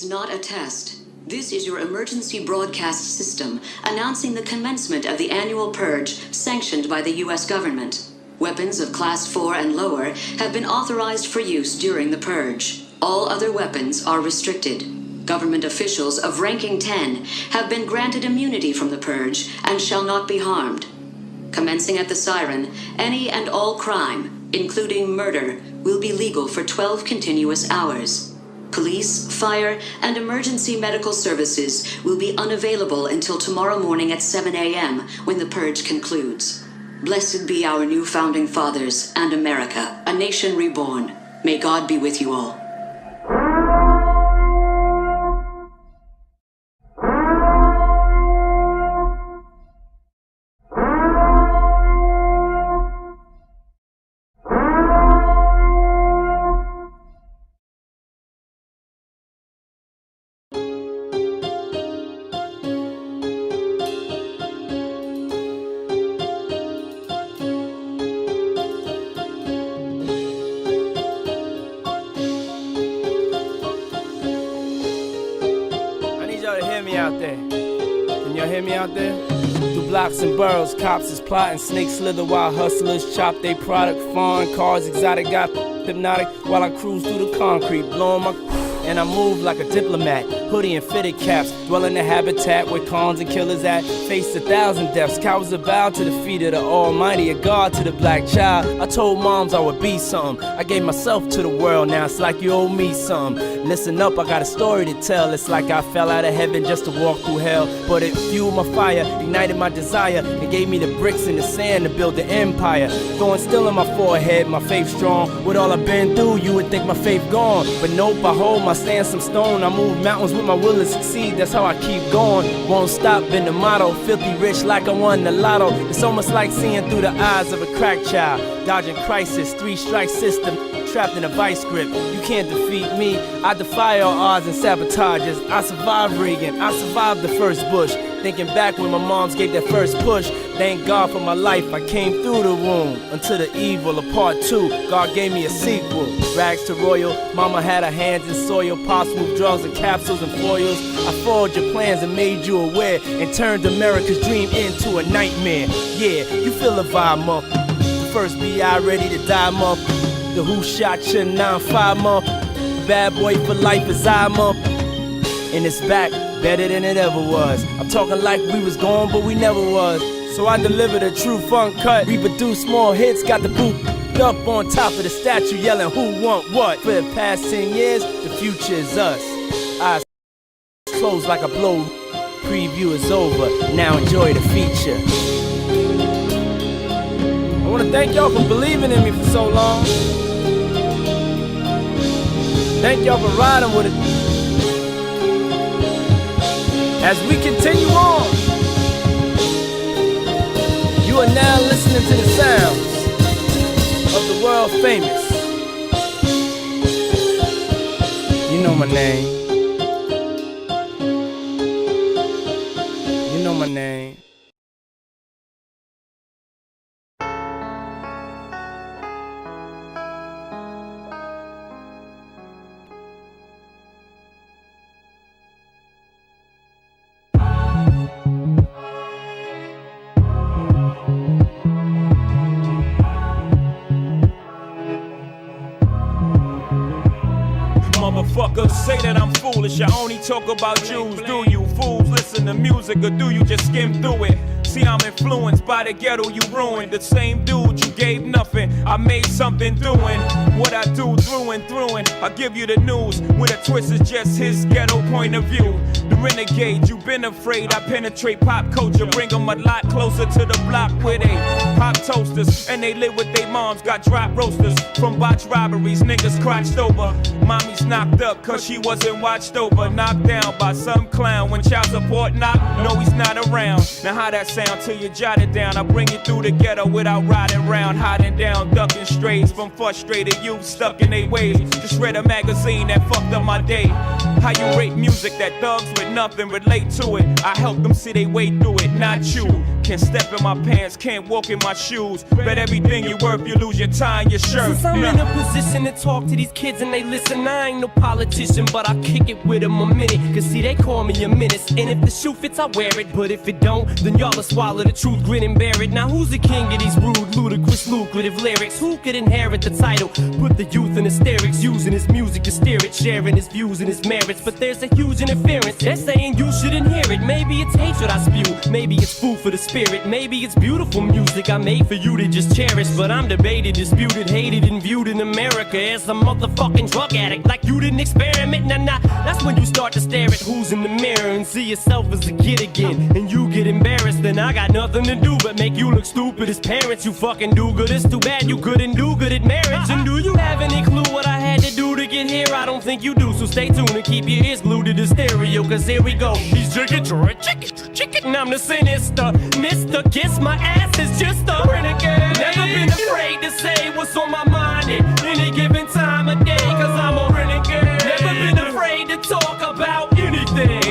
is not a test. This is your emergency broadcast system announcing the commencement of the annual purge sanctioned by the U.S. government. Weapons of Class 4 and lower have been authorized for use during the purge. All other weapons are restricted. Government officials of ranking 10 have been granted immunity from the purge and shall not be harmed. Commencing at the siren, any and all crime, including murder, will be legal for 12 continuous hours. Police, fire, and emergency medical services will be unavailable until tomorrow morning at 7 a.m. when the purge concludes. Blessed be our new founding fathers and America, a nation reborn. May God be with you all. Blocks and boroughs, cops is plotting, snakes slither while hustlers chop they product. Foreign cars, exotic, got hypnotic while I cruise through the concrete, blowing my and I move like a diplomat. Hoodie and fitted caps, dwell in the habitat where cons and killers at. Faced 1,000 deaths, cowards are vowed to the feet of the almighty, a god to the black child. I told moms I would be something. I gave myself to the world, now it's like you owe me something. Listen up, I got a story to tell. It's like I fell out of heaven just to walk through hell, but it fueled my fire, ignited my desire, and gave me the bricks and the sand to build the empire. Thorn still in my forehead, my faith strong. With all I've been through, you would think my faith gone, but nope, I hold my stand some stone. I move mountains with my will to succeed, that's how I keep going. Won't stop, been the motto. Filthy rich like I won the lotto. It's almost like seeing through the eyes of a crack child. Dodging crisis, 3-strike system, trapped in a vice grip. You can't defeat me, I defy all odds and sabotages. I survived Reagan, I survived the first Bush. Thinking back when my moms gave that first push. Thank God for my life, I came through the womb. Until the evil of part 2, God gave me a sequel. Rags to royal, mama had her hands in soil. Pops moved drugs and capsules and foils. I foiled your plans and made you aware, and turned America's dream into a nightmare. Yeah, you feel the vibe, month. The first B.I. ready to die, month. The who shot your 9-5, month. Bad boy for life is I, month. And it's back, better than it ever was. I'm talking like we was gone, but we never was. So I delivered a true funk cut, reproduced small hits, got the boot up on top of the statue, yelling who want what. For the past 10 years, the future is us. Eyes closed like a blow, preview is over, now enjoy the feature. I wanna thank y'all for believing in me for so long. Thank y'all for riding with it. As we continue on, you are now listening to the sounds of the world famous. You know my name. You know my name. Motherfuckers say that I'm foolish, I only talk about Jews. Do you fools listen to music, or do you just skim through it? See, I'm influenced by the ghetto you ruined. The same dude you gave nothing, I made something doing what I do through and through. And I give you the news with a twist is just his ghetto point of view. The renegade, you've been afraid. I penetrate pop culture, bring them a lot closer to the block where they pop toasters and they live with their moms. Got drop roasters from botch robberies, niggas crotched over. Mommy's knocked up cause she wasn't watched over. Knocked down by some clown when child support knocked. No, he's not around. Now how that sound till you jot it down? I bring you through the ghetto without riding round, hiding down, ducking strays from frustrated youth stuck in their ways. Just read a magazine that fucked up my day. How you rate music that thugs with nothing relate to it? I help them see they way through it, not you. Can't step in my pants, can't walk in my shoes. Bet everything you worth, you lose your tie and your shirt. Since I'm in a position to talk to these kids and they listen, I ain't no politician, but I kick it with them a minute. Cause see, they call me a menace, and if the shoe fits, I wear it. But if it don't, then y'all will swallow the truth, grin and bear it. Now who's the king of these rude, ludicrous, lucrative lyrics? Who could inherit the title? Put the youth in hysterics, using his music to steer it, sharing his views and his merits. But there's a huge interference, they're saying you shouldn't hear it. Maybe it's hatred I spew, maybe it's food for the spirit, maybe it's beautiful music I made for you to just cherish. But I'm debated, disputed, hated, and viewed in America as a motherfucking drug addict. Like you didn't experiment, nah. That's when you start to stare at who's in the mirror and see yourself as a kid again, and you get embarrassed. Then I got nothing to do but make you look stupid as parents. You fucking do good, it's too bad you couldn't do good at marriage. And do you have any clue what I had to do to get here? I don't think you do, so stay tuned and keep your ears glued to the stereo, cause here we go. He's chicken, and I'm the sinister Mr. Kiss my ass is just a renegade. Never been afraid to say what's on my mind at any given time of day, cause I'm a renegade. Never been afraid to talk about anything.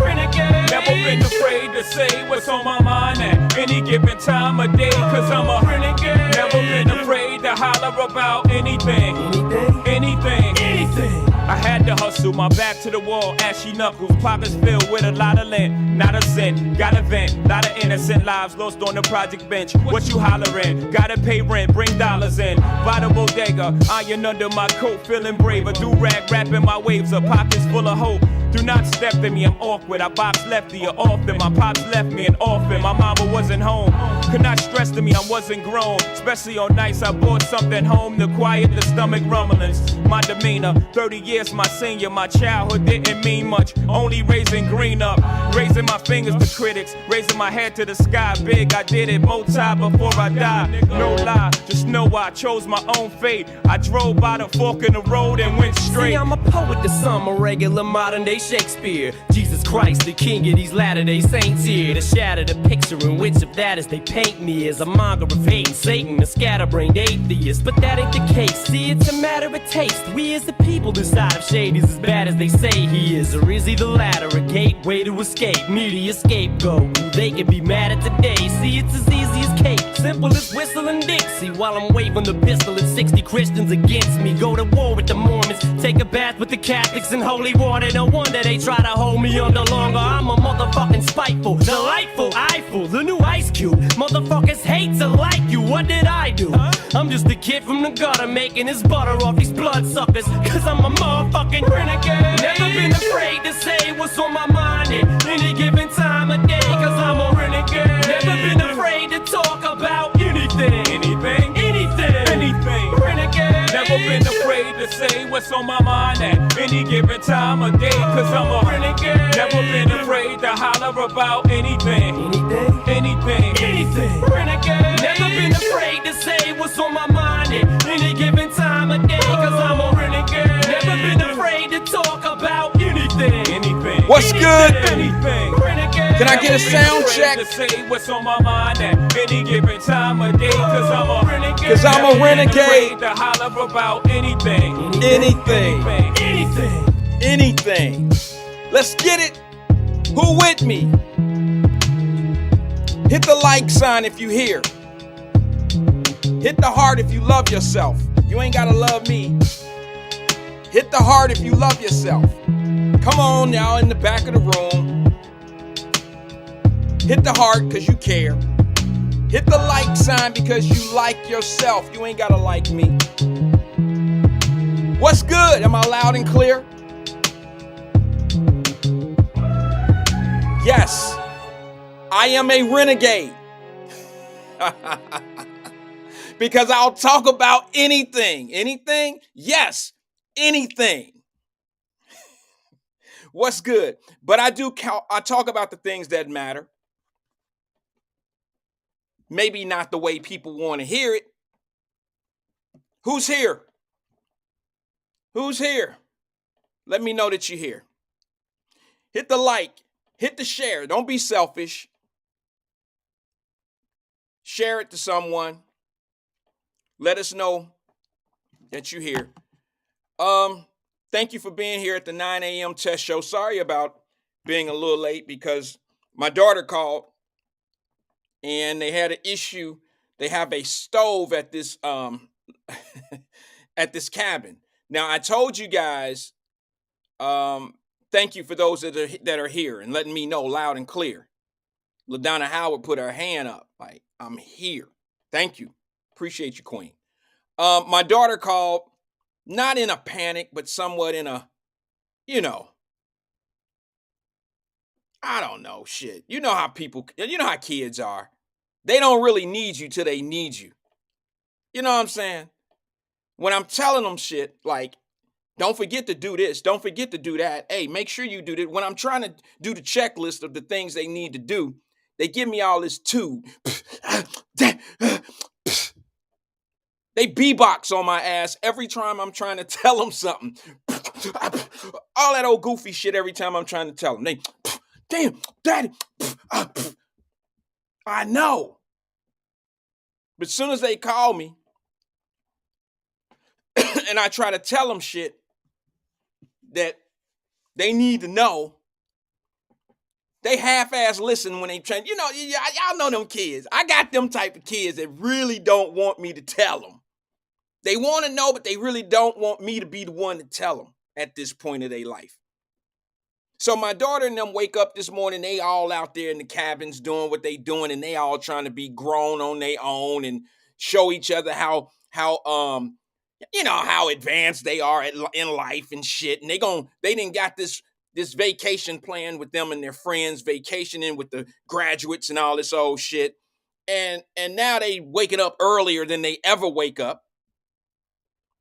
Renegade. Never been afraid to say what's on my mind at any given time of day, cause I'm a renegade. Never been afraid to holler about anything. I had to hustle, my back to the wall, ashy knuckles, pockets filled with a lot of lint, not a cent, gotta vent, lot of innocent lives lost on the project bench. What you hollering? Gotta pay rent, bring dollars in, by the bodega, iron under my coat, feeling braver, do-rag, rapping my waves up, pockets full of hope. Do not step to me, I'm awkward, I box lefty or often, my pops left me an orphan, my mama wasn't home, could not stress to me, I wasn't grown, especially on nights I bought something home to quiet the stomach rumblings, my demeanor, 30 years my senior, my childhood didn't mean much, only raising green up, raising my fingers to critics, raising my head to the sky, big, I did it, multi before I died, no lie, just know I chose my own fate, I drove by the fork in the road and went straight. See, I'm a poet to some, a regular modern day Shakespeare, Jesus Christ, the king of these latter-day saints here, to shatter the picture in which of that as they paint me as a monger of hate and Satan, a scatterbrained atheist, but that ain't the case, see, it's a matter of taste, we as the people decide if Shade is as bad as they say he is, or is he the latter, a gateway to escape, media scapegoat, who they can be mad at today, see, it's as easy as cake, simple as whistling Dixie, while I'm waving the pistol at 60 Christians against me, go to war with the Mormons, take a bath with the Catholics in holy water, no wonder they try to hold me under longer. I'm a motherfucking spiteful, delightful, eyeful, the new Ice Cube. Motherfuckers hate to like you, what did I do? I'm just a kid from the gutter making his butter off these bloodsuckers, cause I'm a motherfucking renegade. Never been afraid to say what's on my mind at any given time of day, cause I'm a renegade. Never been afraid to talk about anything. Renegade. Never been afraid to say what's on my mind at any given time of day, cause I'm a renegade. Never been afraid to holler about anything. Renegade. Never been afraid to say what's on my mind at any given time of day, cause I'm a renegade. Never been afraid to talk about anything. What's good? Renegade. Can I get a sound check? To say what's on my mind at any given time of day, cause I'm a renegade. Cause I'm a renegade. To holler about anything. Anything. Let's get it. Who with me? Hit the like sign if you here. Hit the heart if you love yourself. You ain't gotta love me. Hit the heart if you love yourself. Come on now in the back of the room. Hit the heart because you care. Hit the like sign because you like yourself. You ain't gotta like me. What's good? Am I loud and clear? Yes, I am a renegade. Because I'll talk about anything. Anything? Yes, anything. What's good? But I talk about the things that matter. Maybe not the way people want to hear it. Who's here? Who's here? Let me know that you're here. Hit the like. Hit the share. Don't be selfish. Share it to someone. Let us know that you're here. Thank you for being here at the 9 a.m. test show. Sorry about being a little late because My daughter called and they had an issue. They have a stove at this at this cabin. Now I told you guys, thank you for those that are here and letting me know loud and clear. LaDonna Howard put her hand up like, I'm here. Thank you. Appreciate you, Queen. My daughter called, not in a panic, but somewhat in a, I don't know, shit. You know how kids are. They don't really need you till they need you. You know what I'm saying? When I'm telling them shit, like, don't forget to do this, don't forget to do that. Hey, make sure you do that. When I'm trying to do the checklist of the things they need to do, they give me all this too. They beatbox on my ass every time I'm trying to tell them something. All that old goofy shit every time I'm trying to tell them. They, damn, daddy. I know. But as soon as they call me and I try to tell them shit that they need to know, they half-ass listen when they try. Y'all know them kids. I got them type of kids that really don't want me to tell them. They want to know, but they really don't want me to be the one to tell them at this point of their life. So my daughter and them wake up this morning, they all out there in the cabins doing what they doing, and they all trying to be grown on their own and show each other how advanced they are in life and shit. And they didn't got this vacation plan with them and their friends, vacationing with the graduates and all this old shit. And now they waking up earlier than they ever wake up.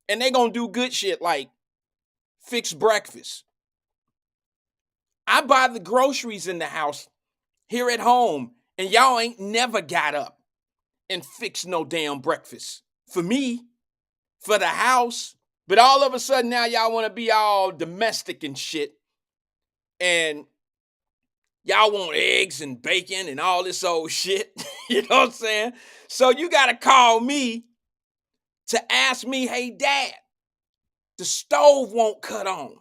And they gonna do good shit like fix breakfast. I buy the groceries in the house here at home, and y'all ain't never got up and fixed no damn breakfast. For me, for the house. But all of a sudden now y'all want to be all domestic and shit. And y'all want eggs and bacon and all this old shit. You know what I'm saying? So you got to call me to ask me, hey, Dad, the stove won't cut on.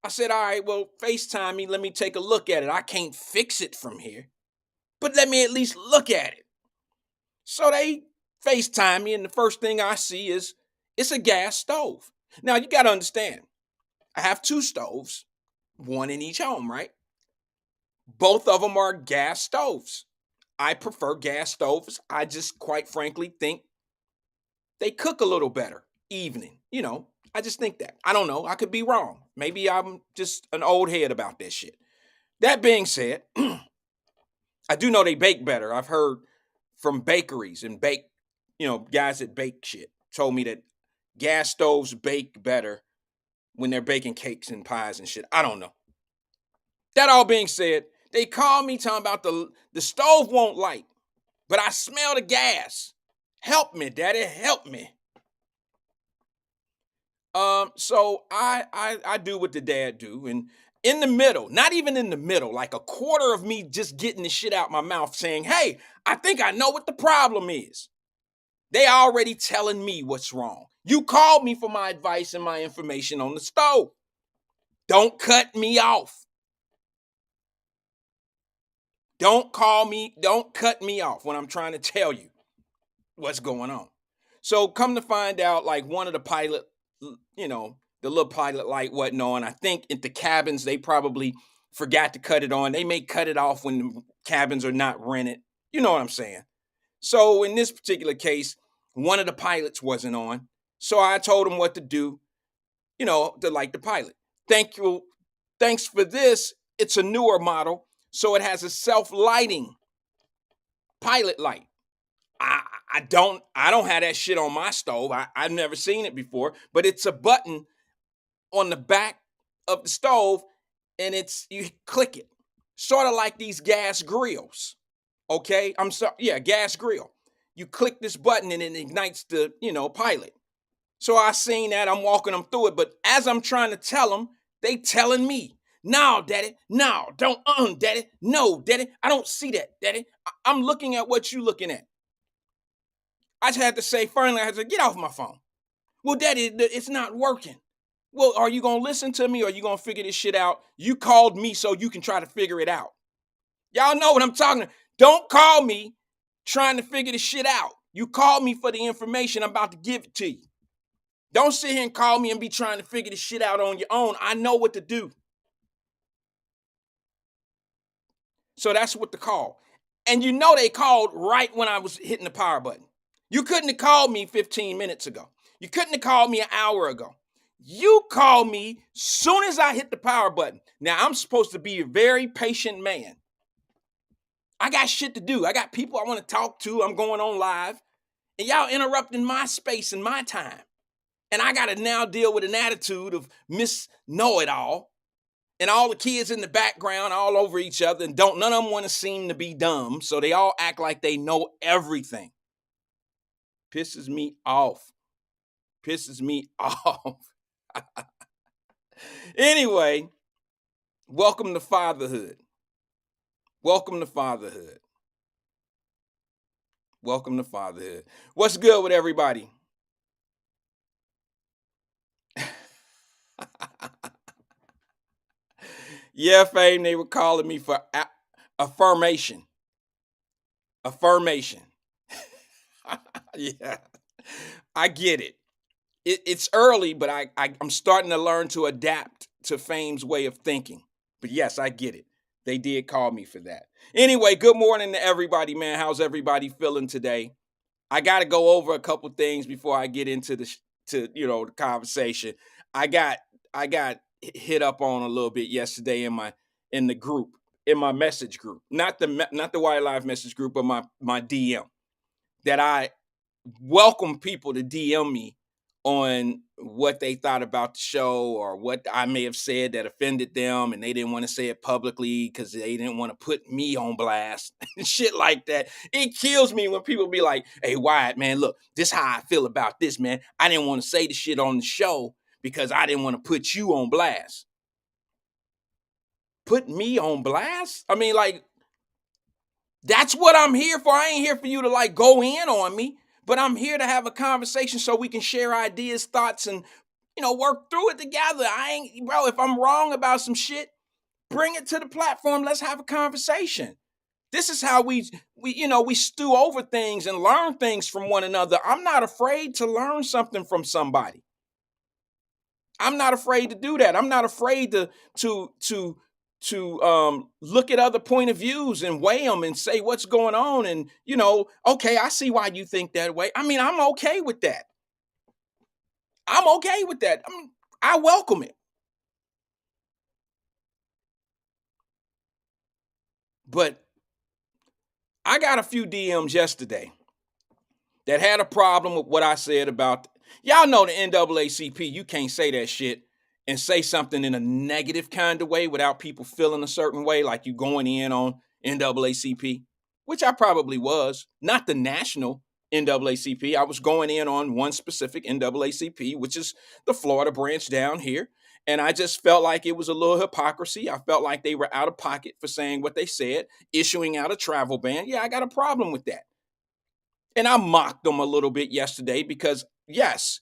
I said, all right, well, FaceTime me. Let me take a look at it. I can't fix it from here, but let me at least look at it. So they FaceTime me, and the first thing I see is it's a gas stove. Now, you got to understand, I have two stoves, one in each home, right? Both of them are gas stoves. I prefer gas stoves. I just, quite frankly, think they cook a little better evening. I just think that. I don't know. I could be wrong. Maybe I'm just an old head about that shit. That being said, I do know they bake better. I've heard from bakeries and guys that bake shit told me that gas stoves bake better when they're baking cakes and pies and shit. I don't know. That all being said, they called me talking about the stove won't light, but I smell the gas. Help me, Daddy, help me. So I do what the dad do, and in the middle, not even in the middle, like a quarter of me just getting the shit out my mouth saying, hey, I think I know what the problem is. They already telling me what's wrong. You called me for my advice and my information on the stove. Don't cut me off. Don't cut me off when I'm trying to tell you what's going on. So come to find out, like one of the pilot, the little pilot light wasn't on. I think at the cabins, they probably forgot to cut it on. They may cut it off when the cabins are not rented. You know what I'm saying? So in this particular case, one of the pilots wasn't on. So I told him what to do, to light the pilot. Thank you. Thanks for this. It's a newer model. So it has a self-lighting pilot light. I don't have that shit on my stove. I've never seen it before, but it's a button on the back of the stove, and you click it. Sort of like these gas grills. Okay? Gas grill. You click this button and it ignites the, pilot. So I seen that. I'm walking them through it, but as I'm trying to tell them, they telling me, no, Daddy, no, don't, Daddy, no, Daddy, I don't see that, Daddy. I'm looking at what you looking at. I just had to say, finally, I had to get off my phone. Well, Daddy, it's not working. Well, are you going to listen to me or are you going to figure this shit out? You called me so you can try to figure it out. Y'all know what I'm talking about. Don't call me trying to figure the shit out. You call me for the information. I'm about to give it to you. Don't sit here and call me and be trying to figure the shit out on your own. I know what to do. So that's what the call. And you know they called right when I was hitting the power button. You couldn't have called me 15 minutes ago. You couldn't have called me an hour ago. You called me soon as I hit the power button. Now, I'm supposed to be a very patient man. I got shit to do. I got people I want to talk to. I'm going on live. And y'all interrupting my space and my time. And I got to now deal with an attitude of Miss Know-It-All. And all the kids in the background all over each other. And none of them want to seem to be dumb. So they all act like they know everything. Pisses me off. Pisses me off. Anyway, welcome to fatherhood. Welcome to fatherhood. Welcome to fatherhood. What's good with everybody? Yeah, Fame, they were calling me for affirmation. Affirmation. Yeah, I get it. It's early, but I'm starting to learn to adapt to Fame's way of thinking. But yes, I get it. They did call me for that. Anyway, good morning to everybody, man. How's everybody feeling today? I got to go over a couple things before I get into the conversation. I got hit up on a little bit yesterday in the group, in my message group, not the Wyatt Live message group, but my DM, that I welcome people to DM me on what they thought about the show or what I may have said that offended them, and they didn't want to say it publicly because they didn't want to put me on blast and shit like that. It kills me when people be like, hey, Wyatt, man, look, this is how I feel about this, man. I didn't want to say the shit on the show because I didn't want to put you on blast. Put me on blast? I mean, like, that's what I'm here for. I ain't here for you to like go in on me. But I'm here to have a conversation so we can share ideas, thoughts, and, work through it together. Bro, if I'm wrong about some shit, bring it to the platform. Let's have a conversation. This is how we stew over things and learn things from one another. I'm not afraid to learn something from somebody. I'm not afraid to do that. I'm not afraid to look at other point of views and weigh them and say what's going on. And, okay, I see why you think that way. I mean, I'm okay with that. I'm okay with that. I welcome it. But I got a few DMs yesterday that had a problem with what I said about, y'all know the NAACP, you can't say that shit and say something in a negative kind of way without people feeling a certain way, like you going in on NAACP, which I probably was. Not the national NAACP. I was going in on one specific NAACP, which is the Florida branch down here. And I just felt like it was a little hypocrisy. I felt like they were out of pocket for saying what they said, issuing out a travel ban. Yeah, I got a problem with that. And I mocked them a little bit yesterday because, yes,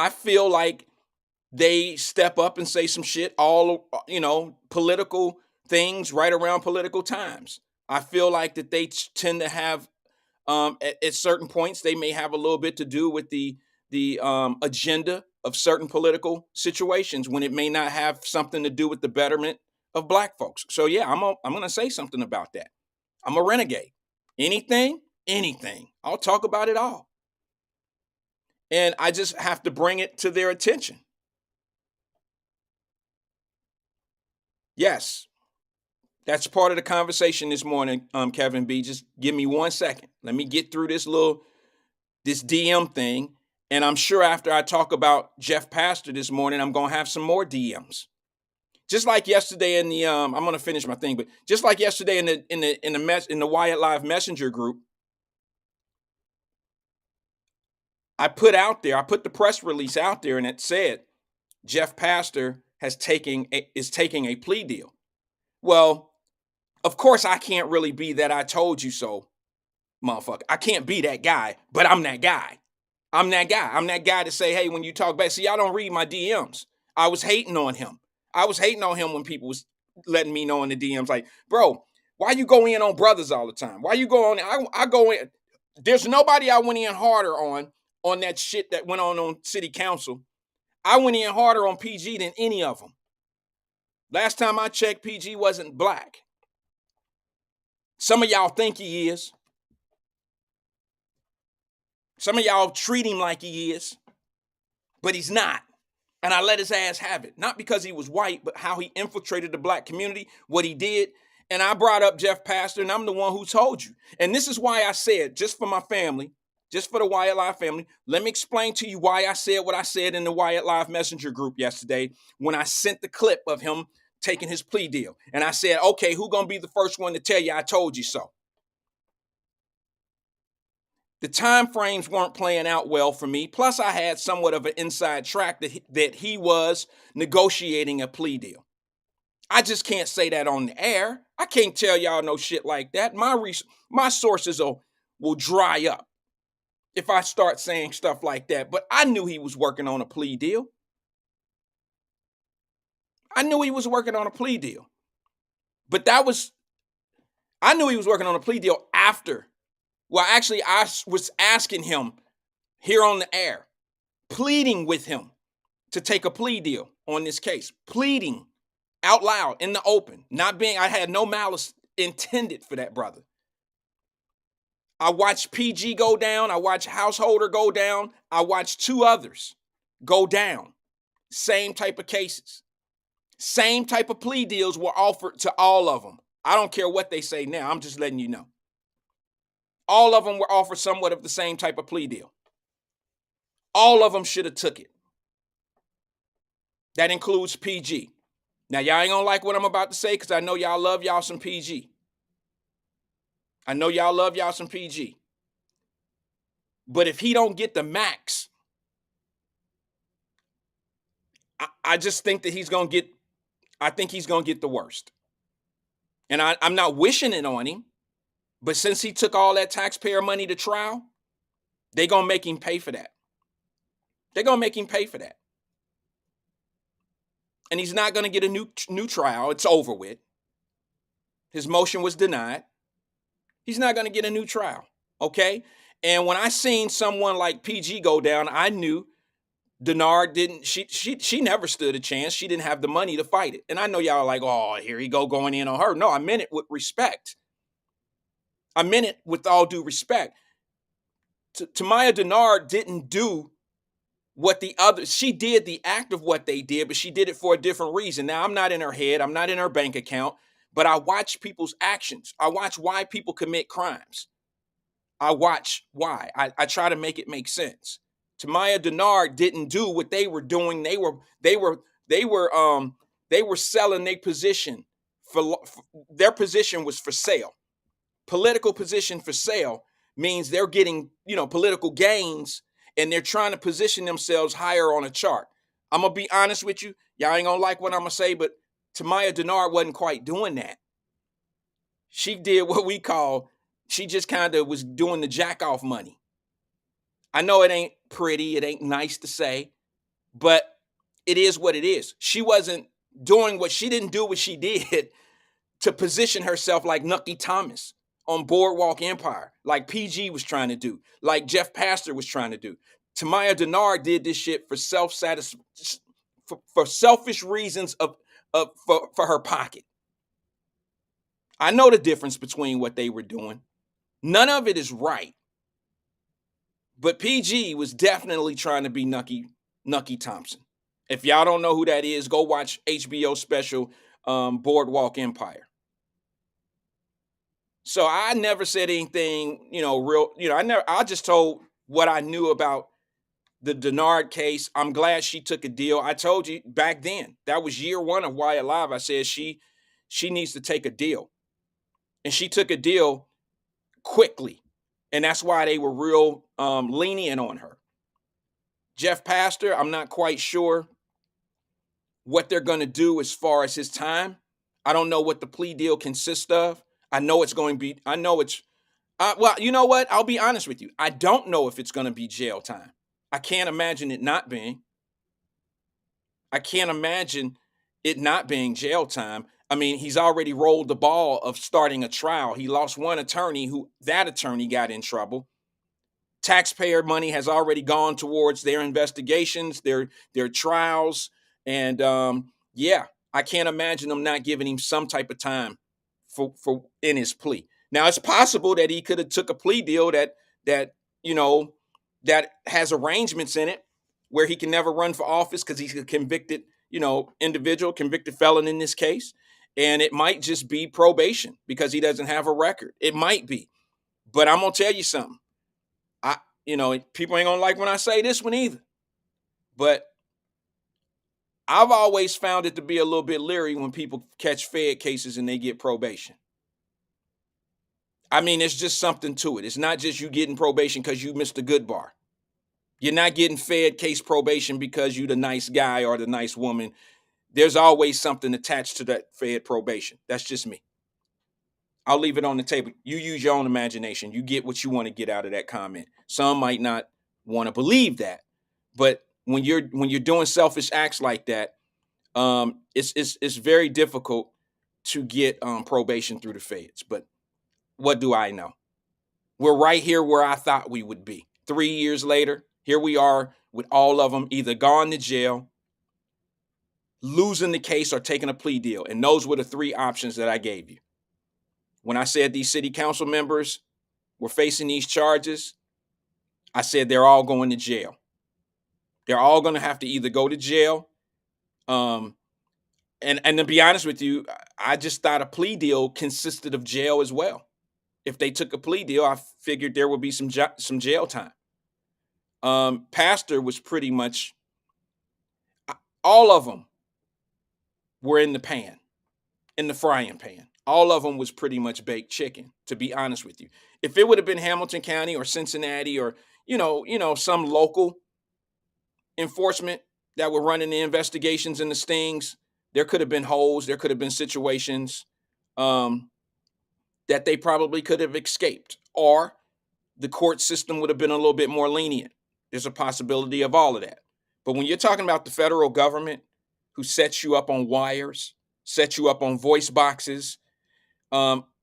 I feel like they step up and say some shit, all, political things right around political times. I feel like that they tend to have, at certain points, they may have a little bit to do with the agenda of certain political situations when it may not have something to do with the betterment of Black folks. So yeah, I'm going to say something about that. I'm a renegade. Anything. I'll talk about it all. And I just have to bring it to their attention. Yes, that's part of the conversation this morning, Kevin B. Just give me 1 second. Let me get through this DM thing. And I'm sure after I talk about Jeff Pastor this morning, I'm going to have some more DMs. Just like yesterday in the, I'm going to finish my thing, but just like yesterday in the Wyatt Live Messenger group, I put the press release out there, and it said Jeff Pastor is taking a plea deal. Well, of course I can't really be that I told you so, motherfucker. I can't be that guy, but I'm that guy. I'm that guy to say, hey, when you talk back, see, y'all don't read my DMs. I was hating on him. When people letting me know in the DMs, like, bro, why you go in on brothers all the time? Why you go on? I go in. There's nobody I went in harder on that shit that went on city council. I went in harder on PG than any of them. Last time I checked, PG wasn't black. Some of y'all think he is. Some of y'all treat him like he is, but he's not. And I let his ass have it. Not because he was white, but how he infiltrated the black community, what he did. And I brought up Jeff Pastor, and I'm the one who told you. And this is why I said, just for my family, just for the Wyatt Live family, let me explain to you why I said what I said in the Wyatt Live Messenger group yesterday when I sent the clip of him taking his plea deal. And I said, okay, who's going to be the first one to tell you I told you so? The time frames weren't playing out well for me. Plus, I had somewhat of an inside track that he was negotiating a plea deal. I just can't say that on the air. I can't tell y'all no shit like that. My sources will dry up if I start saying stuff like that. But I knew he was working on a plea deal. I knew he was working on a plea deal. But I knew he was working on a plea deal after. Well, actually, I was asking him here on the air, pleading with him to take a plea deal on this case, pleading out loud in the open, I had no malice intended for that brother. I watched PG go down. I watched Householder go down. I watched two others go down. Same type of cases. Same type of plea deals were offered to all of them. I don't care what they say now. I'm just letting you know. All of them were offered somewhat of the same type of plea deal. All of them should have took it. That includes PG. Now, y'all ain't gonna like what I'm about to say because I know y'all love y'all some PG. I know y'all love y'all some PG. But if he don't get the max, I just think that he's gonna get the worst. And I'm not wishing it on him. But since he took all that taxpayer money to trial, they're going to make him pay for that. They're going to make him pay for that. And he's not going to get a new trial. It's over with. His motion was denied. He's not going to get a new trial, okay? And when I seen someone like PG go down, I knew Denard she never stood a chance. She didn't have the money to fight it. And I know y'all are like, oh, here he go going in on her. No, I meant it with respect. I meant it with all due respect. Tamaya Denard didn't do what the others, she did the act of what they did, but she did it for a different reason. Now, I'm not in her head. I'm not in her bank account, but I watch people's actions. I watch why people commit crimes. I watch why. I try to make it make sense. Tamaya Denard didn't do what they were doing. They were selling their position their position was for sale. Political position for sale means they're getting, political gains and they're trying to position themselves higher on a chart. I'm going to be honest with you. Y'all ain't going to like what I'm going to say, but Tamaya Denard wasn't quite doing that. She did what we call, she just kind of was doing the jack off money. I know it ain't pretty. It ain't nice to say, but it is what it is. She wasn't doing she didn't do what she did to position herself like Nucky Thomas on Boardwalk Empire, like PG was trying to do, like Jeff Pastor was trying to do. Tamaya Denard did this shit for for selfish reasons for her pocket. I know the difference between what they were doing. None of it is right. But PG was definitely trying to be Nucky Thompson. If y'all don't know who that is, go watch HBO special Boardwalk Empire. So I never said anything, real, I just told what I knew about the Denard case. I'm glad she took a deal. I told you back then, that was year one of Wyatt Live. I said she needs to take a deal. And she took a deal quickly. And that's why they were real lenient on her. Jeff Pastor, I'm not quite sure what they're going to do as far as his time. I don't know what the plea deal consists of. I know it's going to be, well, you know what? I'll be honest with you. I don't know if it's going to be jail time. I can't imagine it not being. I can't imagine it not being jail time. I mean, he's already rolled the ball of starting a trial. He lost one attorney that attorney got in trouble. Taxpayer money has already gone towards their investigations, their trials. And yeah, I can't imagine them not giving him some type of time for in his plea. Now, it's possible that he could have took a plea deal that you know that has arrangements in it where he can never run for office because he's a convicted individual, convicted felon in this case. And it might just be probation because he doesn't have a record. It might be. But I'm going to tell you something. People ain't going to like when I say this one either. But I've always found it to be a little bit leery when people catch Fed cases and they get probation. I mean, it's just something to it. It's not just you getting probation because you missed a good bar. You're not getting Fed case probation because you the nice guy or the nice woman. There's always something attached to that Fed probation. That's just me. I'll leave it on the table. You use your own imagination. You get what you want to get out of that comment. Some might not want to believe that, but when you're doing selfish acts like that, it's very difficult to get probation through the Feds. But what do I know? We're right here where I thought we would be. 3 years later, here we are with all of them either gone to jail, losing the case, or taking a plea deal. And those were the three options that I gave you. When I said these city council members were facing these charges, I said they're all going to jail. They're all going to have to either go to jail. And to be honest with you, I just thought a plea deal consisted of jail as well. If they took a plea deal, I figured there would be some jail time. Pastor was pretty much, all of them were in the frying pan. All of them was pretty much baked chicken, to be honest with you. If it would have been Hamilton County or Cincinnati or, some local enforcement that were running the investigations and the stings, there could have been holes. There could have been situations that they probably could have escaped, or the court system would have been a little bit more lenient. There's a possibility of all of that. But when you're talking about the federal government who sets you up on wires, sets you up on voice boxes,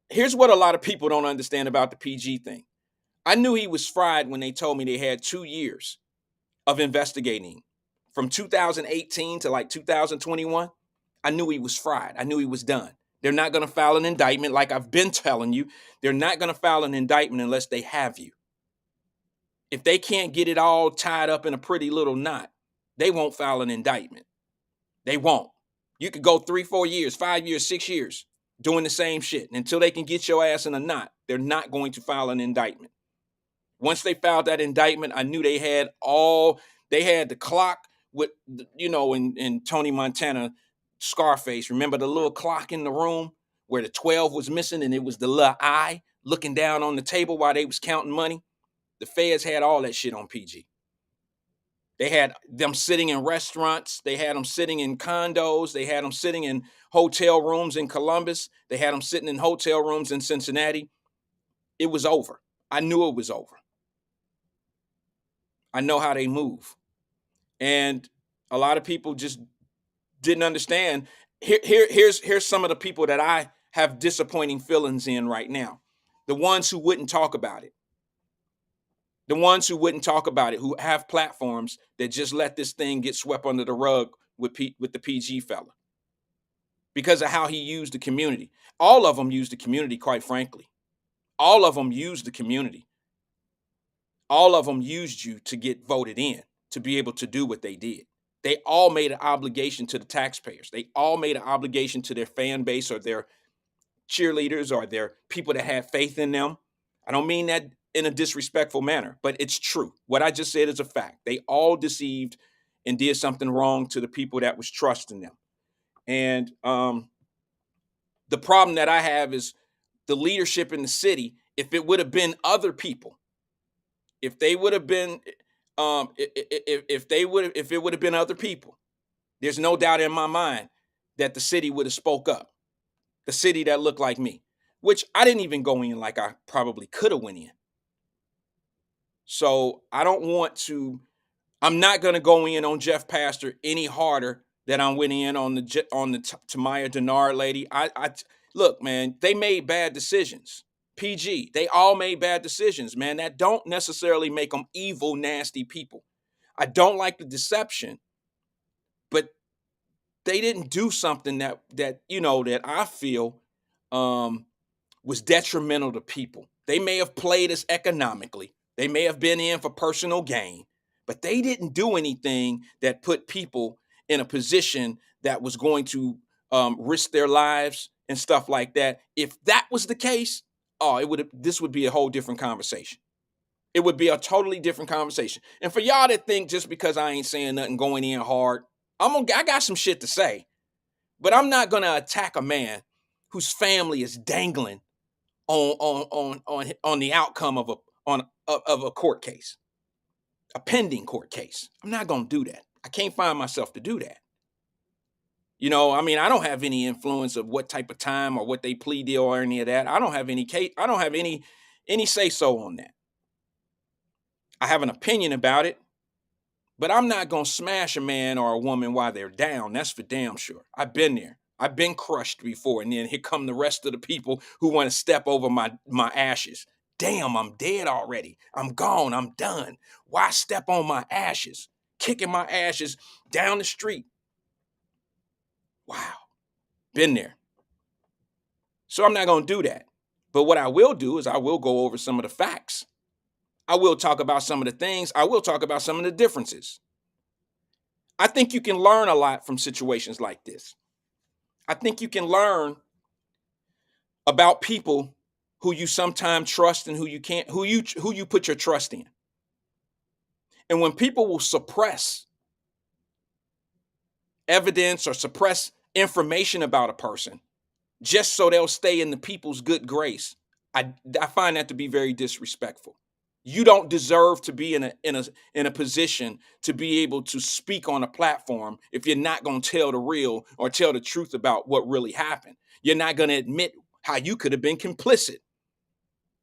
here's what a lot of people don't understand about the PG thing. I knew he was fried when they told me they had 2 years of investigating. From 2018 to like 2021, I knew he was fried. I knew he was done. They're not going to file an indictment like I've been telling you. They're not going to file an indictment unless they have you. If they can't get it all tied up in a pretty little knot, they won't file an indictment. They won't. You could go 3, 4 years, 5 years, 6 years doing the same shit. Until they can get your ass in a knot, they're not going to file an indictment. Once they filed that indictment, I knew they had the clock with, in Tony Montana, Scarface. Remember the little clock in the room where the 12 was missing and it was the little eye looking down on the table while they was counting money? The feds had all that shit on PG. They had them sitting in restaurants. They had them sitting in condos. They had them sitting in hotel rooms in Columbus. They had them sitting in hotel rooms in Cincinnati. It was over. I knew it was over. I know how they move. And a lot of people just didn't understand. Here's some of the people that I have disappointing feelings in right now. The ones who wouldn't talk about it. The ones who wouldn't talk about it, who have platforms that just let this thing get swept under the rug with the PG fella. Because of how he used the community. All of them used the community, quite frankly. All of them used the community. All of them used you to get voted in, to be able to do what they did. They all made an obligation to the taxpayers. They all made an obligation to their fan base or their cheerleaders or their people that had faith in them. I don't mean that in a disrespectful manner, but it's true. What I just said is a fact. They all deceived and did something wrong to the people that was trusting them. And the problem that I have is the leadership in the city. If it would have been other people, if they would have been, if it would have been other people, there's no doubt in my mind that the city would have spoke up. The city that looked like me, which I didn't even go in like I probably could have went in. So I'm not going to go in on Jeff Pastor any harder that I went in on the Tamaya Denard lady. I look, man, they made bad decisions. PG, they all made bad decisions, man. That don't necessarily make them evil, nasty people. I don't like the deception, but they didn't do something that that I feel was detrimental to people. They may have played us economically. They may have been in for personal gain, but they didn't do anything that put people in a position that was going to risk their lives and stuff like that. If that was the case, this would be a whole different conversation. It would be a totally different conversation. And for y'all that think just because I ain't saying nothing, going in hard, I got some shit to say, but I'm not gonna attack a man whose family is dangling on the outcome of a court case, a pending court case. I'm not gonna do that. I can't find myself to do that. I mean, I don't have any influence of what type of time or what they plea deal or any of that. I don't have any case. I don't have any say so on that. I have an opinion about it, but I'm not gonna smash a man or a woman while they're down. That's for damn sure. I've been there. I've been crushed before, and then here come the rest of the people who want to step over my ashes. Damn, I'm dead already. I'm gone. I'm done. Why step on my ashes? Kicking my ashes down the street. Wow. Been there. So I'm not going to do that. But what I will do is I will go over some of the facts. I will talk about some of the things. I will talk about some of the differences. I think you can learn a lot from situations like this. I think you can learn about people who you sometimes trust and who you can't, who you put your trust in. And when people will suppress evidence or suppress information about a person just so they'll stay in the people's good grace, I find that to be very disrespectful. You don't deserve to be in a position to be able to speak on a platform if you're not going to tell the real or tell the truth about what really happened. You're not going to admit how you could have been complicit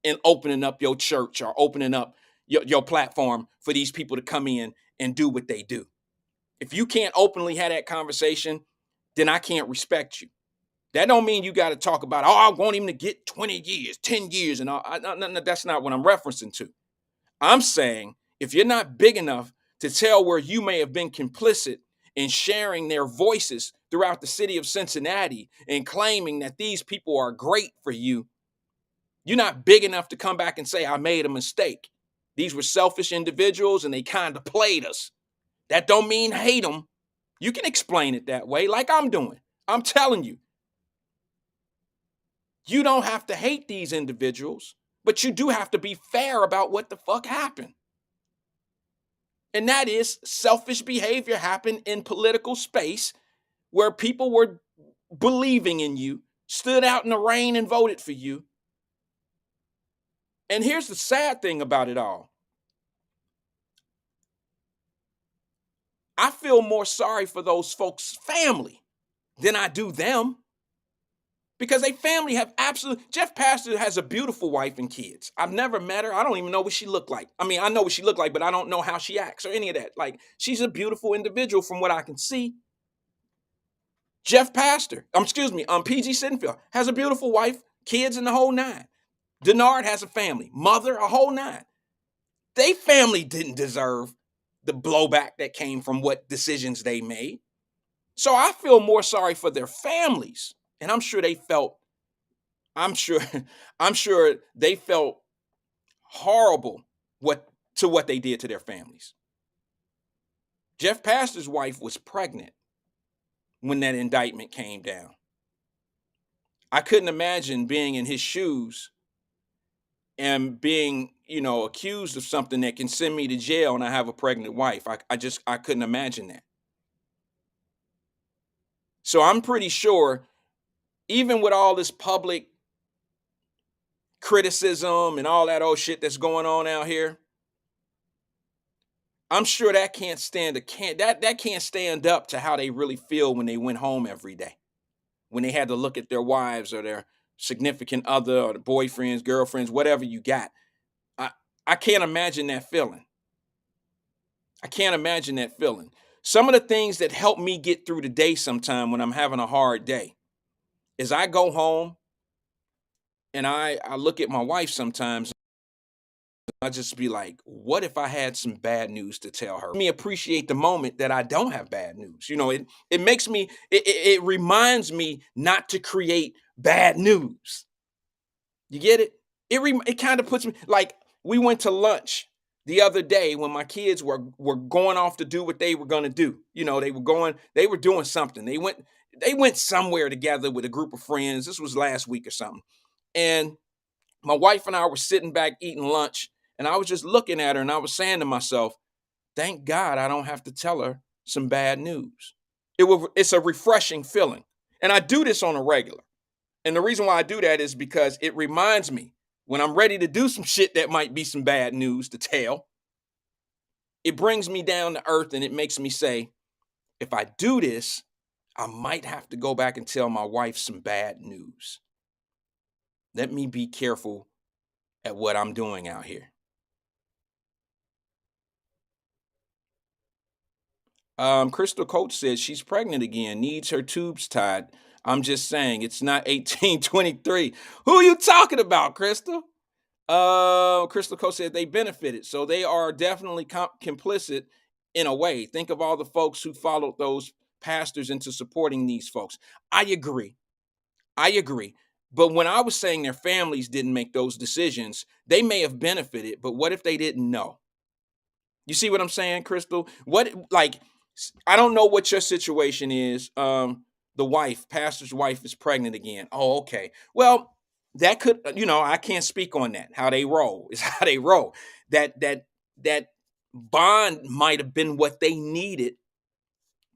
in opening up your church or opening up your platform for these people to come in and do what they do. If you can't openly have that conversation, then I can't respect you. That don't mean you got to talk about, I want him to get 20 years, 10 years, and all. No, that's not what I'm referencing to. I'm saying if you're not big enough to tell where you may have been complicit in sharing their voices throughout the city of Cincinnati and claiming that these people are great for you, you're not big enough to come back and say, I made a mistake. These were selfish individuals and they kind of played us. That don't mean hate them. You can explain it that way like I'm doing. I'm telling you. You don't have to hate these individuals, but you do have to be fair about what the fuck happened. And that is selfish behavior happened in political space where people were believing in you, stood out in the rain and voted for you. And here's the sad thing about it all. I feel more sorry for those folks' family than I do them. Because they family have Jeff Pastor has a beautiful wife and kids. I've never met her. I don't even know what she looked like. I mean, I know what she looked like, but I don't know how she acts or any of that. Like, she's a beautiful individual from what I can see. Jeff Pastor, PG Sittenfeld has a beautiful wife, kids, and the whole nine. Denard has a family, mother, a whole nine. They family didn't deserve the blowback that came from what decisions they made. So I feel more sorry for their families. And I'm sure they felt horrible what they did to their families. Jeff Pastor's wife was pregnant when that indictment came down. I couldn't imagine being in his shoes and being, accused of something that can send me to jail and I have a pregnant wife. I couldn't imagine that. So I'm pretty sure, even with all this public criticism and all that old shit that's going on out here, I'm sure that can't stand up to how they really feel when they went home every day, when they had to look at their wives or their significant other or the boyfriends, girlfriends, whatever you got. I can't imagine that feeling. I can't imagine that feeling. Some of the things that help me get through the day sometime when I'm having a hard day is I go home and I look at my wife sometimes. I just be like, what if I had some bad news to tell her? Let me appreciate the moment that I don't have bad news. It makes me, it reminds me not to create bad news. You get it? It kind of puts me like we went to lunch the other day when my kids were going off to do what they were going to do. They were doing something. They went somewhere together with a group of friends. This was last week or something. And my wife and I were sitting back eating lunch, and I was just looking at her and I was saying to myself, thank God I don't have to tell her some bad news. It's a refreshing feeling. And I do this on a regular. And the reason why I do that is because it reminds me when I'm ready to do some shit that might be some bad news to tell, it brings me down to earth and it makes me say, if I do this, I might have to go back and tell my wife some bad news. Let me be careful at what I'm doing out here. Crystal Coach says she's pregnant again, needs her tubes tied. I'm just saying it's not 1823. Who are you talking about, Crystal? Crystal Coach said they benefited, so they are definitely complicit in a way. Think of all the folks who followed those pastors into supporting these folks. I agree. But when I was saying their families didn't make those decisions, they may have benefited, but what if they didn't know? You see what I'm saying, Crystal? I don't know what your situation is. Pastor's wife is pregnant again. Oh, okay. Well, that could, I can't speak on that. How they roll is how they roll. That bond might have been what they needed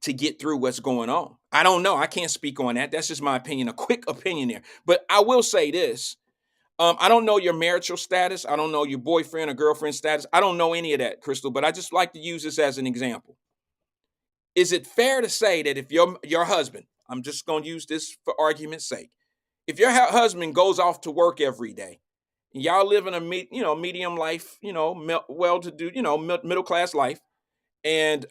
to get through what's going on. I don't know. I can't speak on that. That's just my opinion, a quick opinion there. But I will say this. I don't know your marital status. I don't know your boyfriend or girlfriend status. I don't know any of that, Crystal, but I just like to use this as an example. Is it fair to say that if your husband, I'm just going to use this for argument's sake, if your husband goes off to work every day, and y'all live in a medium life, well-to-do, middle class life, and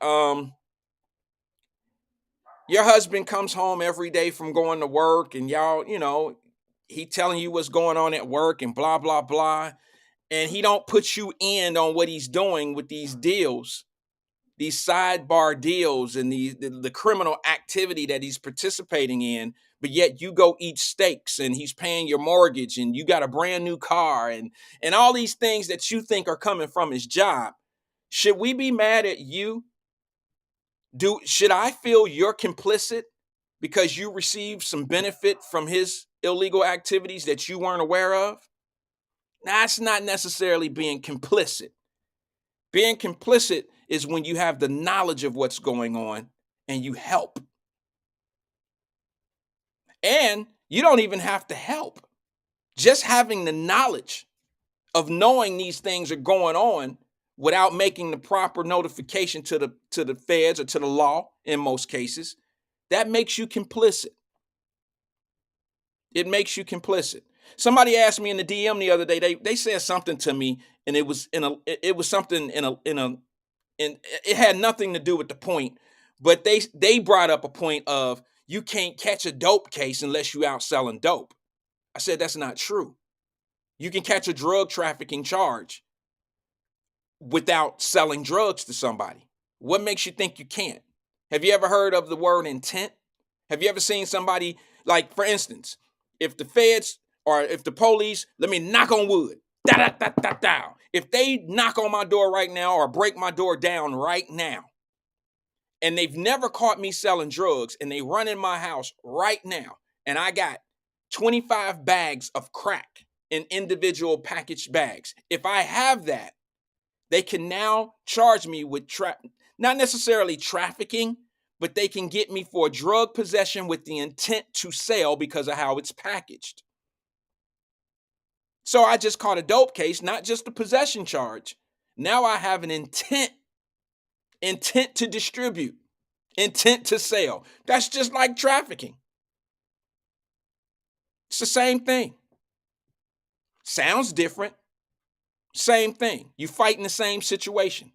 your husband comes home every day from going to work, and y'all, he telling you what's going on at work and blah blah blah, and he don't put you in on what he's doing with these deals, these sidebar deals, and the criminal activity that he's participating in, but yet you go eat steaks and he's paying your mortgage and you got a brand new car and all these things that you think are coming from his job. Should we be mad at you? Should I feel you're complicit because you received some benefit from his illegal activities that you weren't aware of? That's not necessarily being complicit. Being complicit is when you have the knowledge of what's going on and you help. And you don't even have to help. Just having the knowledge of knowing these things are going on without making the proper notification to the feds or to the law in most cases, that makes you complicit. It makes you complicit. Somebody asked me in the DM the other day, they said something to me, and it was something and it had nothing to do with the point, but they brought up a point of you can't catch a dope case unless you out selling dope. I said that's not true. You can catch a drug trafficking charge without selling drugs to somebody. What makes you think you can't? Have you ever heard of the word intent? Have you ever seen somebody, like, for instance, if the feds or if the police, let me knock on wood, if they knock on my door right now or break my door down right now, and they've never caught me selling drugs, and they run in my house right now, and I got 25 bags of crack in individual packaged bags, if I have that, they can now charge me with not necessarily trafficking, but they can get me for drug possession with the intent to sell because of how it's packaged. So I just caught a dope case, not just a possession charge. Now I have an intent to distribute, intent to sell. That's just like trafficking. It's the same thing. Sounds different. Same thing. You fight in the same situation.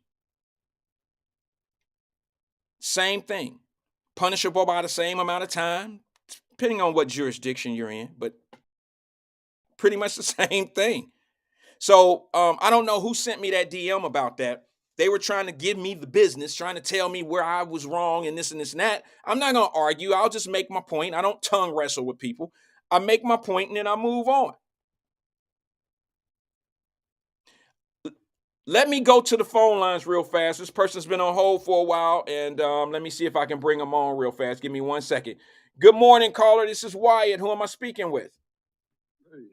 Same thing. Punishable by the same amount of time, depending on what jurisdiction you're in, but pretty much the same thing. So I don't know who sent me that DM about that. They were trying to give me the business, trying to tell me where I was wrong and this and this and that. I'm not going to argue. I'll just make my point. I don't tongue wrestle with people. I make my point and then I move on. Let me go to the phone lines real fast. This person's been on hold for a while, and let me see if I can bring them on real fast. Give me 1 second. Good morning, caller. This is Wyatt. Who am I speaking with?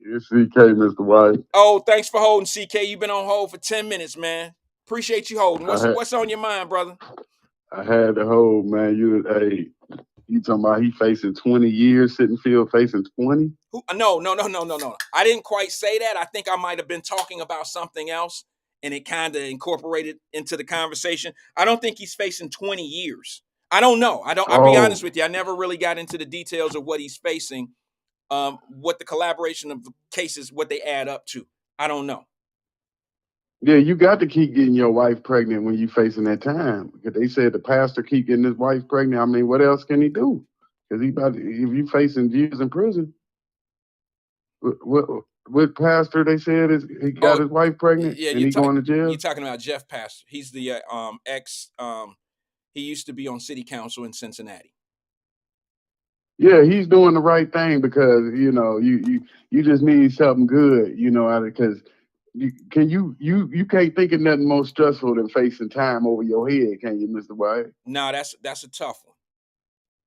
It's CK, Mr. White. Oh, thanks for holding, CK. You've been on hold for 10 minutes, man. Appreciate you holding. What's on your mind, brother? I had to hold, man. You talking about he facing 20 years, Sittenfield facing 20? No. I didn't quite say that. I think I might have been talking about something else, and it kind of incorporated into the conversation. I don't think he's facing 20 years. I don't know. I'll be honest with you. I never really got into the details of what he's facing, what the collaboration of the cases, what they add up to. I don't know. Yeah, you got to keep getting your wife pregnant when you facing that time. Because they said the pastor keep getting his wife pregnant. I mean, what else can he do? Because if you facing years in prison, what pastor they said is he got his wife pregnant and he going to jail? You're talking about Jeff Pastor. He's the ex. He used to be on City Council in Cincinnati. Yeah, he's doing the right thing because you just need something good, because you can't think of nothing more stressful than facing time over your head, can you, Mr. Wyatt? No, that's a tough one.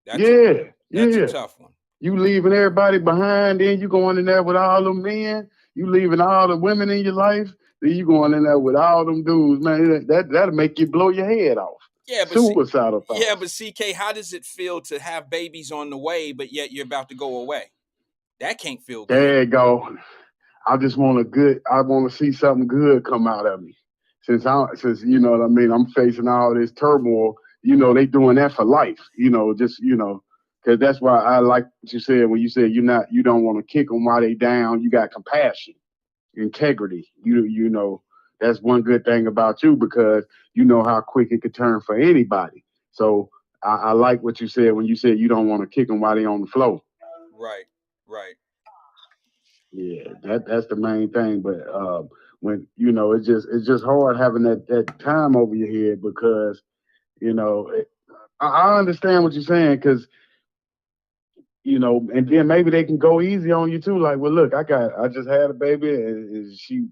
That's a tough one. You leaving everybody behind, then you going in there with all them men. You leaving all the women in your life, then you going in there with all them dudes, man. That'll make you blow your head off. Yeah, but suicidal thoughts. Yeah, but CK, how does it feel to have babies on the way, but yet you're about to go away? That can't feel good. There you go. I just want to see something good come out of me. Since you know what I mean, I'm facing all this turmoil, they doing that for life, because that's why I like what you said when you said you don't want to kick them while they down. You got compassion, integrity. You know, that's one good thing about you because you know how quick it could turn for anybody. So I like what you said when you said you don't want to kick them while they on the floor. Right. Yeah, that's the main thing. But when it's just hard having that time over your head because I understand what you're saying because and then maybe they can go easy on you too. Like, well, look, I just had a baby and she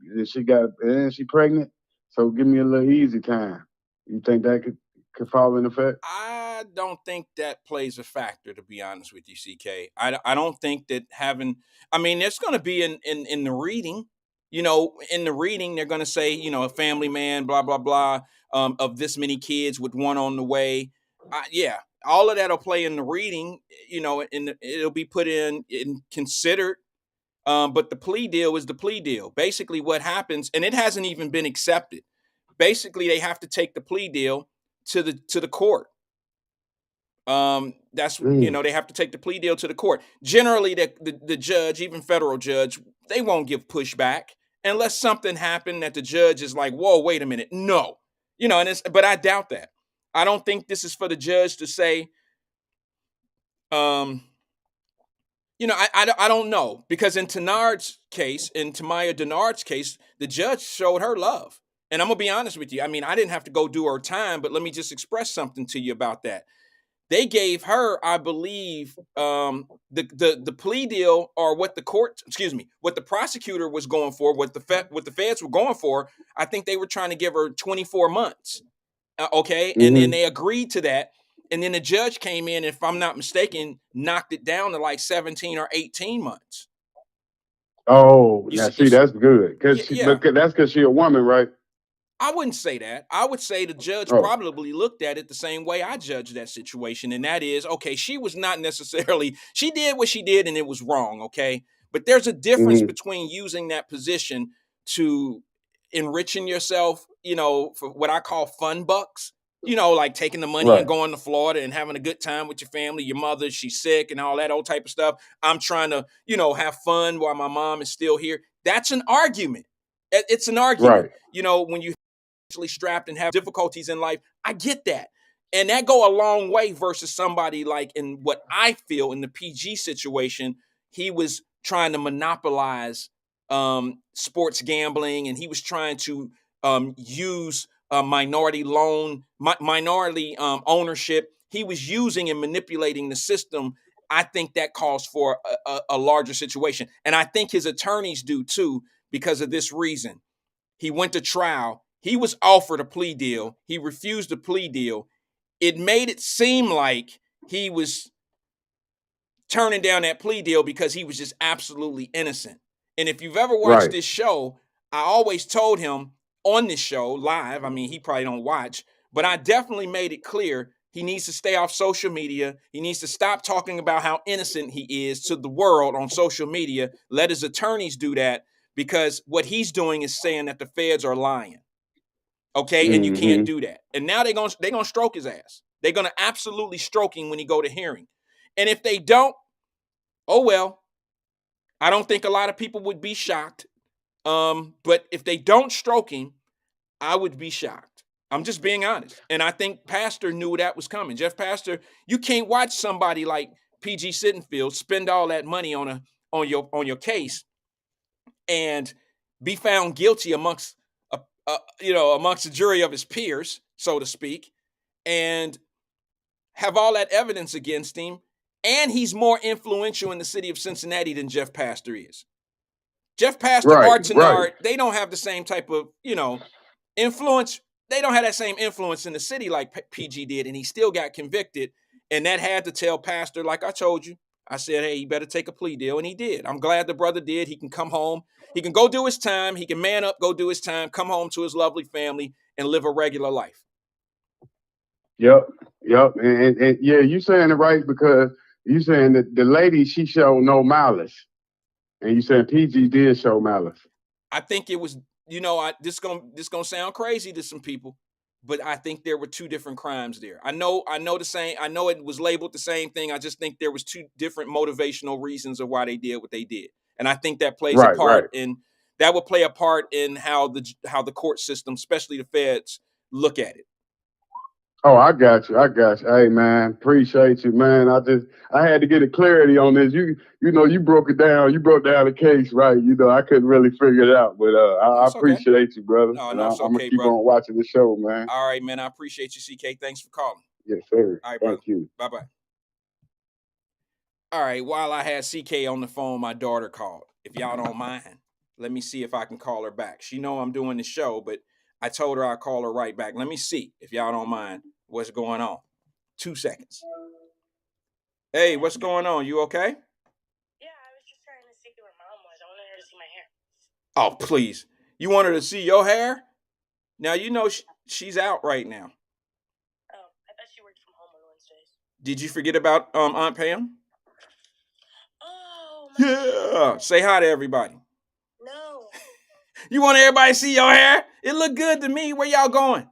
pregnant, so give me a little easy time. You think that could fall in effect? I don't think that plays a factor, to be honest with you, CK. I don't think that it's going to be in the reading. In the reading, they're going to say, a family man, blah, blah, blah, of this many kids with one on the way. Yeah, all of that will play in the reading, and it'll be put in considered. But the plea deal is the plea deal. Basically what happens, and it hasn't even been accepted. Basically, they have to take the plea deal to the court. They have to take the plea deal to the court. Generally, the judge, even federal judge, they won't give pushback unless something happened that the judge is like, whoa, wait a minute. No, but I doubt that. I don't think this is for the judge to say, I don't know, because in Tamaya Denard's case, the judge showed her love. And I'm going to be honest with you. I mean, I didn't have to go do her time, but let me just express something to you about that. They gave her, I believe, the plea deal, or what the prosecutor was going for, what the feds were going for. I think they were trying to give her 24 months. Okay. Mm-hmm. And then they agreed to that. And then the judge came in, if I'm not mistaken, knocked it down to like 17 or 18 months. Oh, that's good. That's because she's a woman, right? I wouldn't say that. I would say the judge probably looked at it the same way I judged that situation. And that is, okay, she was not necessarily, she did what she did and it was wrong. Okay. But there's a difference between using that position to enriching yourself, for what I call fun bucks, like taking the money and going to Florida and having a good time with your family, your mother, she's sick and all that old type of stuff. I'm trying to, have fun while my mom is still here. That's an argument. It's an argument. Right. When you strapped and have difficulties in life, I get that. And that go a long way versus somebody like in what I feel in the PG situation, he was trying to monopolize sports gambling, and he was trying to use minority ownership. He was using and manipulating the system. I think that calls for a larger situation. And I think his attorneys do too, because of this reason. He went to trial. He was offered a plea deal. He refused a plea deal. It made it seem like he was turning down that plea deal because he was just absolutely innocent. And if you've ever watched Right. this show, I always told him on this show live, I mean, he probably don't watch, but I definitely made it clear he needs to stay off social media. He needs to stop talking about how innocent he is to the world on social media. Let his attorneys do that, because what he's doing is saying that the feds are lying. Okay, and you can't do that. And now they're gonna stroke his ass. They're gonna absolutely stroke him when he go to hearing. And if they don't, oh well. I don't think a lot of people would be shocked. But if they don't stroke him, I would be shocked. I'm just being honest. And I think Pastor knew that was coming. Jeff Pastor, you can't watch somebody like PG Sittenfield spend all that money on your case and be found guilty amongst amongst the jury of his peers, so to speak, and have all that evidence against him. And he's more influential in the city of Cincinnati than Jeff Pastor is. Jeff Pastor, Right, Art right. Tenard, they don't have the same type of, influence. They don't have that same influence in the city like PG did, and he still got convicted. And that had to tell Pastor, like I told you, I said, hey, you better take a plea deal. And he did. I'm glad the brother did. He can come home. He can go do his time. He can man up, go do his time, come home to his lovely family, and live a regular life. Yep. And yeah, you saying it right, because you saying that the lady, she showed no malice. And you saying PG did show malice. I think it was, this gonna sound crazy to some people, but I think there were two different crimes there. I know the same. I know it was labeled the same thing. I just think there was two different motivational reasons of why they did what they did, and I think that plays a part in that would play a part in how the court system, especially the feds, look at it. Oh, I got you. Hey, man, appreciate you, man. I had to get a clarity on this. You broke it down. You broke down the case, right? I couldn't really figure it out, but I appreciate you, brother. No, and it's I'm gonna okay, keep brother. on watching the show, man. All right, man. I appreciate you, CK. Thanks for calling. Yes, sir. All right, brother. Thank you. Bye-bye. All right, while I had CK on the phone, my daughter called. If y'all don't mind, let me see if I can call her back. She know I'm doing the show, but I told her I'd call her right back. Let me see, if y'all don't mind, what's going on. 2 seconds. Hey, what's going on? You okay? Yeah, I was just trying to see where Mom was. I wanted her to see my hair. Oh, please. You want her to see your hair? Now, she's out right now. Oh, I thought she worked from home on Wednesdays. Did you forget about Aunt Pam? Oh, yeah. Say hi to everybody. No. You want everybody to see your hair? It look good to me. Where y'all going?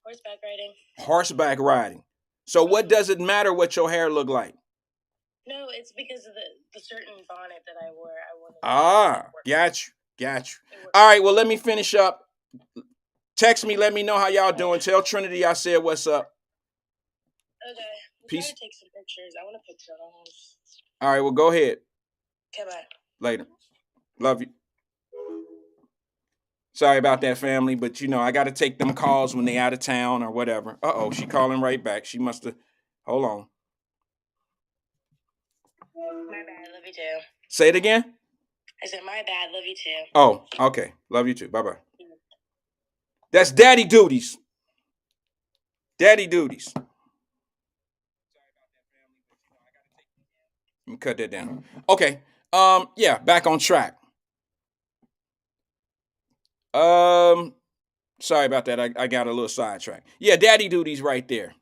Horseback riding. Horseback riding. So what does it matter what your hair look like? No, it's because of the certain bonnet that I wore. Got you. All right, well, let me finish up. Text me, let me know how y'all doing. Tell Trinity I said what's up. Okay. Peace. Try to take some pictures. I want a picture of those. All right, well, go ahead. Okay, bye. Later. Love you. Sorry about that, family, but I got to take them calls when they out of town or whatever. Uh-oh, she calling right back. She must have. Hold on. My bad. Love you too. Say it again. I said, my bad. Love you too. Oh, okay. Love you too. Bye-bye. That's daddy duties. Daddy duties. Let me cut that down. Okay. Yeah, back on track. Sorry about that. I got a little sidetracked. Yeah, daddy duties right there.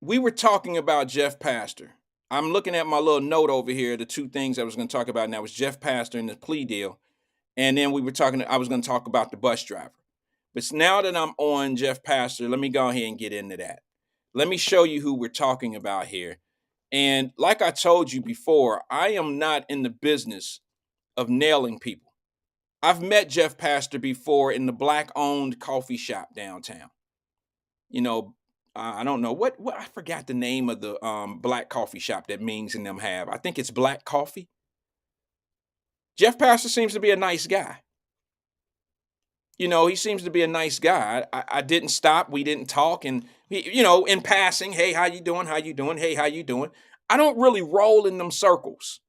We were talking about Jeff Pastor. I'm looking at my little note over here, the two things I was going to talk about, and that was Jeff Pastor and the plea deal. And then I was going to talk about the bus driver. But now that I'm on Jeff Pastor, let me go ahead and get into that. Let me show you who we're talking about here. And like I told you before, I am not in the business of nailing people. I've met Jeff Pastor before in the Black-owned coffee shop downtown. I don't know what I forgot the name of the black coffee shop that Mings and them have. I think it's Black Coffee. Jeff Pastor seems to be a nice guy. He seems to be a nice guy. I didn't stop. We didn't talk. And, in passing, hey, how you doing? How you doing? Hey, how you doing? I don't really roll in them circles.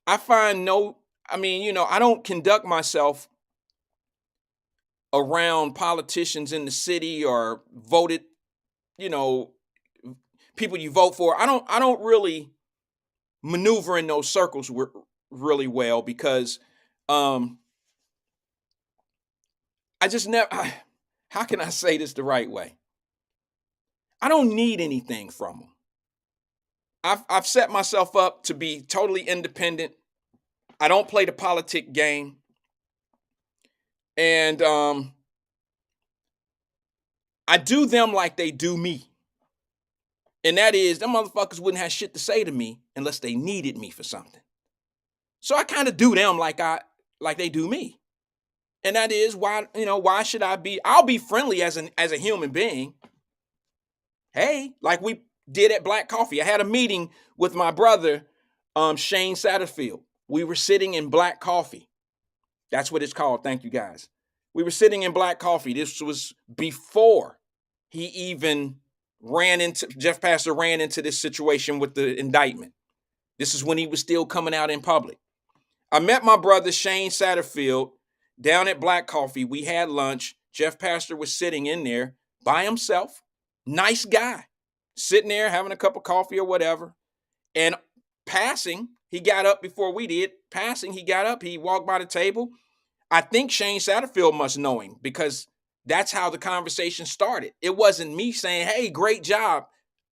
I find I don't conduct myself around politicians in the city or voted, people you vote for. I don't really maneuver in those circles really well because I just never, how can I say this the right way? I don't need anything from them. I've set myself up to be totally independent. I don't play the politic game. And I do them like they do me. And that is, them motherfuckers wouldn't have shit to say to me unless they needed me for something. So I kind of do them like they do me. And that is why should I'll be friendly as a human being. Hey, like we did at Black Coffee. I had a meeting with my brother, Shane Satterfield. We were sitting in Black Coffee. That's what it's called. Thank you, guys. We were sitting in Black Coffee. This was before he even Jeff Pastor ran into this situation with the indictment. This is when he was still coming out in public. I met my brother, Shane Satterfield, down at Black Coffee. We had lunch. Jeff Pastor was sitting in there by himself. Nice guy. Sitting there having a cup of coffee or whatever. And passing, he got up before we did. Passing, he got up. He walked by the table. I think Shane Satterfield must know him because that's how the conversation started. It wasn't me saying, hey, great job.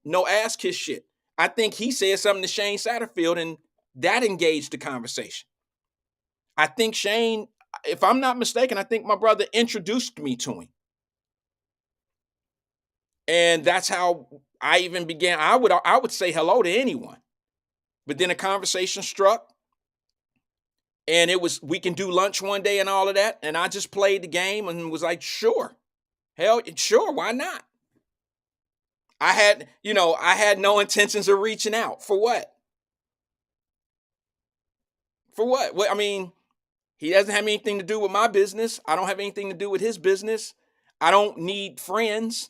No ass kiss shit. I think he said something to Shane Satterfield and that engaged the conversation. I think Shane, if I'm not mistaken, I think my brother introduced me to him. And that's how I even began. I would say hello to anyone. But then a conversation struck. And it was, we can do lunch one day and all of that. And I just played the game and was like, sure. Hell, sure, why not? I had no intentions of reaching out. For what? For what? Well, I mean, he doesn't have anything to do with my business. I don't have anything to do with his business. I don't need friends.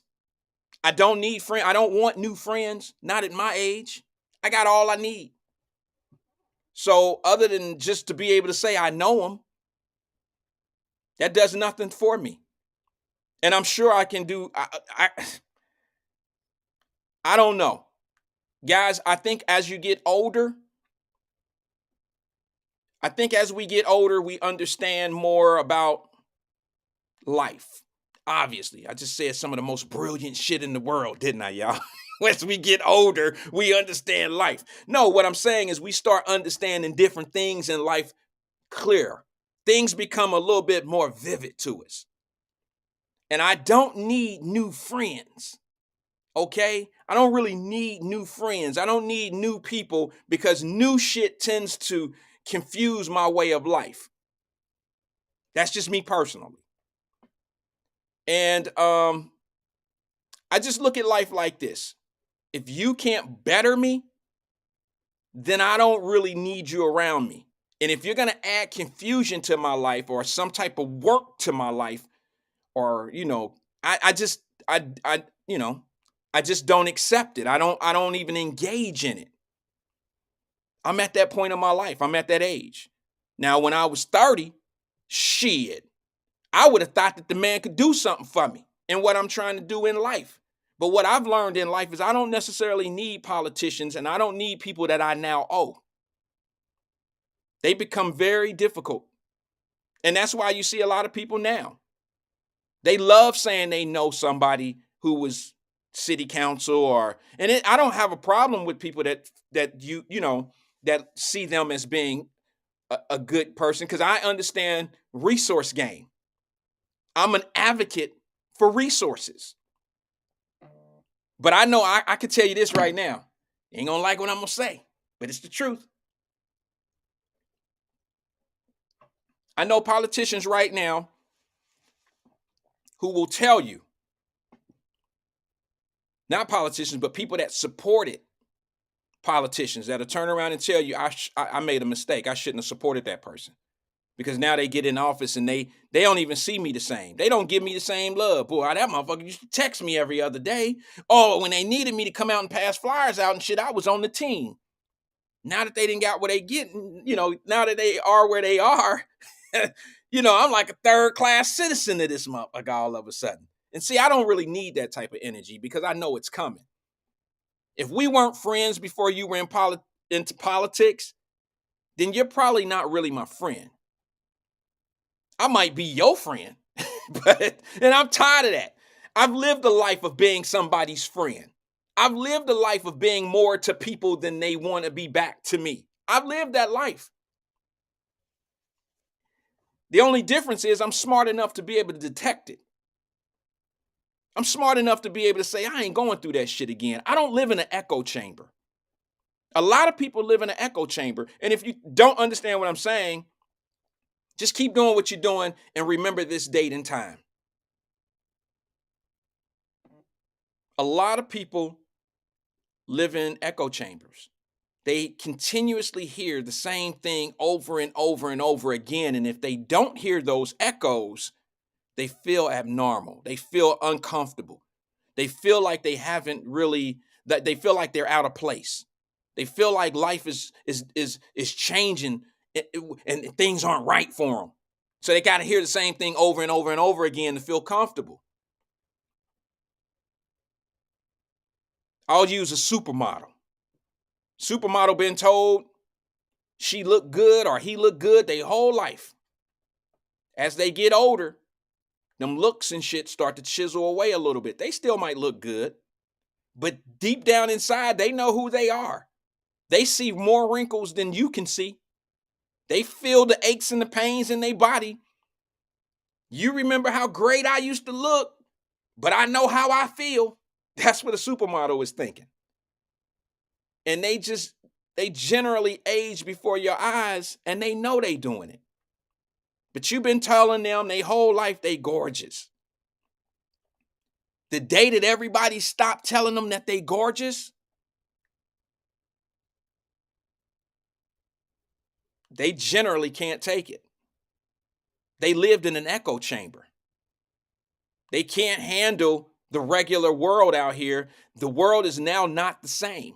I don't need friends. I don't want new friends. Not at my age. I got all I need. So other than just to be able to say I know him, that does nothing for me. And I'm sure I can do, I don't know. Guys, I think as we get older, we understand more about life. Obviously, I just said some of the most brilliant shit in the world, didn't I, y'all? As we get older, we understand life. No, what I'm saying is we start understanding different things in life clearer. Things become a little bit more vivid to us. And I don't need new friends, okay? I don't really need new friends. I don't need new people because new shit tends to confuse my way of life. That's just me personally. And I just look at life like this. If you can't better me, then I don't really need you around me. And if you're going to add confusion to my life or some type of work to my life, or, I just don't accept it. I don't even engage in it. I'm at that point in my life. I'm at that age. Now, when I was 30, shit, I would have thought that the man could do something for me in what I'm trying to do in life. But what I've learned in life is I don't necessarily need politicians and I don't need people that I now owe. They become very difficult. And that's why you see a lot of people now. They love saying they know somebody who was city council I don't have a problem with people that that see them as being a good person because I understand resource game. I'm an advocate for resources. But I know I can tell you this right now. You ain't gonna like what I'm gonna say, but it's the truth. I know politicians right now who will tell you Not politicians, but people that supported politicians that'll turn around and tell you, I made a mistake. I shouldn't have supported that person. Because now they get in office and they don't even see me the same. They don't give me the same love. Boy, that motherfucker used to text me every other day. Oh, when they needed me to come out and pass flyers out and shit, I was on the team. Now that they didn't got what they get, now that they are where they are, I'm like a third-class citizen of this motherfucker all of a sudden. And see, I don't really need that type of energy because I know it's coming. If we weren't friends before you were into politics, then you're probably not really my friend. I might be your friend, and I'm tired of that. I've lived a life of being somebody's friend. I've lived a life of being more to people than they want to be back to me. I've lived that life. The only difference is I'm smart enough to be able to detect it. I'm smart enough to be able to say, I ain't going through that shit again. I don't live in an echo chamber. A lot of people live in an echo chamber. And if you don't understand what I'm saying, just keep doing what you're doing and remember this date and time. A lot of people live in echo chambers. They continuously hear the same thing over and over and over again. And if they don't hear those echoes, they feel abnormal. They feel uncomfortable. They feel like they they feel like they're out of place. They feel like life is changing and things aren't right for them. So they got to hear the same thing over and over and over again to feel comfortable. I'll use a supermodel. Supermodel been told she looked good or he looked good their whole life. As they get older, them looks and shit start to chisel away a little bit. They still might look good, but deep down inside, they know who they are. They see more wrinkles than you can see. They feel the aches and the pains in their body. You remember how great I used to look, but I know how I feel. That's what a supermodel is thinking. And they generally age before your eyes, and they know they doing it. But you've been telling them their whole life they gorgeous. The day that everybody stopped telling them that they gorgeous, they generally can't take it. They lived in an echo chamber. They can't handle the regular world out here. The world is now not the same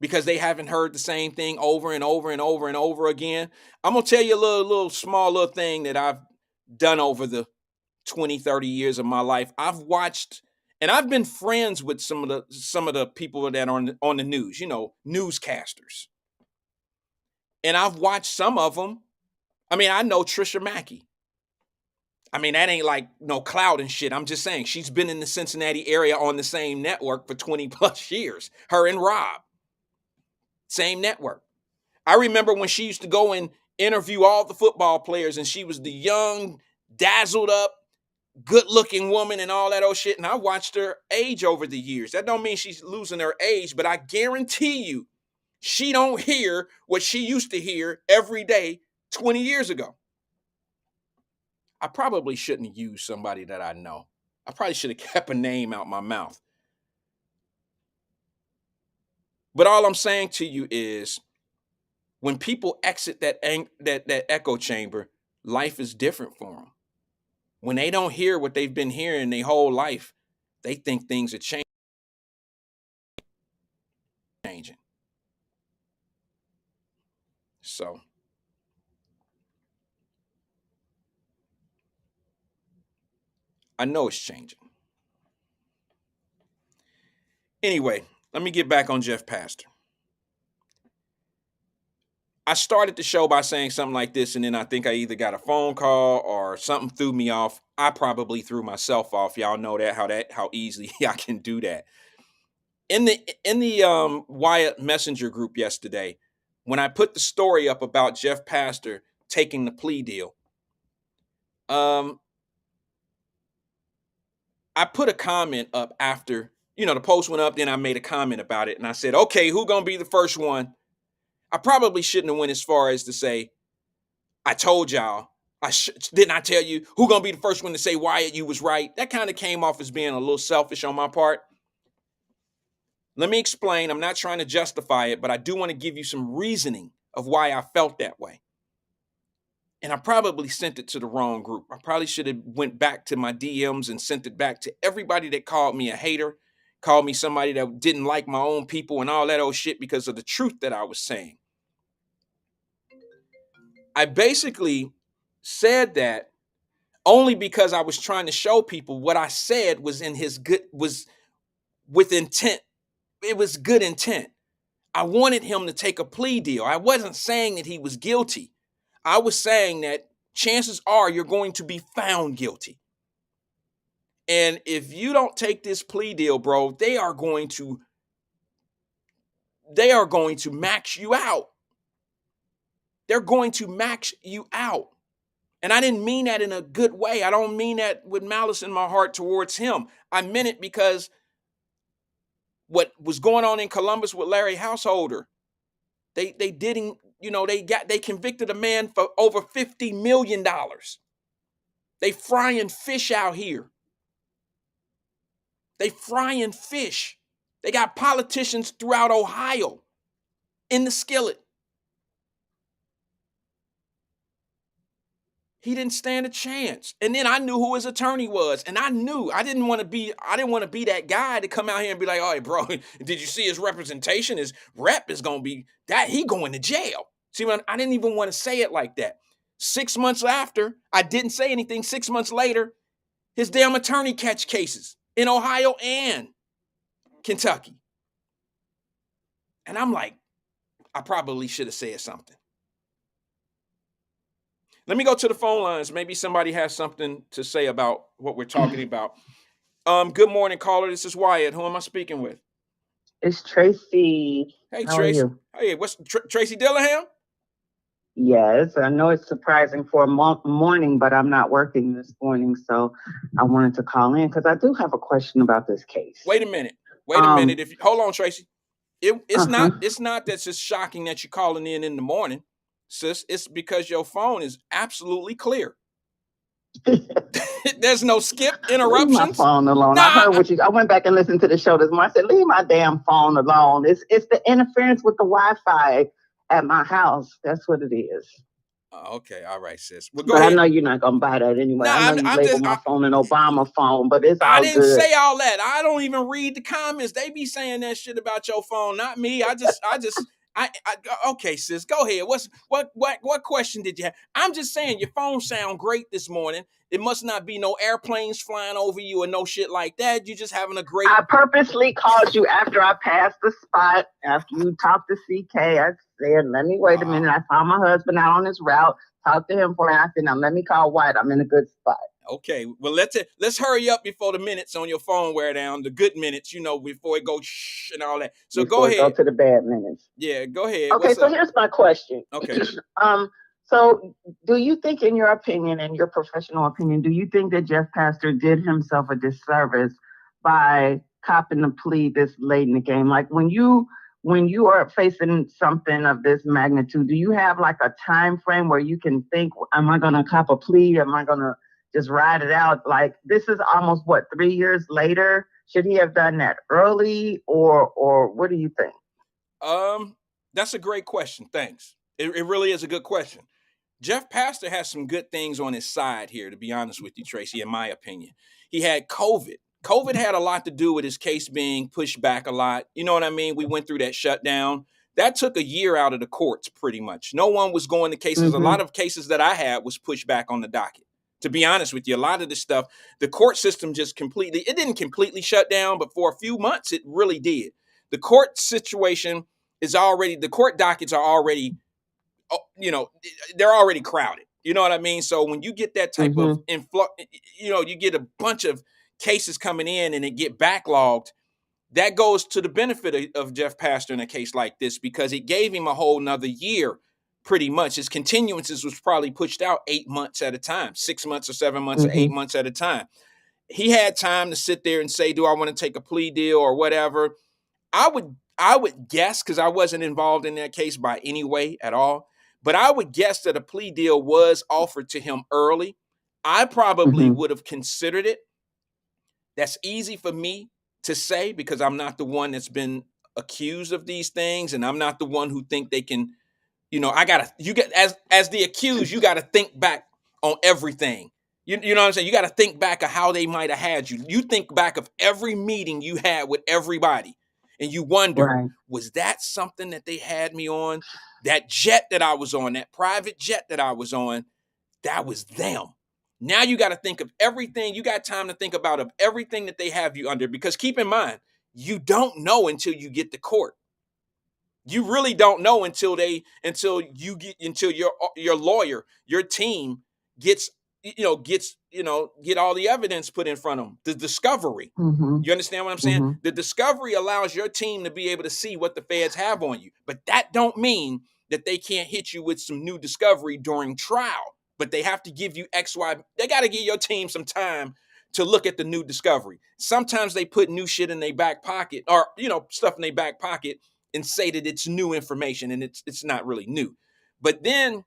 because they haven't heard the same thing over and over and over and over again. I'm going to tell you a small little thing that I've done over the 20, 30 years of my life. I've watched and I've been friends with some of the people that are on the news, newscasters. And I've watched some of them. I mean, I know Trisha Mackey. I mean, that ain't like no clout and shit. I'm just saying she's been in the Cincinnati area on the same network for 20 plus years. Her and Rob. Same network. I remember when she used to go and interview all the football players and she was the young, dazzled up, good looking woman and all that old shit. And I watched her age over the years. That don't mean she's losing her age, but I guarantee you, she don't hear what she used to hear every day 20 years ago. I probably shouldn't have used somebody that I know. I probably should have kept a name out my mouth. But all I'm saying to you is when people exit that echo chamber, life is different for them. When they don't hear what they've been hearing their whole life, they think things are changing. So I know it's changing. Anyway, let me get back on Jeff Pastor. I started the show by saying something like this, and then I think I either got a phone call or something threw me off. I probably threw myself off. Y'all know how easily I can do that. In the Wyatt Messenger group yesterday, when I put the story up about Jeff Pastor taking the plea deal, I put a comment up after, the post went up, then I made a comment about it, and I said, okay, who gonna be the first one? I probably shouldn't have went as far as to say, I told y'all. Didn't I tell you who gonna be the first one to say, Wyatt, you was right? That kind of came off as being a little selfish on my part. Let me explain. I'm not trying to justify it, but I do want to give you some reasoning of why I felt that way. And I probably sent it to the wrong group. I probably should have went back to my DMs and sent it back to everybody that called me a hater, called me somebody that didn't like my own people and all that old shit because of the truth that I was saying. I basically said that only because I was trying to show people what I said was with intent. It was good intent. I wanted him to take a plea deal. I wasn't saying that he was guilty. I was saying that chances are you're going to be found guilty. And if you don't take this plea deal, bro, they are going to max you out. They're going to max you out. And I didn't mean that in a good way. I don't mean that with malice in my heart towards him. I meant it because what was going on in Columbus with Larry Householder, they didn't, they convicted a man for over $50 million. They frying fish out here. They frying fish. They got politicians throughout Ohio in the skillet. He didn't stand a chance. And then I knew who his attorney was. And I knew I didn't want to be that guy to come out here and be like, all right, bro, did you see his representation? His rep is going to be that he going to jail. See, I didn't even want to say it like that. 6 months after, I didn't say anything. 6 months later, his damn attorney catch cases in Ohio and Kentucky. And I'm like, I probably should have said something. Let me go to the phone lines. Maybe somebody has something to say about what we're talking about. Good morning, caller. This is Wyatt. Who am I speaking with? It's Tracy. Hey, How Tracy. are you? Hey, what's Tracy Dillingham? Yes, I know it's surprising for a morning, but I'm not working this morning, so I wanted to call in because I do have a question about this case. Wait a minute. Hold on, Tracy. It's not that's just shocking that you're calling in the morning, sis. It's because your phone is absolutely clear. There's no skip interruptions. Leave my phone alone. I heard what I went back and listened to the show this morning. I said, leave my damn phone alone. It's the interference with the Wi-Fi at my house. That's what it is. Okay, all right, sis. Well, go ahead. I know you're not gonna buy that anyway. I know you labeled my phone an Obama phone, but it's all good. I didn't say all that. I don't even read the comments. They be saying that shit about your phone, not me. Okay, sis, go ahead. What question did you have? I'm just saying your phone sound great this morning. It must not be no airplanes flying over you or no shit like that. You just having a great. I purposely called you after I passed the spot. After you talked to CK, I said, let me wait a minute. I saw my husband out on his route. Talked to him for an hour. I said, now let me call Wyatt. I'm in a good spot. Okay, well let's hurry up before the minutes on your phone wear down. The good minutes, before it goes shh and all that. So go ahead. Go to the bad minutes. Yeah, go ahead. Okay, so here's my question. Okay. So do you think, in your opinion, in your professional opinion, do you think that Jeff Pastor did himself a disservice by copping the plea this late in the game? Like when you are facing something of this magnitude, do you have like a time frame where you can think, am I going to cop a plea? Am I going to just ride it out? Like this is almost 3 years later. Should he have done that early or what do you think? That's a great question. Thanks. It really is a good question. Jeff Pastor has some good things on his side here, to be honest with you, Tracy, in my opinion. He had COVID. COVID had a lot to do with his case being pushed back a lot. You know what I mean? We went through that shutdown. That took a year out of the courts, pretty much. No one was going to cases. Mm-hmm. A lot of cases that I had was pushed back on the docket. To be honest with you, a lot of this stuff, the court system just it didn't completely shut down, but for a few months, it really did. The court situation the court dockets are already, they're already crowded. You know what I mean? So when you get that type of influx, you get a bunch of cases coming in and it get backlogged. That goes to the benefit of Jeff Pastor in a case like this because it gave him a whole nother year, pretty much. His continuances was probably pushed out 8 months at a time, 6 months or 7 months or 8 months at a time. He had time to sit there and say, do I want to take a plea deal or whatever? I would guess, because I wasn't involved in that case by any way at all, but I would guess that a plea deal was offered to him early. I probably would have considered it. That's easy for me to say because I'm not the one that's been accused of these things, and I'm not the one who think they can, you get as the accused, you gotta think back on everything. You know what I'm saying? You gotta think back of how they might have had you. You think back of every meeting you had with everybody, and you wonder, Right. was that something that they had me on? That jet that I was on, that private jet that I was on, that was them. Now you got to think of everything. You got time to think about of everything that they have you under, because keep in mind, you don't know until you get to court. You really don't know until your lawyer, your team gets get all the evidence put in front of them. The discovery. Mm-hmm. You understand what I'm saying? Mm-hmm. The discovery allows your team to be able to see what the feds have on you, but that don't mean that they can't hit you with some new discovery during trial. But they have to give you XY. They got to give your team some time to look at the new discovery. Sometimes they put new shit in their back pocket, or stuff in their back pocket, and say that it's new information, and it's not really new. But then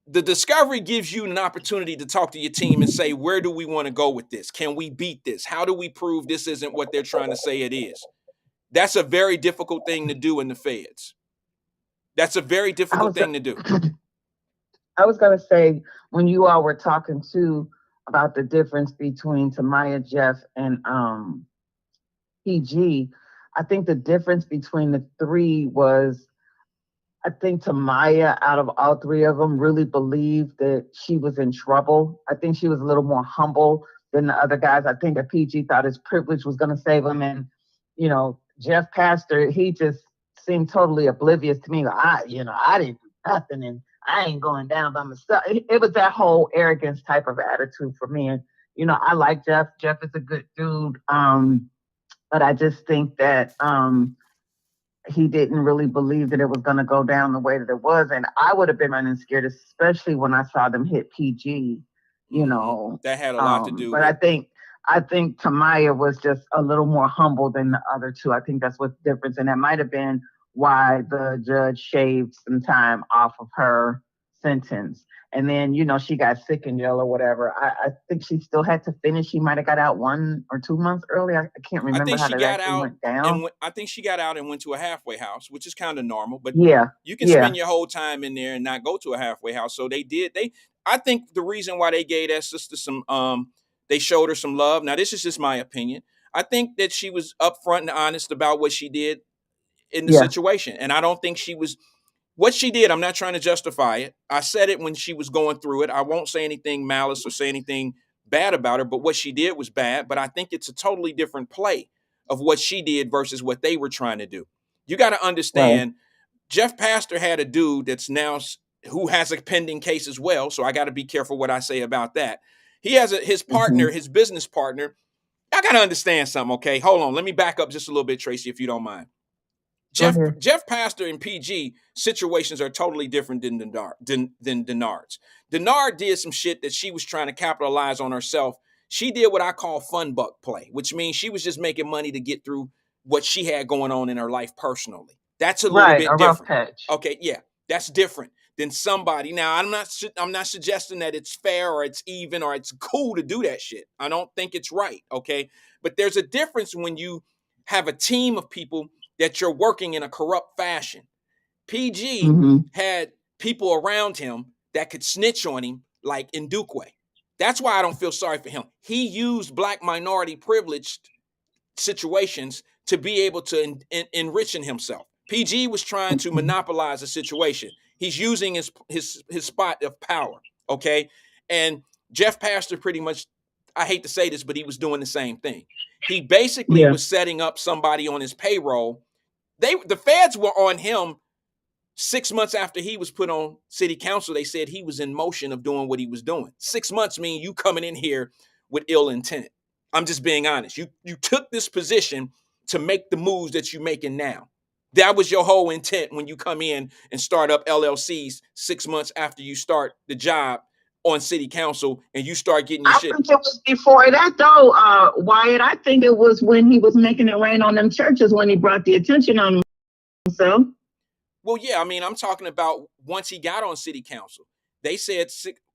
the discovery gives you an opportunity to talk to your team and say, where do we want to go with this? Can we beat this? How do we prove this isn't what they're trying to say it is? That's a very difficult thing to do in the feds. That's a very difficult thing to do. I was going to say, when you all were talking too about the difference between Tamaya, Jeff, and PG, I think the difference between the three was, I think Tamaya, out of all three of them, really believed that she was in trouble. I think she was a little more humble than the other guys. I think that PG thought his privilege was going to save him. And, Jeff Pastor, he just seemed totally oblivious to me. I didn't do nothing, and I ain't going down by myself. It was that whole arrogance type of attitude for me. And, I like Jeff. Jeff is a good dude. But I just think that he didn't really believe that it was going to go down the way that it was. And I would have been running scared, especially when I saw them hit PG, That had a lot to do but with I think Tamaya was just a little more humble than the other two. I think that's what's the difference. And that might have been why the judge shaved some time off of her sentence. And then, she got sick in jail or whatever. I think she still had to finish. She might have got out 1 or 2 months early. I can't remember how that actually went down. I think she got out and went to a halfway house, which is kind of normal. But you can Yeah. spend your whole time in there and not go to a halfway house. So they did. I think the reason why they gave that sister they showed her some love. Now, this is just my opinion. I think that she was upfront and honest about what she did in the situation. And I don't think she was. What she did, I'm not trying to justify it. I said it when she was going through it. I won't say anything malice or say anything bad about her, but what she did was bad. But I think it's a totally different play of what she did versus what they were trying to do. You got to understand, Jeff Pastor had a dude that's now who has a pending case as well. So I got to be careful what I say about that. He has his partner, his business partner. I got to understand something, okay? Hold on. Let me back up just a little bit, Tracy, if you don't mind. Jeff Pastor and PG situations are totally different than Denard's. Denard did some shit that she was trying to capitalize on herself. She did what I call fun buck play, which means she was just making money to get through what she had going on in her life personally. That's a little bit different. Okay, yeah, that's different than somebody. Now, I'm not suggesting that it's fair or it's even or it's cool to do that shit. I don't think it's right, okay? But there's a difference when you have a team of people that you're working in a corrupt fashion. PG had people around him that could snitch on him, like Ndukwe. That's why I don't feel sorry for him. He used black minority privileged situations to be able to enrich himself. PG was trying to monopolize the situation. He's using his spot of power, okay? And Jeff Pastor pretty much, I hate to say this, but he was doing the same thing. He basically was setting up somebody on his payroll. The feds were on him 6 months after he was put on city council. They said he was in motion of doing what he was doing. 6 months mean you coming in here with ill intent. I'm just being honest. You took this position to make the moves that you're making now. That was your whole intent when you come in and start up LLCs 6 months after you start the job on city council and you start getting your shit. I think it was before that though, Wyatt. I think it was when he was making it rain on them churches when he brought the attention on himself. Well, yeah, I mean, I'm talking about once he got on city council. They said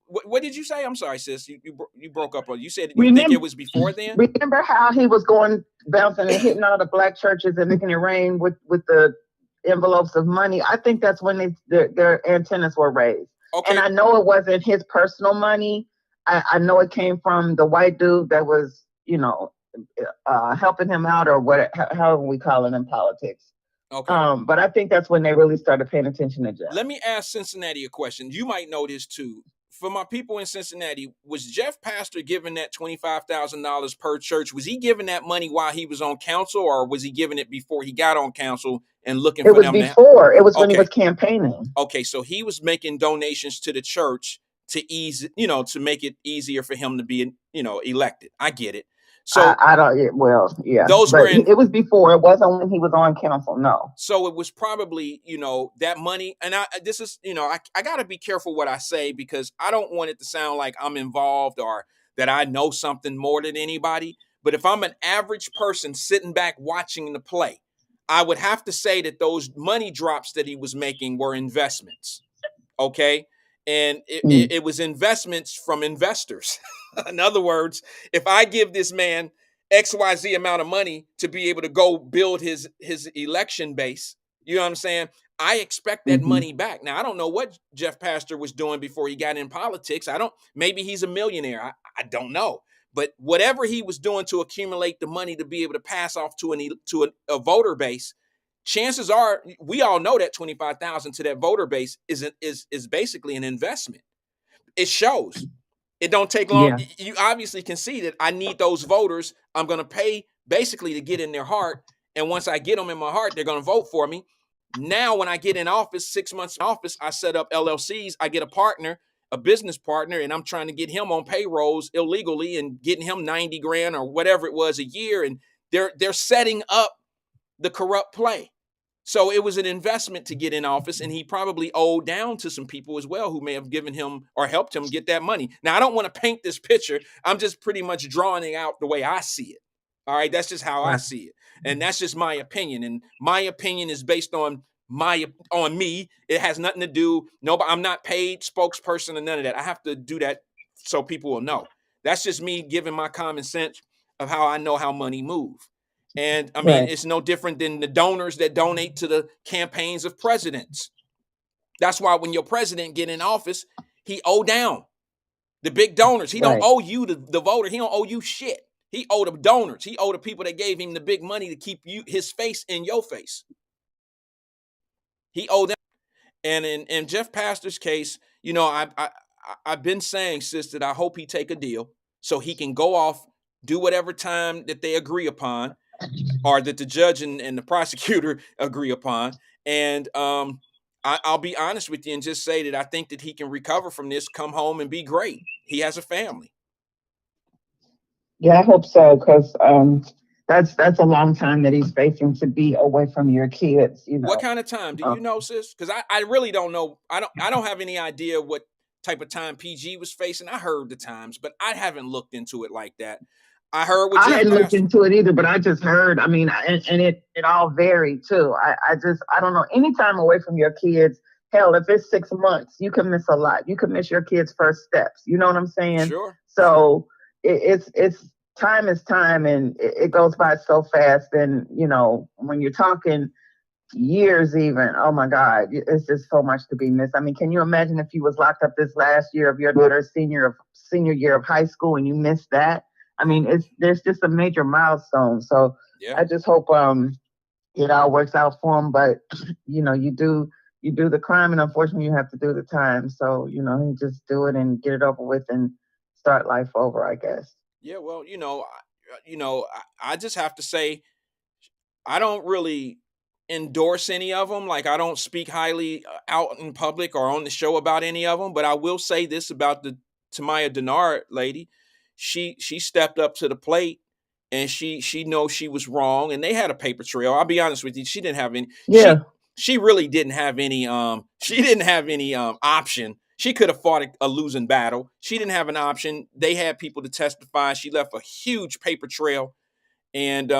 What did you say? I'm sorry, sis. You broke up. You said you think it was before then? Remember how he was bouncing and hitting all the black churches and making it rain with the envelopes of money? I think that's when their antennas were raised. Okay. And I know it wasn't his personal money. I know it came from the white dude that was, helping him out, or however we call it in politics. Okay. But I think that's when they really started paying attention to Jeff. Let me ask Cincinnati a question. You might know this too. For my people in Cincinnati, was Jeff Pastor given that $25,000 per church? Was he giving that money while he was on council, or was he giving it before he got on council and looking for them? It was before. It was when he was campaigning. Okay, so he was making donations to the church to ease, to make it easier for him to be, elected. I get it. So I don't. Well, yeah. It was before. It wasn't when he was on council. No. So it was probably, that money. And this is, I got to be careful what I say, because I don't want it to sound like I'm involved or that I know something more than anybody. But if I'm an average person sitting back watching the play, I would have to say that those money drops that he was making were investments. Okay. And it was investments from investors. In other words, if I give this man XYZ amount of money to be able to go build his election base, you know what I'm saying? I expect that money back. Now, I don't know what Jeff Pastor was doing before he got in politics. Maybe he's a millionaire. I don't know. But whatever he was doing to accumulate the money to be able to pass off to a voter base, chances are, we all know that 25,000 to that voter base is basically an investment. It shows. It don't take long. Yeah. You obviously can see that I need those voters. I'm going to pay basically to get in their heart. And once I get them in my heart, they're going to vote for me. Now, when I get in office, 6 months in office, I set up LLCs. I get a business partner, and I'm trying to get him on payrolls illegally and getting him 90 grand or whatever it was a year. And they're setting up the corrupt play. So it was an investment to get in office, and he probably owed down to some people as well who may have given him or helped him get that money. Now, I don't want to paint this picture. I'm just pretty much drawing it out the way I see it. All right, that's just how I see it. And that's just my opinion. And my opinion is based on me. It has nothing to do. I'm not paid spokesperson or none of that. I have to do that so people will know. That's just me giving my common sense of how I know how money moves. And I mean, It's no different than the donors that donate to the campaigns of presidents. That's why when your president get in office, he owe down the big donors. He don't owe you the voter. He don't owe you shit. He owe the donors. He owe the people that gave him the big money to keep his face in your face. He owe them. And in Jeff Pastor's case, I've been saying, sis, that I hope he take a deal so he can go off, do whatever time that they agree upon, or that the judge and the prosecutor agree upon. And I'll be honest with you and just say that I think that he can recover from this, come home and be great. He has a family. Yeah, I hope so, because that's a long time that he's facing to be away from your kids. What kind of time? Do you know, sis? Because I really don't know. I don't have any idea what type of time PG was facing. I heard the times, but I haven't looked into it like that. I heard what I hadn't looked into it either, but I just heard. I mean, and it all varied too. I don't know. Anytime away from your kids, hell, if it's 6 months, you can miss a lot. You can miss your kids' first steps. You know what I'm saying? Sure. So it's time is time, and it goes by so fast. And when you're talking years, even, oh my God, it's just so much to be missed. I mean, can you imagine if you was locked up this last year of your daughter's senior year of high school and you missed that? I mean, there's just a major milestone. So yeah. I just hope it all works out for him. But you do the crime, and unfortunately, you have to do the time. So you just do it and get it over with and start life over, I guess. Yeah, well, I just have to say, I don't really endorse any of them. Like, I don't speak highly out in public or on the show about any of them. But I will say this about the Tamaya Denard lady. She stepped up to the plate, and she knows she was wrong, and they had a paper trail. I'll be honest with you. She didn't have any. Yeah. She really didn't have any. She didn't have any option. She could have fought a losing battle. She didn't have an option. They had people to testify. She left a huge paper trail, and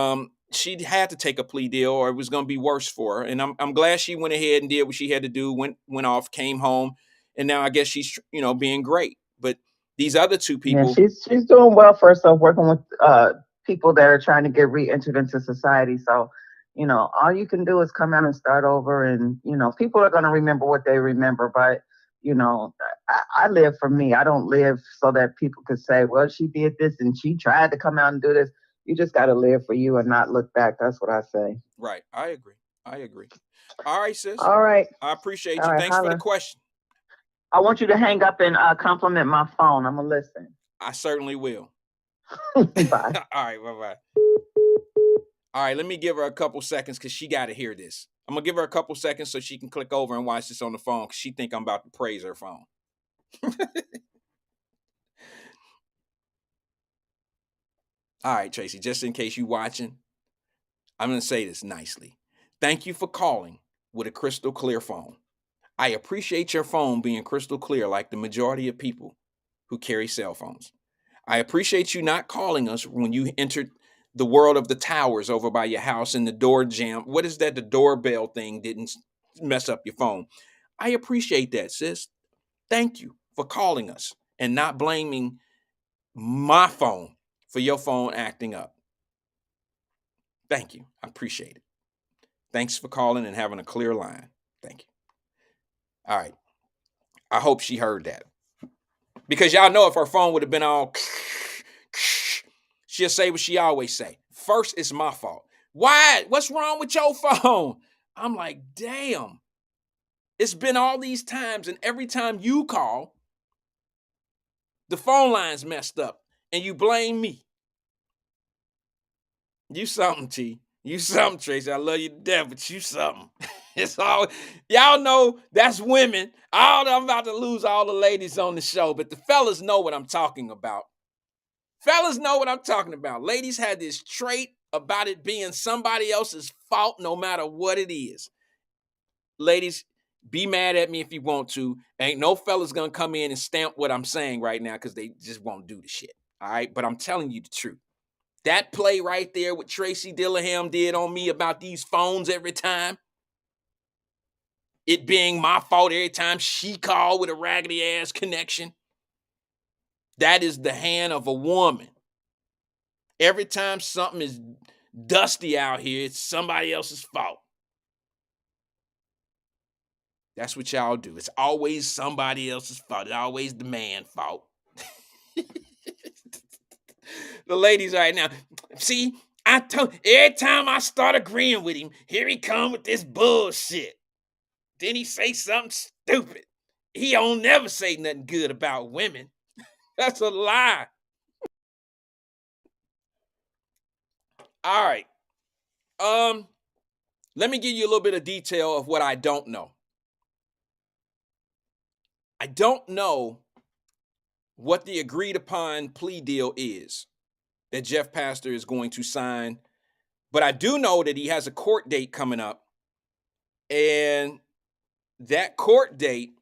she had to take a plea deal, or it was going to be worse for her. And I'm glad she went ahead and did what she had to do. Went off, came home, and now I guess she's being great. But these other two Yeah, people, she's doing well for herself, working with people that are trying to get re-entered into society. So, all you can do is come out and start over, and people are going to remember what they remember. But I live for me. I don't live so that people could say, "Well, she did this and she tried to come out and do this." You just got to live for you and not look back. That's what I say. right? I agree. I agree. All right, sis. All right, I appreciate all you. right, Thanks for the holla. question. I want you to hang up and compliment my phone. I'm gonna listen. I certainly will. Bye. All right, bye-bye. All right, let me give her a couple seconds because she got to hear this. I'm going to give her a couple seconds so she can click over and watch this on the phone because she think I'm about to praise her phone. All right, Tracy, just in case you watching, I'm going to say this nicely. Thank you for calling with a crystal clear phone. I appreciate your phone being crystal clear like the majority of people who carry cell phones. I appreciate you not calling us when you entered the world of the towers over by your house and the door jam. What is that? The doorbell thing didn't mess up your phone. I appreciate that, sis. Thank you for calling us and not blaming my phone for your phone acting up. Thank you. I appreciate it. Thanks for calling and having a clear line. Thank you. All right. I hope she heard that. Because y'all know if her phone would have been all, she'll say what she always say. First, it's my fault. Why? What's wrong with your phone? I'm like, damn. It's been all these times, and every time you call, the phone line's messed up, and you blame me. You something, T. You something, Tracy. I love you to death, but you something. It's all, y'all know that's women. I'm about to lose all the ladies on the show, but the fellas know what I'm talking about. Fellas know what I'm talking about. Ladies had this trait about it being somebody else's fault no matter what it is. Ladies, be mad at me if you want to. Ain't no fellas gonna come in and stamp what I'm saying right now because they just won't do the shit. All right, but I'm telling you the truth. That play right there what Tracy Dillingham did on me about these phones every time, it being my fault every time she called with a raggedy ass connection, that is the hand of a woman. Every time something is dusty out here, it's somebody else's fault. That's what y'all do. It's always somebody else's fault. It's always the man's fault. The ladies right now, see, I told every time I start agreeing with him, here he come with this bullshit. Then he say something stupid. He don't never say nothing good about women. That's a lie. All right. Let me give you a little bit of detail of what I don't know. I don't know what the agreed upon plea deal is that Jeff Pastor is going to sign, but I do know that he has a court date coming up, and that court date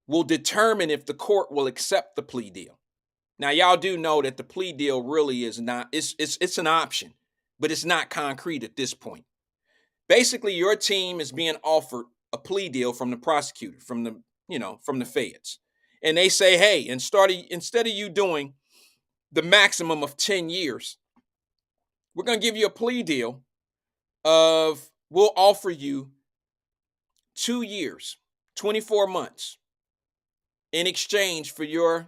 will determine if the court will accept the plea deal. Now, y'all do know that the plea deal really is not, it's an option, but it's not concrete at this point. Basically, your team is being offered a plea deal from the prosecutor, from the feds. And they say, hey, instead of you doing the maximum of 10 years, we're going to give you a plea deal of, we'll offer you 2 years, 24 months in exchange for your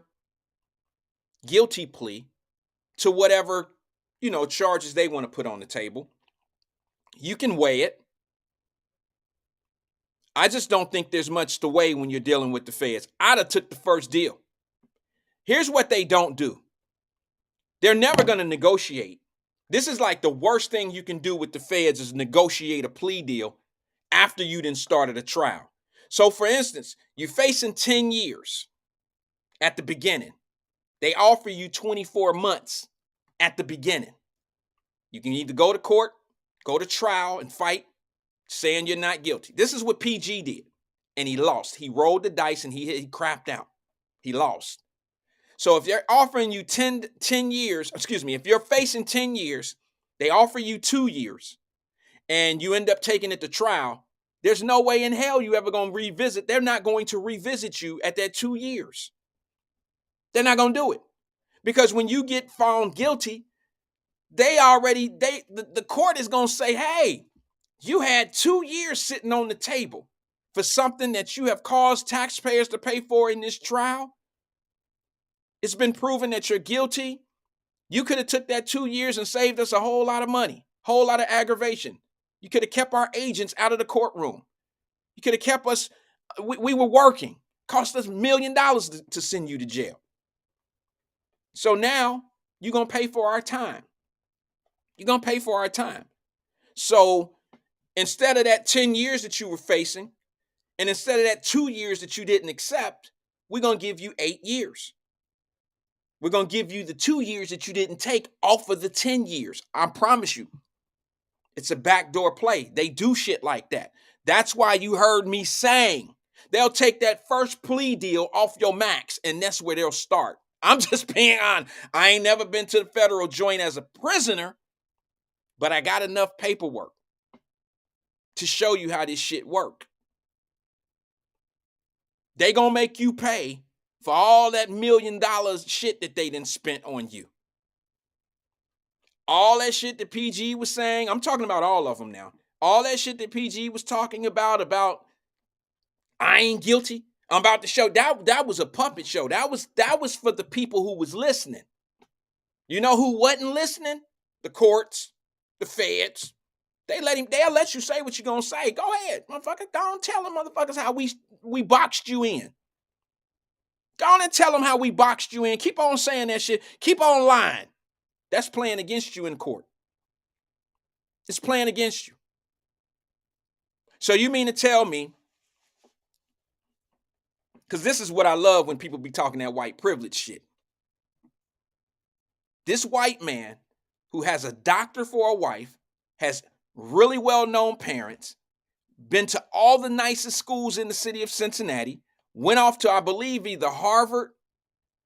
guilty plea to whatever, charges they want to put on the table. You can weigh it. I just don't think there's much to weigh when you're dealing with the feds. I'd have took the first deal. Here's what they don't do. They're never going to negotiate. This is like the worst thing you can do with the feds is negotiate a plea deal after you done started a trial. So for instance, you're facing 10 years at the beginning. They offer you 24 months at the beginning. You can either go to court, go to trial and fight, saying you're not guilty. This is what PG did. And he lost. He rolled the dice and he crapped out. He lost. So if they're offering you 10 years, if you're facing 10 years, they offer you 2 years and you end up taking it to trial, There's no way in hell you ever going to revisit. They're not going to revisit you at that 2 years. They're not going to do it. Because when you get found guilty, the court is going to say, hey, you had 2 years sitting on the table for something that you have caused taxpayers to pay for in this trial. It's been proven that you're guilty. You could have took that 2 years and saved us a whole lot of money, whole lot of aggravation. You could have kept our agents out of the courtroom. You could have kept us, we were working. Cost us $1 million to send you to jail. So now you're going to pay for our time. You're going to pay for our time. So instead of that 10 years that you were facing, and instead of that 2 years that you didn't accept, we're going to give you 8 years. We're going to give you the 2 years that you didn't take off of the 10 years. I promise you. It's a backdoor play. They do shit like that. That's why you heard me saying they'll take that first plea deal off your max, and that's where they'll start. I'm just being honest. I ain't never been to the federal joint as a prisoner, but I got enough paperwork to show you how this shit work. They gonna make you pay for all that $1 million shit that they done spent on you. All that shit that PG was saying, I'm talking about all of them now. All that shit that PG was talking about I ain't guilty. I'm about to show that was a puppet show. That was for the people who was listening. You know who wasn't listening? The courts, the feds. They'll let you say what you're gonna say. Go ahead, motherfucker. Go on, tell them motherfuckers how we boxed you in. Go on and tell them how we boxed you in. Keep on saying that shit. Keep on lying. That's playing against you in court. It's playing against you. So you mean to tell me, because this is what I love when people be talking that white privilege shit. This white man who has a doctor for a wife, has really well-known parents, been to all the nicest schools in the city of Cincinnati, went off to, I believe, either Harvard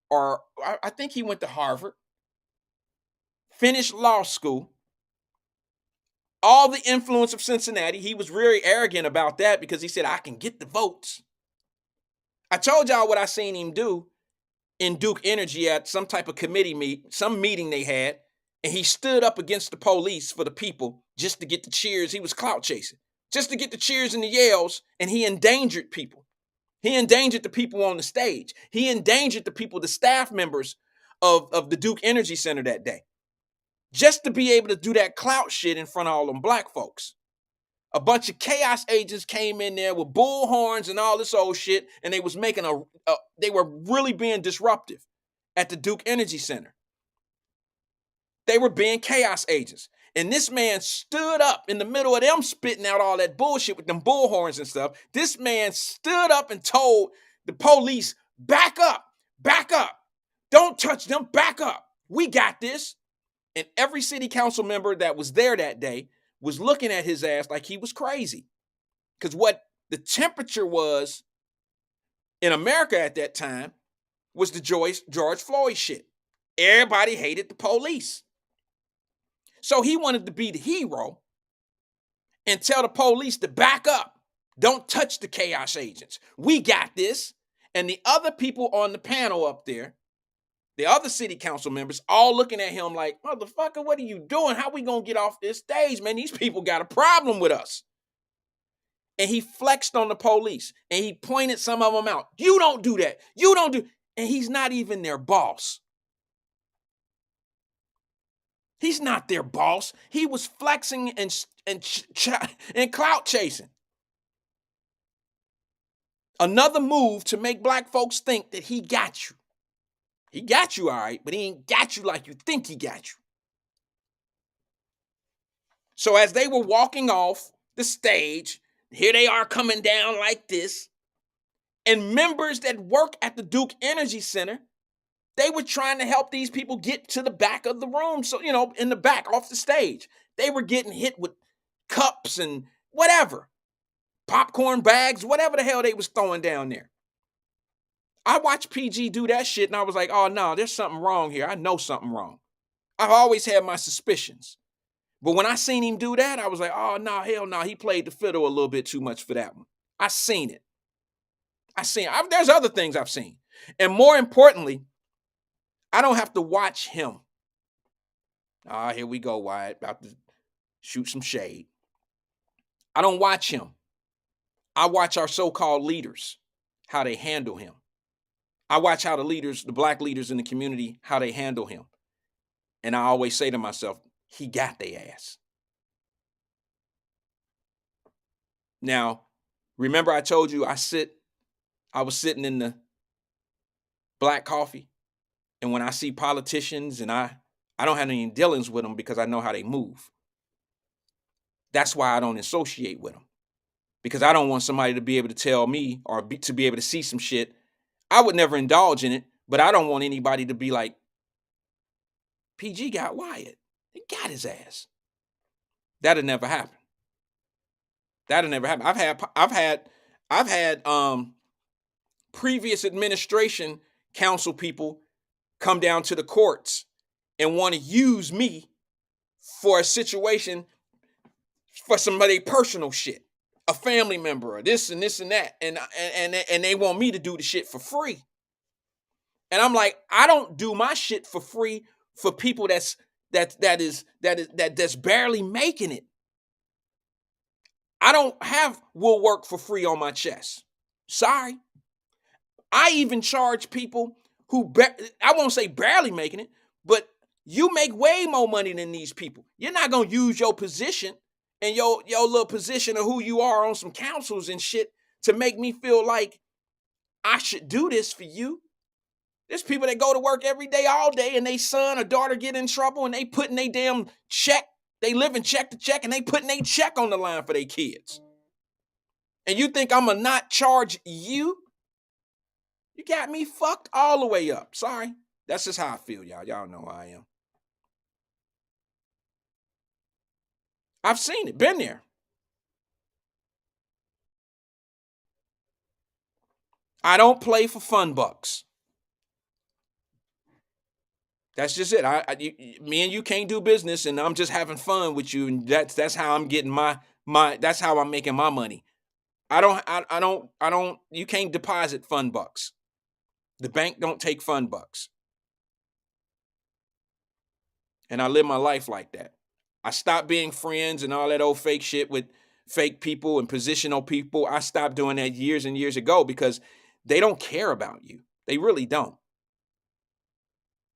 or I think he went to Harvard, finished law school, all the influence of Cincinnati. He was very arrogant about that because he said, I can get the votes. I told y'all what I seen him do in Duke Energy at some type of some meeting they had, and he stood up against the police for the people just to get the cheers. He was clout chasing, just to get the cheers and the yells, and he endangered people. He endangered the people on the stage. He endangered the people, the staff members of the Duke Energy Center that day, just to be able to do that clout shit in front of all them black folks. A bunch of chaos agents came in there with bullhorns and all this old shit, and they was making they were really being disruptive at the Duke Energy Center. They were being chaos agents. And this man stood up in the middle of them spitting out all that bullshit with them bullhorns and stuff. This man stood up and told the police, back up, don't touch them, back up. We got this. And every city council member that was there that day was looking at his ass like he was crazy. Because what the temperature was in America at that time was the George Floyd shit. Everybody hated the police. So he wanted to be the hero and tell the police to back up. Don't touch the chaos agents. We got this. And the other people on the panel up there, the other city council members, all looking at him like, motherfucker, what are you doing? How we gonna get off this stage, man? These people got a problem with us. And he flexed on the police and he pointed some of them out. You don't do that. You don't do. And he's not even their boss. He's not their boss. He was flexing and clout chasing. Another move to make black folks think that he got you. He got you all right, but he ain't got you like you think he got you. So as they were walking off the stage, here they are coming down like this. And members that work at the Duke Energy Center, they were trying to help these people get to the back of the room. So, in the back off the stage, they were getting hit with cups and whatever, popcorn bags, whatever the hell they was throwing down there. I watched PG do that shit and I was like, oh no, there's something wrong here. I know something wrong. I've always had my suspicions But when I seen him do that, I was like, oh, no, hell no. He played the fiddle a little bit too much for that one. I seen it. There's other things I've seen. And more importantly, I don't have to watch him. Here we go, Wyatt, about to shoot some shade. I don't watch him. I watch our so-called leaders, how they handle him. I watch how the black leaders in the community, how they handle him. And I always say to myself, he got their ass. Now, remember I told you I was sitting in the black coffee, and when I see politicians, and I don't have any dealings with them because I know how they move. That's why I don't associate with them, because I don't want somebody to be able to tell me to be able to see some shit. I would never indulge in it, but I don't want anybody to be like, PG got Wyatt. He got his ass. That'll never happen. I've had previous administration council people come down to the courts and want to use me for a situation for somebody personal shit, a family member or this and that, and they want me to do the shit for free. And I'm like, I don't do my shit for free for people that's barely making it. I don't will work for free on my chest. Sorry. I even charge people who, I won't say barely making it, but you make way more money than these people. You're not going to use your position and your little position of who you are on some councils and shit to make me feel like I should do this for you. There's people that go to work every day, all day, and they son or daughter get in trouble and they putting their damn check. They live in check to check and they putting their check on the line for their kids. And you think I'm going to not charge you? You got me fucked all the way up. Sorry. That's just how I feel, y'all. Y'all know how I am. I've seen it. Been there. I don't play for fun bucks. That's just it. Me and you can't do business, and I'm just having fun with you, and that's how I'm getting my that's how I'm making my money. I don't. You can't deposit fun bucks. The bank don't take fun bucks. And I live my life like that. I stopped being friends and all that old fake shit with fake people and positional people. I stopped doing that years and years ago because they don't care about you. They really don't.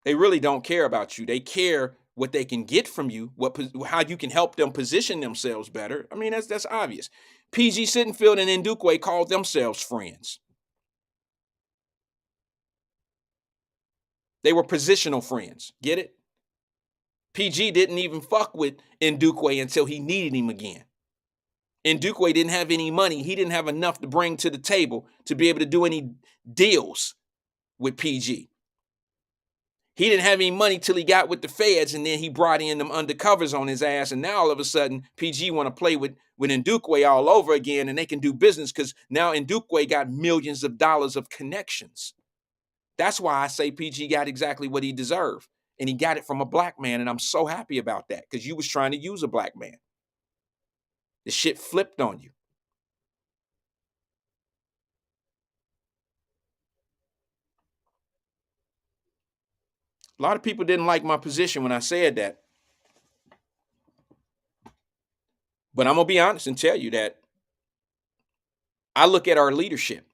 They really don't care about you. They care what they can get from you, how you can help them position themselves better. I mean, that's obvious. PG Sittenfield and Ndukwe called themselves friends. They were positional friends. Get it? PG didn't even fuck with Ndukwe until he needed him again. Ndukwe didn't have any money. He didn't have enough to bring to the table to be able to do any deals with PG. He didn't have any money till he got with the feds, and then he brought in them undercovers on his ass, and now all of a sudden, PG want to play with Ndukwe all over again, and they can do business because now Ndukwe got millions of dollars of connections. That's why I say PG got exactly what he deserved, and he got it from a black man, and I'm so happy about that because you was trying to use a black man. The shit flipped on you. A lot of people didn't like my position when I said that. But I'm going to be honest and tell you that I look at our leadership.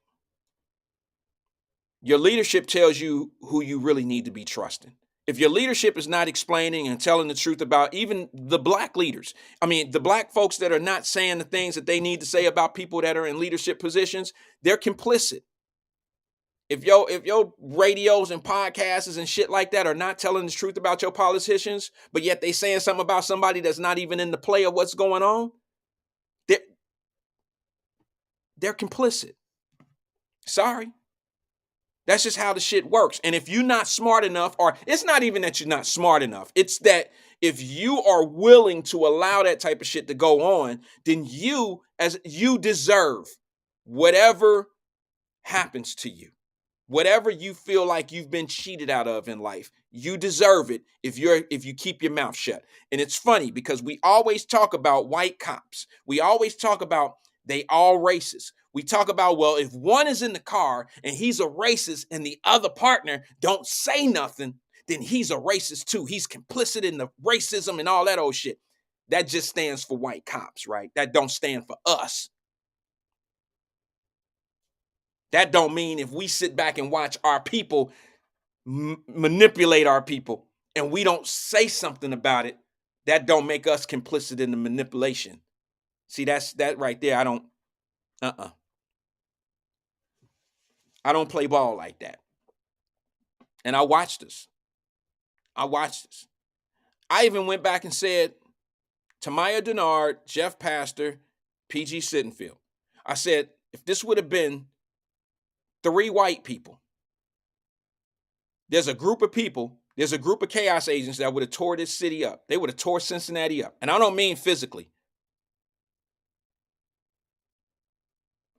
Your leadership tells you who you really need to be trusting. If your leadership is not explaining and telling the truth about even the black leaders, I mean, the black folks that are not saying the things that they need to say about people that are in leadership positions, they're complicit. If your radios and podcasts and shit like that are not telling the truth about your politicians, but yet they saying something about somebody that's not even in the play of what's going on, they're complicit. Sorry. That's just how the shit works. And if you're not smart enough, or it's not even that you're not smart enough, it's that if you are willing to allow that type of shit to go on, then you deserve whatever happens to you. Whatever you feel like you've been cheated out of in life, you deserve it if you keep your mouth shut. And it's funny because we always talk about white cops. We always talk about they all racist. We talk about, well, if one is in the car and he's a racist and the other partner don't say nothing, then he's a racist too. He's complicit in the racism and all that old shit. That just stands for white cops, right? That don't stand for us. That don't mean if we sit back and watch our people manipulate our people and we don't say something about it, that don't make us complicit in the manipulation. See, that's that right there. I don't play ball like that. And I watched this. I even went back and said, Tamaya Denard, Jeff Pastor, PG Sittenfield. I said, if this would have been 3 white people, there's a group of chaos agents that would have tore this city up. They would have tore Cincinnati up. And I don't mean physically.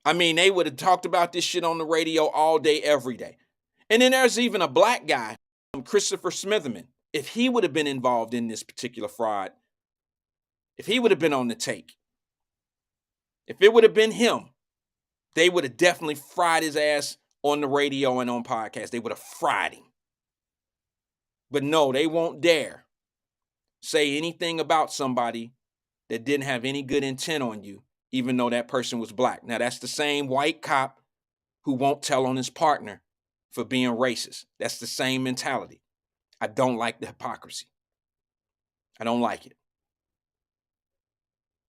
I mean, they would have talked about this shit on the radio all day, every day. And then there's even a black guy, Christopher Smitherman. If he would have been involved in this particular fraud, if he would have been on the take, if it would have been him, they would have definitely fried his ass on the radio and on podcasts. They would have fried him. But no, they won't dare say anything about somebody that didn't have any good intent on you, even though that person was black. Now, that's the same white cop who won't tell on his partner for being racist. That's the same mentality. I don't like the hypocrisy. I don't like it.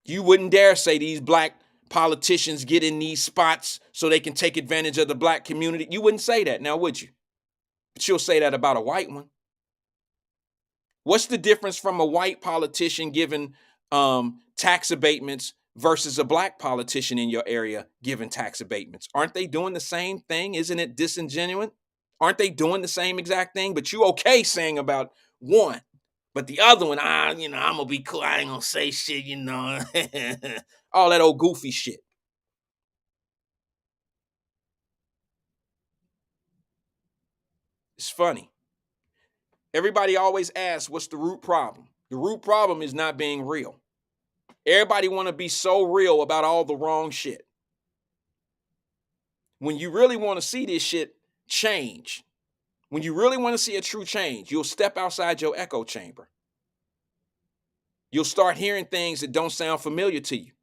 You wouldn't dare say these black politicians get in these spots so they can take advantage of the black community. You wouldn't say that now, would you? But you'll say that about a white one. What's the difference from a white politician giving tax abatements versus a black politician in your area giving tax abatements? Aren't they doing the same thing? Isn't it disingenuous? Aren't they doing the same exact thing? But you okay saying about one, but the other one, I'm gonna be cool. I ain't gonna say shit, all that old goofy shit. It's funny. Everybody always asks, what's the root problem? The root problem is not being real. Everybody want to be so real about all the wrong shit. When you really want to see this shit change, when you really want to see a true change, you'll step outside your echo chamber. You'll start hearing things that don't sound familiar to you.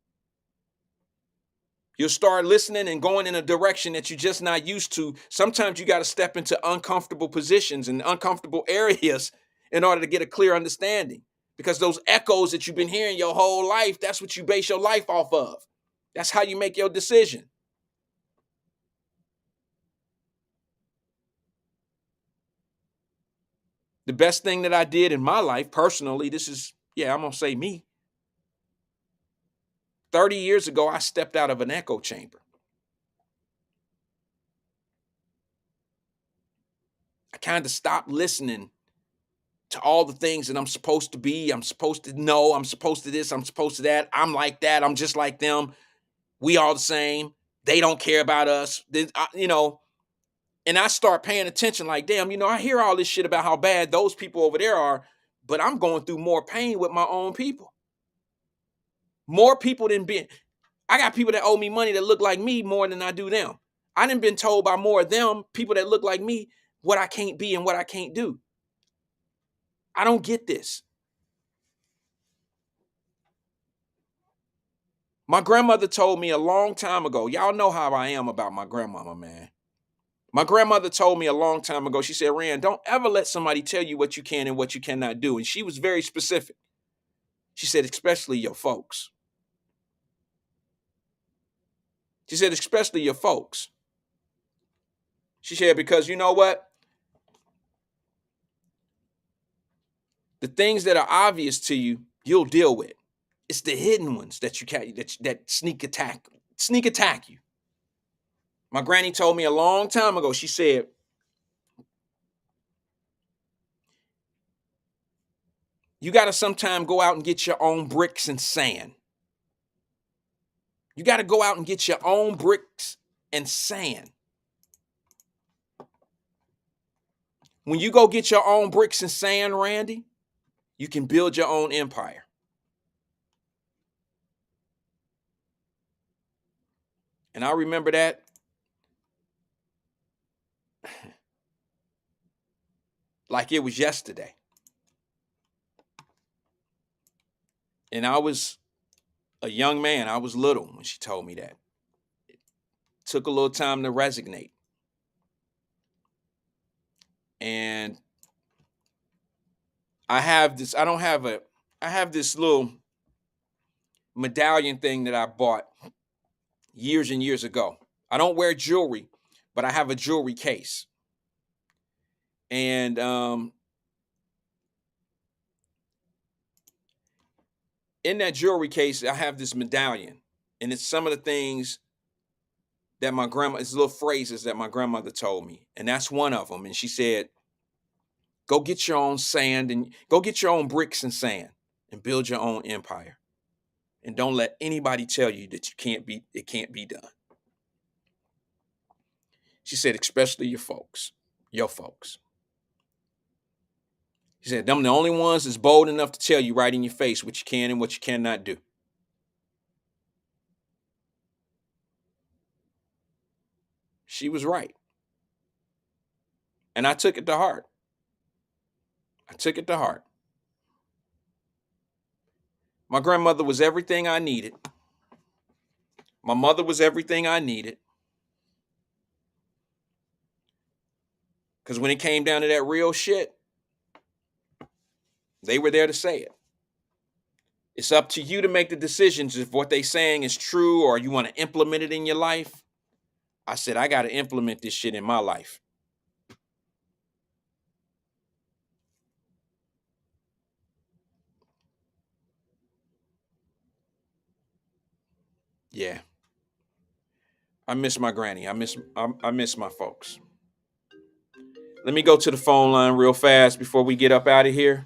You'll start listening and going in a direction that you're just not used to. Sometimes you got to step into uncomfortable positions and uncomfortable areas in order to get a clear understanding. Because those echoes that you've been hearing your whole life, that's what you base your life off of. That's how you make your decision. The best thing that I did in my life, personally, I'm going to say me. 30 years ago, I stepped out of an echo chamber. I kind of stopped listening to all the things that I'm supposed to be. I'm supposed to know. I'm supposed to this. I'm supposed to that. I'm like that. I'm just like them. We all the same. They don't care about us. And I start paying attention like, damn, I hear all this shit about how bad those people over there are, but I'm going through more pain with my own people. More people I got people that owe me money that look like me more than I do them. I done been told by more of them, people that look like me, what I can't be and what I can't do. I don't get this. My grandmother told me a long time ago, y'all know how I am about my grandmama, man. My grandmother told me a long time ago, she said, Rand, don't ever let somebody tell you what you can and what you cannot do. And she was very specific. She said, especially your folks. She said, especially your folks. She said, because you know what? The things that are obvious to you, you'll deal with. It's the hidden ones that you can that sneak attack you. My granny told me a long time ago, she said, you got to sometime go out and get your own bricks and sand. You got to go out and get your own bricks and sand. When you go get your own bricks and sand, Randy, you can build your own empire. And I remember that like it was yesterday. And I was a young man. I was little when she told me that. It took a little time to resonate. And I have this little medallion thing that I bought years and years ago. I don't wear jewelry, but I have a jewelry case. And in that jewelry case, I have this medallion. And it's some of the things that it's little phrases that my grandmother told me. And that's one of them. And she said, go get your own sand and go get your own bricks and sand and build your own empire. And don't let anybody tell you that it can't be done. She said, especially your folks. She said, them the only ones that's bold enough to tell you right in your face what you can and what you cannot do. She was right. And I took it to heart. My grandmother was everything I needed. My mother was everything I needed. Because when it came down to that real shit, they were there to say it. It's up to you to make the decisions if what they're saying is true or you want to implement it in your life. I said, I got to implement this shit in my life. Yeah. I miss my granny. I miss my folks. Let me go to the phone line real fast before we get up out of here.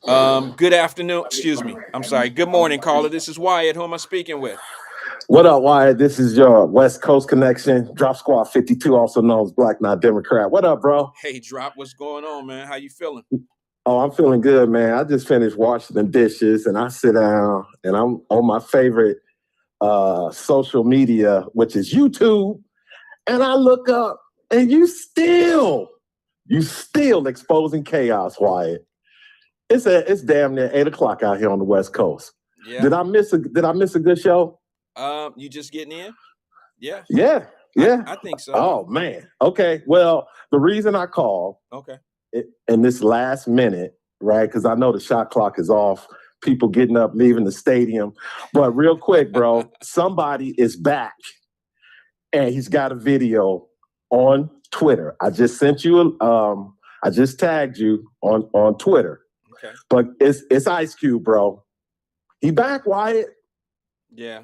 Good afternoon. Excuse me. I'm sorry. Good morning, caller. This is Wyatt. Who am I speaking with? What up, Wyatt? This is your West Coast connection. Drop Squad 52, also known as Black Not Democrat. What up, bro? Hey, Drop. What's going on, man? How you feeling? Oh, I'm feeling good, man. I just finished washing the dishes, and I sit down, and I'm on my favorite social media, which is YouTube, and I look up, and you still exposing chaos, Wyatt. It's damn near 8:00 out here on the West Coast. Yeah. Did I miss a good show? You just getting in? Yeah. Yeah. I think so. Oh man. Okay. Well, the reason I called, in this last minute, right? Because I know the shot clock is off. People getting up, leaving the stadium. But real quick, bro, somebody is back, and he's got a video on Twitter. I just sent you. I just tagged you on Twitter. Okay. But it's Ice Cube, bro. He back, Wyatt. Yeah.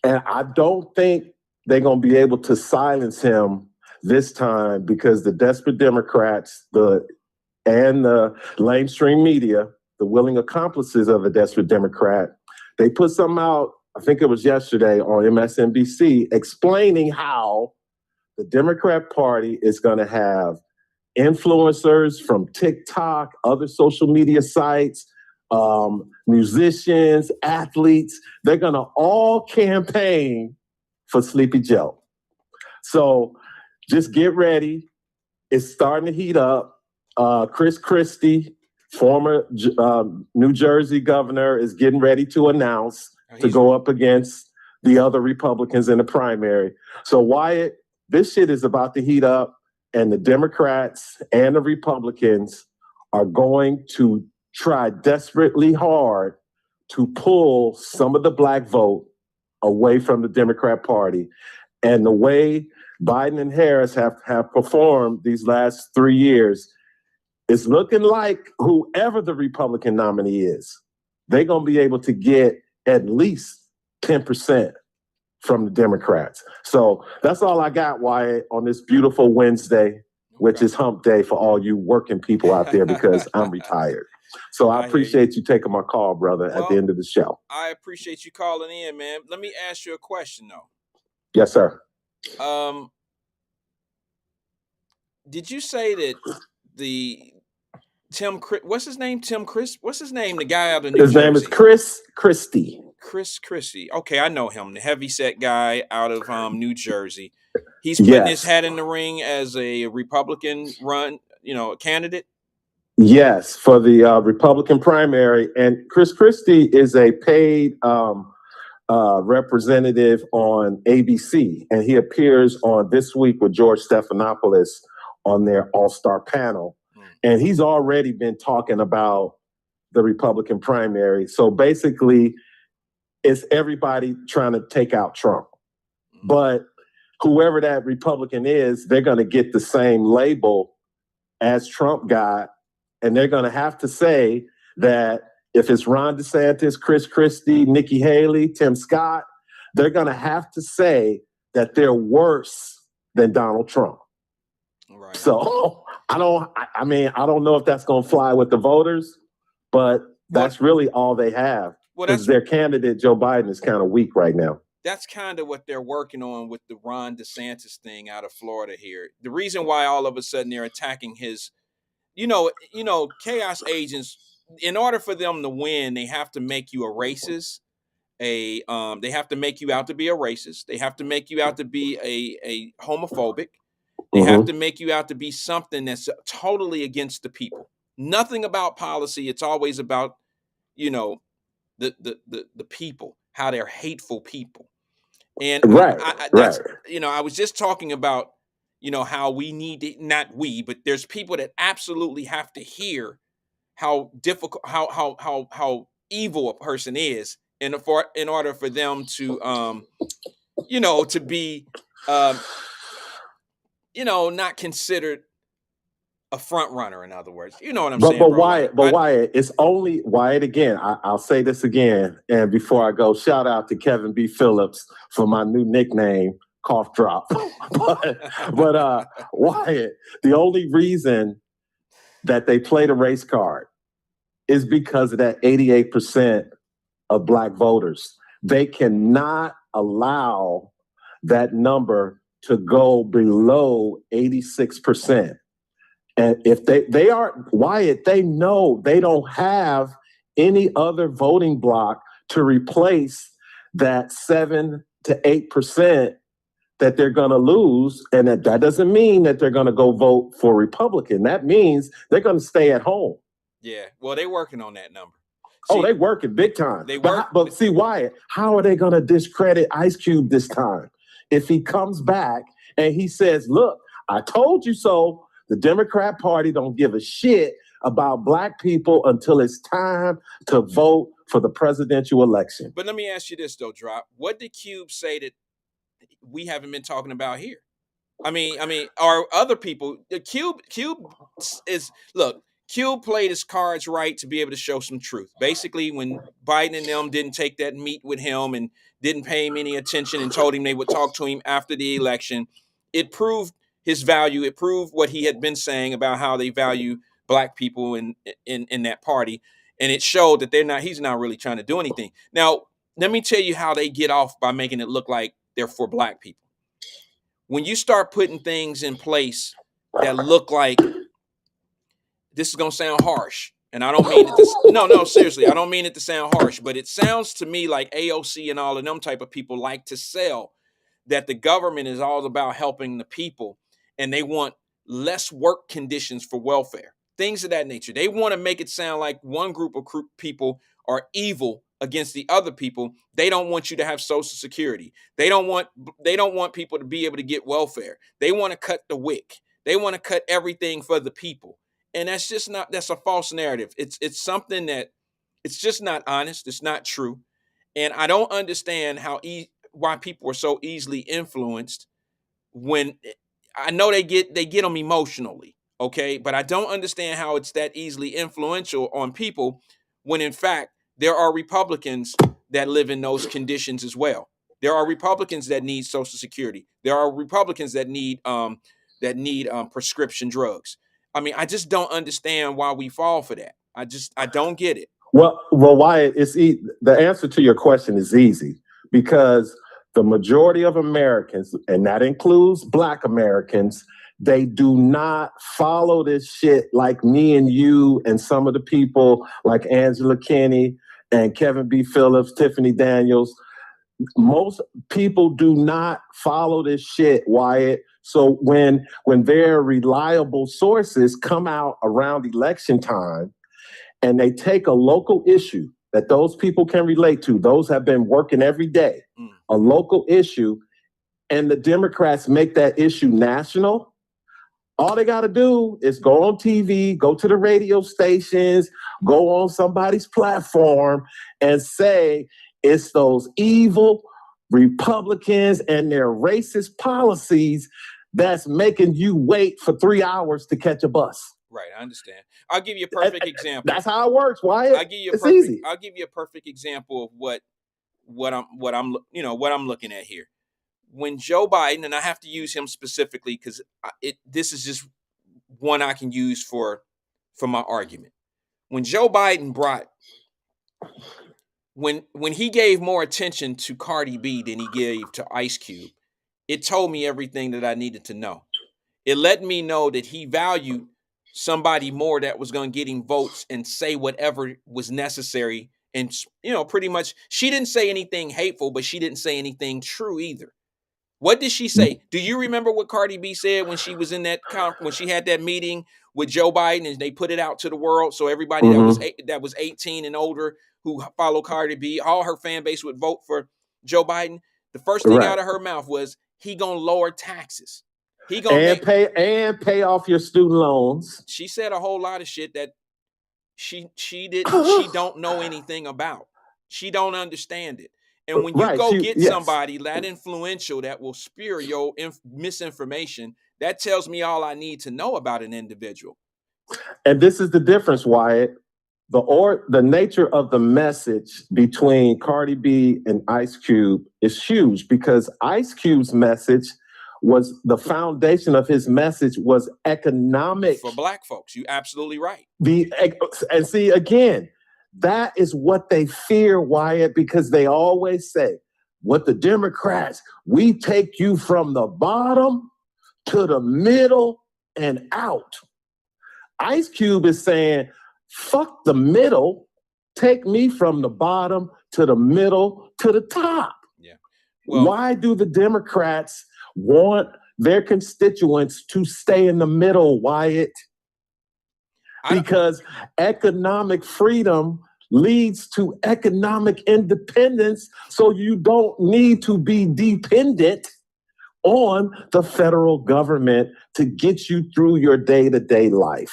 And I don't think they're going to be able to silence him this time because the desperate Democrats and the lamestream media, the willing accomplices of a desperate Democrat, they put something out, I think it was yesterday on MSNBC, explaining how the Democrat Party is going to have influencers from TikTok, other social media sites, musicians, athletes, they're going to all campaign for Sleepy Joe. So just get ready. It's starting to heat up. Chris Christie, former New Jersey governor, is getting ready to announce to go up against the other Republicans in the primary. So Wyatt, this shit is about to heat up, and the Democrats and the Republicans are going to try desperately hard to pull some of the black vote away from the Democrat Party. And the way Biden and Harris have performed these last 3 years, it's looking like whoever the Republican nominee is, they're going to be able to get at least 10% from the Democrats. So that's all I got, Wyatt, on this beautiful Wednesday, which is hump day for all you working people out there because I'm retired. So I appreciate you taking my call, brother, at the end of the show. I appreciate you calling in, man. Let me ask you a question, though. Yes, sir. Did you say that what's his name? What's his name? The guy out of New Jersey. His name is Chris Christie. Chris Christie. Okay, I know him. The heavyset guy out of New Jersey. He's putting his hat in the ring as a Republican candidate. Yes, for the Republican primary. And Chris Christie is a paid representative on ABC, and he appears on This Week with George Stephanopoulos on their all-star panel. And he's already been talking about the Republican primary. So basically, it's everybody trying to take out Trump. But whoever that Republican is, they're going to get the same label as Trump got. And they're going to have to say that if it's Ron DeSantis, Chris Christie, Nikki Haley, Tim Scott, they're going to have to say that they're worse than Donald Trump. Right. So I don't know if that's going to fly with the voters, but that's really all they have. Because their candidate, Joe Biden, is kind of weak right now. That's kind of what they're working on with the Ron DeSantis thing out of Florida here. The reason why all of a sudden they're attacking his, chaos agents, in order for them to win, they have to make you a racist. They have to make you out to be a racist. They have to make you out to be a homophobic. They have to make you out to be something that's totally against the people. Nothing about policy. It's always about, the people, how they're hateful people. And I was just talking about, how we need to, not we, but there's people that absolutely have to hear how difficult, how evil a person is in order for them to, to be, not considered a front runner, in other words. You know what I'm saying? But Wyatt, it's only Wyatt again. I'll say this again. And before I go, shout out to Kevin B. Phillips for my new nickname, Cough Drop. but Wyatt, the only reason that they play the race card is because of that 88% of Black voters. They cannot allow that number to go below 86%. And if they are, Wyatt, they know they don't have any other voting block to replace that 7 to 8% that they're going to lose. And that doesn't mean that they're going to go vote for Republican. That means they're going to stay at home. Yeah, well, they're working on that number. They're working big time. But see, Wyatt, how are they going to discredit Ice Cube this time? If he comes back and he says, look, I told you so. The Democrat Party don't give a shit about Black people until it's time to vote for the presidential election. But let me ask you this, though, Drop. What did Cube say that we haven't been talking about here? I mean, are other people? Cube played his cards right to be able to show some truth. Basically, when Biden and them didn't take that meet with him and didn't pay him any attention and told him they would talk to him after the election, it proved his value. It proved what he had been saying about how they value Black people in that party. And it showed that he's not really trying to do anything. Now, let me tell you how they get off by making it look like they're for Black people. When you start putting things in place that look like, this is going to sound harsh, and I don't mean it to, no, seriously, I don't mean it to sound harsh, but it sounds to me like AOC and all of them type of people like to sell that the government is all about helping the people, and they want less work conditions for welfare, things of that nature. They want to make it sound like one group of people are evil against the other people. They don't want you to have Social Security. They don't want people to be able to get welfare. They want to cut the WIC. They want to cut everything for the people. And that's a false narrative. It's something that it's just not honest. It's not true. And I don't understand why people are so easily influenced when I know they get them emotionally. Okay. But I don't understand how it's that easily influential on people when in fact there are Republicans that live in those conditions as well. There are Republicans that need Social Security. There are Republicans that need prescription drugs. I mean, I just don't understand why we fall for that. I don't get it. Well, Wyatt, the answer to your question is easy because the majority of Americans, and that includes Black Americans, They do not follow this shit like me and you and some of the people like Angela Kinney and Kevin B. Phillips, Tiffany Daniels. Most people do not follow this shit, Wyatt. So when their reliable sources come out around election time and they take a local issue that those people can relate to, those have been working every day, a local issue, and the Democrats make that issue national, all they got to do is go on TV, go to the radio stations, go on somebody's platform and say it's those evil Republicans and their racist policies that's making you wait for 3 hours to catch a bus. Right, I understand. I'll give you a perfect example. That's how it works, Wyatt. It's easy. I'll give you a perfect example of what I'm looking at here. When Joe Biden, and I have to use him specifically because this is just one I can use for my argument. When Joe Biden when he gave more attention to Cardi B than he gave to Ice Cube, it told me everything that I needed to know. It let me know that he valued somebody more that was going to get him votes and say whatever was necessary. And, pretty much she didn't say anything hateful, but she didn't say anything true either. What did she say? Do you remember what Cardi B said when she was in when she had that meeting with Joe Biden and they put it out to the world so everybody that was 18 and older who followed Cardi B, all her fan base would vote for Joe Biden? The first thing out of her mouth was he gonna lower taxes. He gonna pay off your student loans. She said a whole lot of shit that she don't know anything about. She don't understand it. And when you get somebody that influential that will spew your misinformation, that tells me all I need to know about an individual. And this is the difference, Wyatt. The nature of the message between Cardi B and Ice Cube is huge because Ice Cube's message was the foundation of his message was economic. For Black folks, you're absolutely right. And see, again, that is what they fear, Wyatt, because they always say, what the Democrats, we take you from the bottom to the middle and out. Ice Cube is saying, fuck the middle, take me from the bottom to the middle to the top. Yeah. Well, why do the Democrats want their constituents to stay in the middle, Wyatt? Because economic freedom leads to economic independence, so you don't need to be dependent on the federal government to get you through your day-to-day life.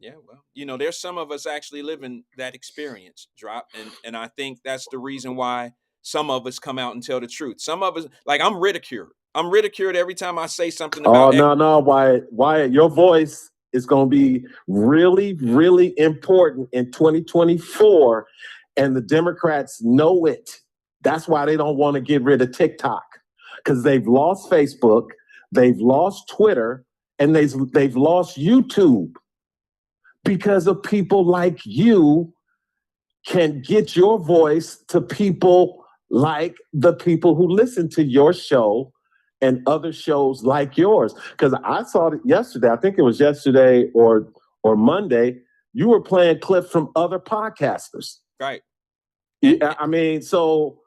Yeah, well, there's some of us actually living that experience, Drop, and I think that's the reason why some of us come out and tell the truth. Some of us, like I'm ridiculed. I'm ridiculed every time I say something about no, Wyatt, your voice is going to be really, really important in 2024, and the Democrats know it. That's why they don't want to get rid of TikTok, because they've lost Facebook, they've lost Twitter, and they've lost YouTube because of people like you can get your voice to people like the people who listen to your show and other shows like yours. Because I saw it yesterday, I think it was yesterday or Monday, you were playing clips from other podcasters. Right. Yeah, I mean, so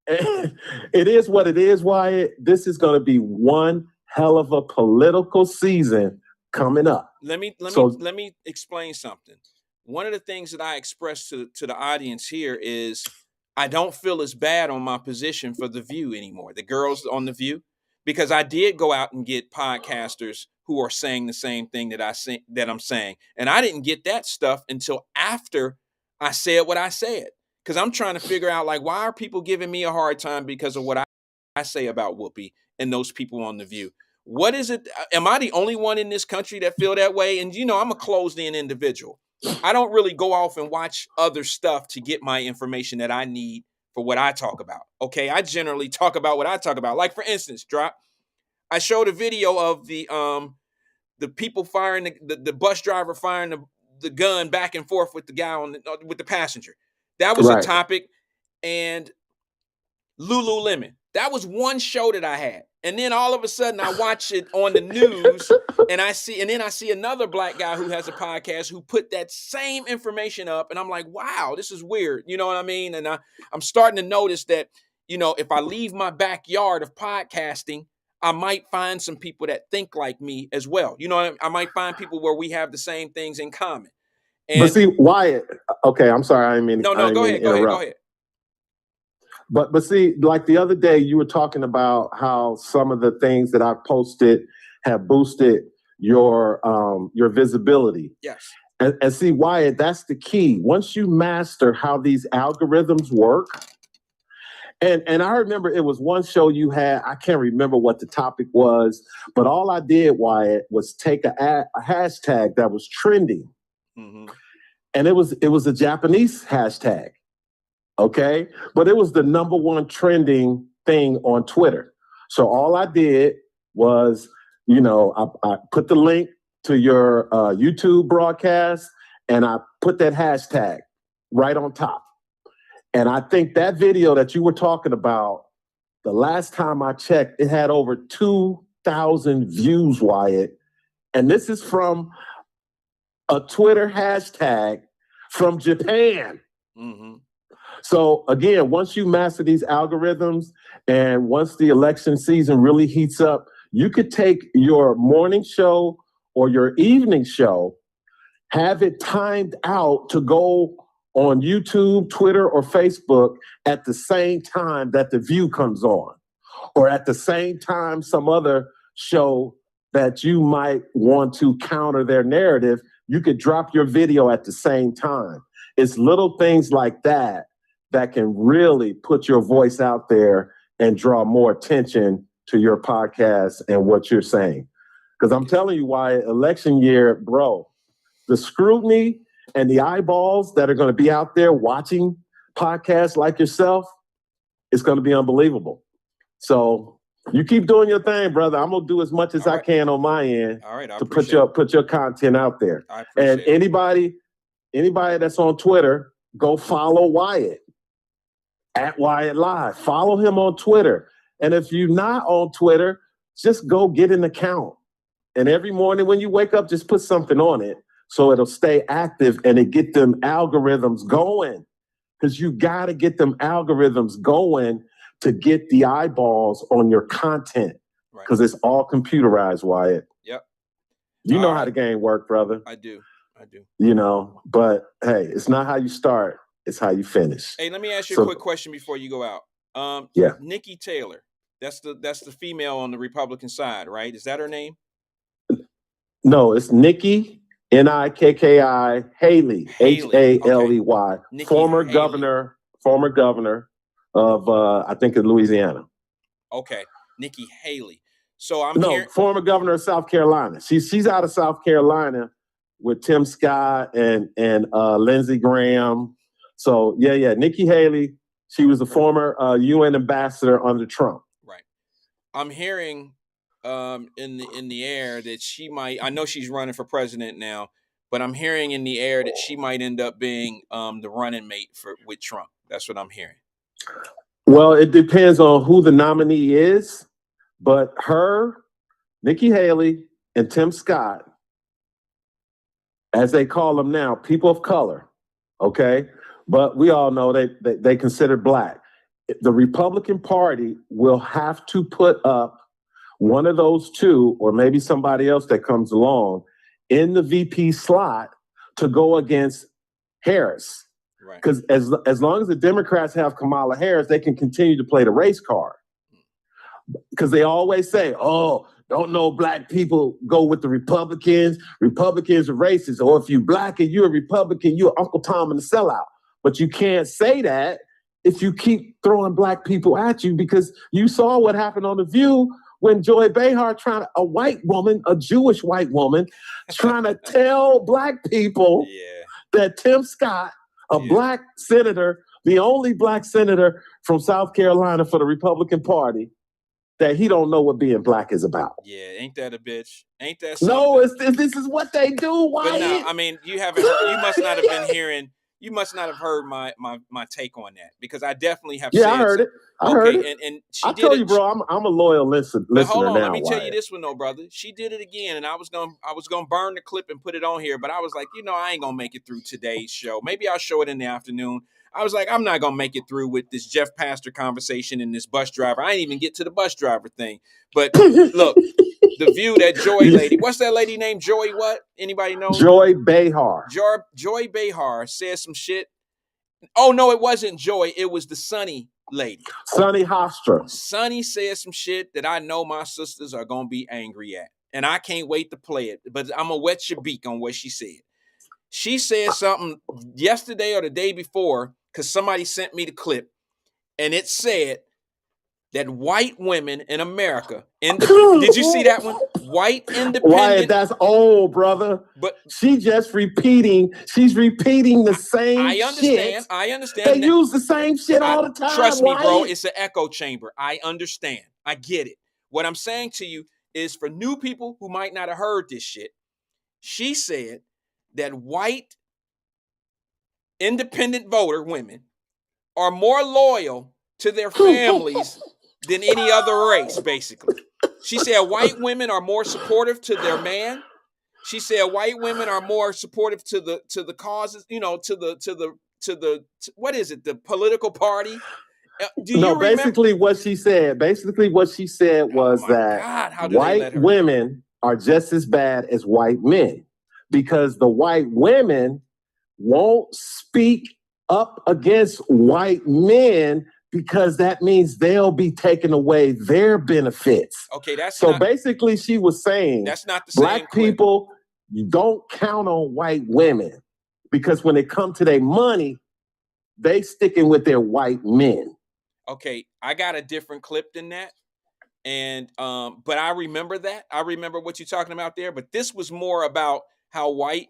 it is what it is, Wyatt. This is going to be one hell of a political season coming up. Let me explain something. One of the things that I expressed to the audience here is I don't feel as bad on my position for The View anymore. The girls on The View. Because I did go out and get podcasters who are saying the same thing that I'm saying. And I didn't get that stuff until after I said what I said. Because I'm trying to figure out, like, why are people giving me a hard time because of what I say about Whoopi and those people on The View? What is it? Am I the only one in this country that feel that way? And, I'm a closed-in individual. I don't really go off and watch other stuff to get my information that I need for what I talk about. Okay, I generally talk about what I talk about. Like, for instance, Drop, I showed a video of the people firing the bus driver firing the gun back and forth with the guy with the passenger. That was a topic. And Lululemon. That was one show that I had. And then all of a sudden I watch it on the news and I see another black guy who has a podcast who put that same information up. And I'm like, wow, this is weird. You know what I mean? And I'm starting to notice that, you know, if I leave my backyard of podcasting, I might find some people that think like me as well. You know, I might find people where we have the same things in common. And but see, Wyatt, okay, I'm sorry, I didn't mean no, to go interrupt. ahead. But see, like the other day, you were talking about how some of the things that I posted have boosted your visibility. Yes. And see, Wyatt, that's the key. Once you master how these algorithms work, and I remember it was one show you had, I can't remember what the topic was, but all I did, Wyatt, was take a hashtag that was trending. Mm-hmm. And it was a Japanese hashtag. Okay, but it was the #1 trending thing on Twitter. So all I did was, you know, I put the link to your YouTube broadcast and I put that hashtag right on top. And I think that video that you were talking about, the last time I checked, it had over 2,000 views, Wyatt. And this is from a Twitter hashtag from Japan. Mm-hmm. So again, once you master these algorithms and once the election season really heats up, you could take your morning show or your evening show, have it timed out to go on YouTube, Twitter, or Facebook at the same time that The View comes on, or at the same time some other show that you might want to counter their narrative, you could drop your video at the same time. It's little things like that that can really put your voice out there and draw more attention to your podcast and what you're saying. Because I'm telling you why election year, bro, the scrutiny and the eyeballs that are going to be out there watching podcasts like yourself, it's going to be unbelievable. So you keep doing your thing, brother. I'm going to do as much as I can on my end to put your content out there. And anybody that's on Twitter, go follow Wyatt at Wyatt Live. Follow him on Twitter. And if you're not on Twitter, just go get an account. And every morning when you wake up, just put something on it so it'll stay active and it get them algorithms going. Because you got to get them algorithms going to get the eyeballs on your content. Because it's all computerized, Wyatt. Yep. You know how the game works, brother. I do. You know, but hey, it's not how you start. It's how you finish. Hey, let me ask you a quick question before you go out. Yeah. Nikki Taylor. That's the female on the Republican side, right? Is that her name? No, it's Nikki, Nikki Haley, Haley. Former governor of I think in Louisiana. Okay, Nikki Haley. So former governor of South Carolina. She's out of South Carolina with Tim Scott and Lindsey Graham. So yeah, Nikki Haley. She was a former UN ambassador under Trump. Right. I'm hearing in the air that she might. I know she's running for president now, but I'm hearing in the air that she might end up being the running mate with Trump. That's what I'm hearing. Well, it depends on who the nominee is, but Nikki Haley, and Tim Scott, as they call them now, people of color, okay? But we all know they consider Black. The Republican Party will have to put up one of those two, or maybe somebody else that comes along, in the VP slot to go against Harris. Because as long as the Democrats have Kamala Harris, they can continue to play the race card. Because they always say, oh, don't know Black people go with the Republicans. Republicans are racist. Or if you're Black and you're a Republican, you're Uncle Tom and the sellout. But you can't say that if you keep throwing Black people at you, because you saw what happened on The View when Joy Behar a white woman, a Jewish white woman, trying to tell Black people that Tim Scott, a Black senator, the only Black senator from South Carolina for the Republican Party, that he don't know what being Black is about. Yeah, ain't that a bitch? Ain't that something? No, this is what they do, Wyatt. But no, I mean, you must not have been hearing You must not have heard my take on that, because I definitely have Yeah, said I heard it. I okay, heard it. and she I did told it. you, bro. I'm a loyal listener. But hold on, now, let me tell you Wyatt. this one though, brother. She did it again, and I was gonna burn the clip and put it on here, but I was like, I ain't gonna make it through today's show. Maybe I'll show it in the afternoon. I was like, I'm not gonna make it through with this Jeff Pastor conversation and this bus driver. I ain't even get to the bus driver thing. But look, the view that Joy lady, what's that lady named? Joy what? Anybody know? Joy Behar. Joy Behar said some shit. Oh no, it wasn't Joy. It was the Sunny lady. Sunny Hofstra. Sunny said some shit that I know my sisters are gonna be angry at, and I can't wait to play it. But I'm gonna wet your beak on what she said. She said something yesterday or the day before, because somebody sent me the clip, and it said that white women in America, did you see that one? White independent. Wyatt, that's old, brother. But she's repeating the same shit. I understand. They use the same shit all the time. Trust me, bro. Wyatt. It's an echo chamber. I understand. I get it. What I'm saying to you is, for new people who might not have heard this shit, she said that white independent voter women are more loyal to their families than any other race, basically. She said white women are more supportive to their man. She said white women are more supportive to the causes, to what is it, the political party? Basically what she said was that white women are just as bad as white men, because the white women won't speak up against white men, because that means they'll be taking away their benefits. Okay, basically she was saying that's not the same black people, you don't count on white women, because when it comes to their money, they sticking with their white men. Okay, I got a different clip than that. And but I remember that. I remember what you're talking about there, but this was more about how white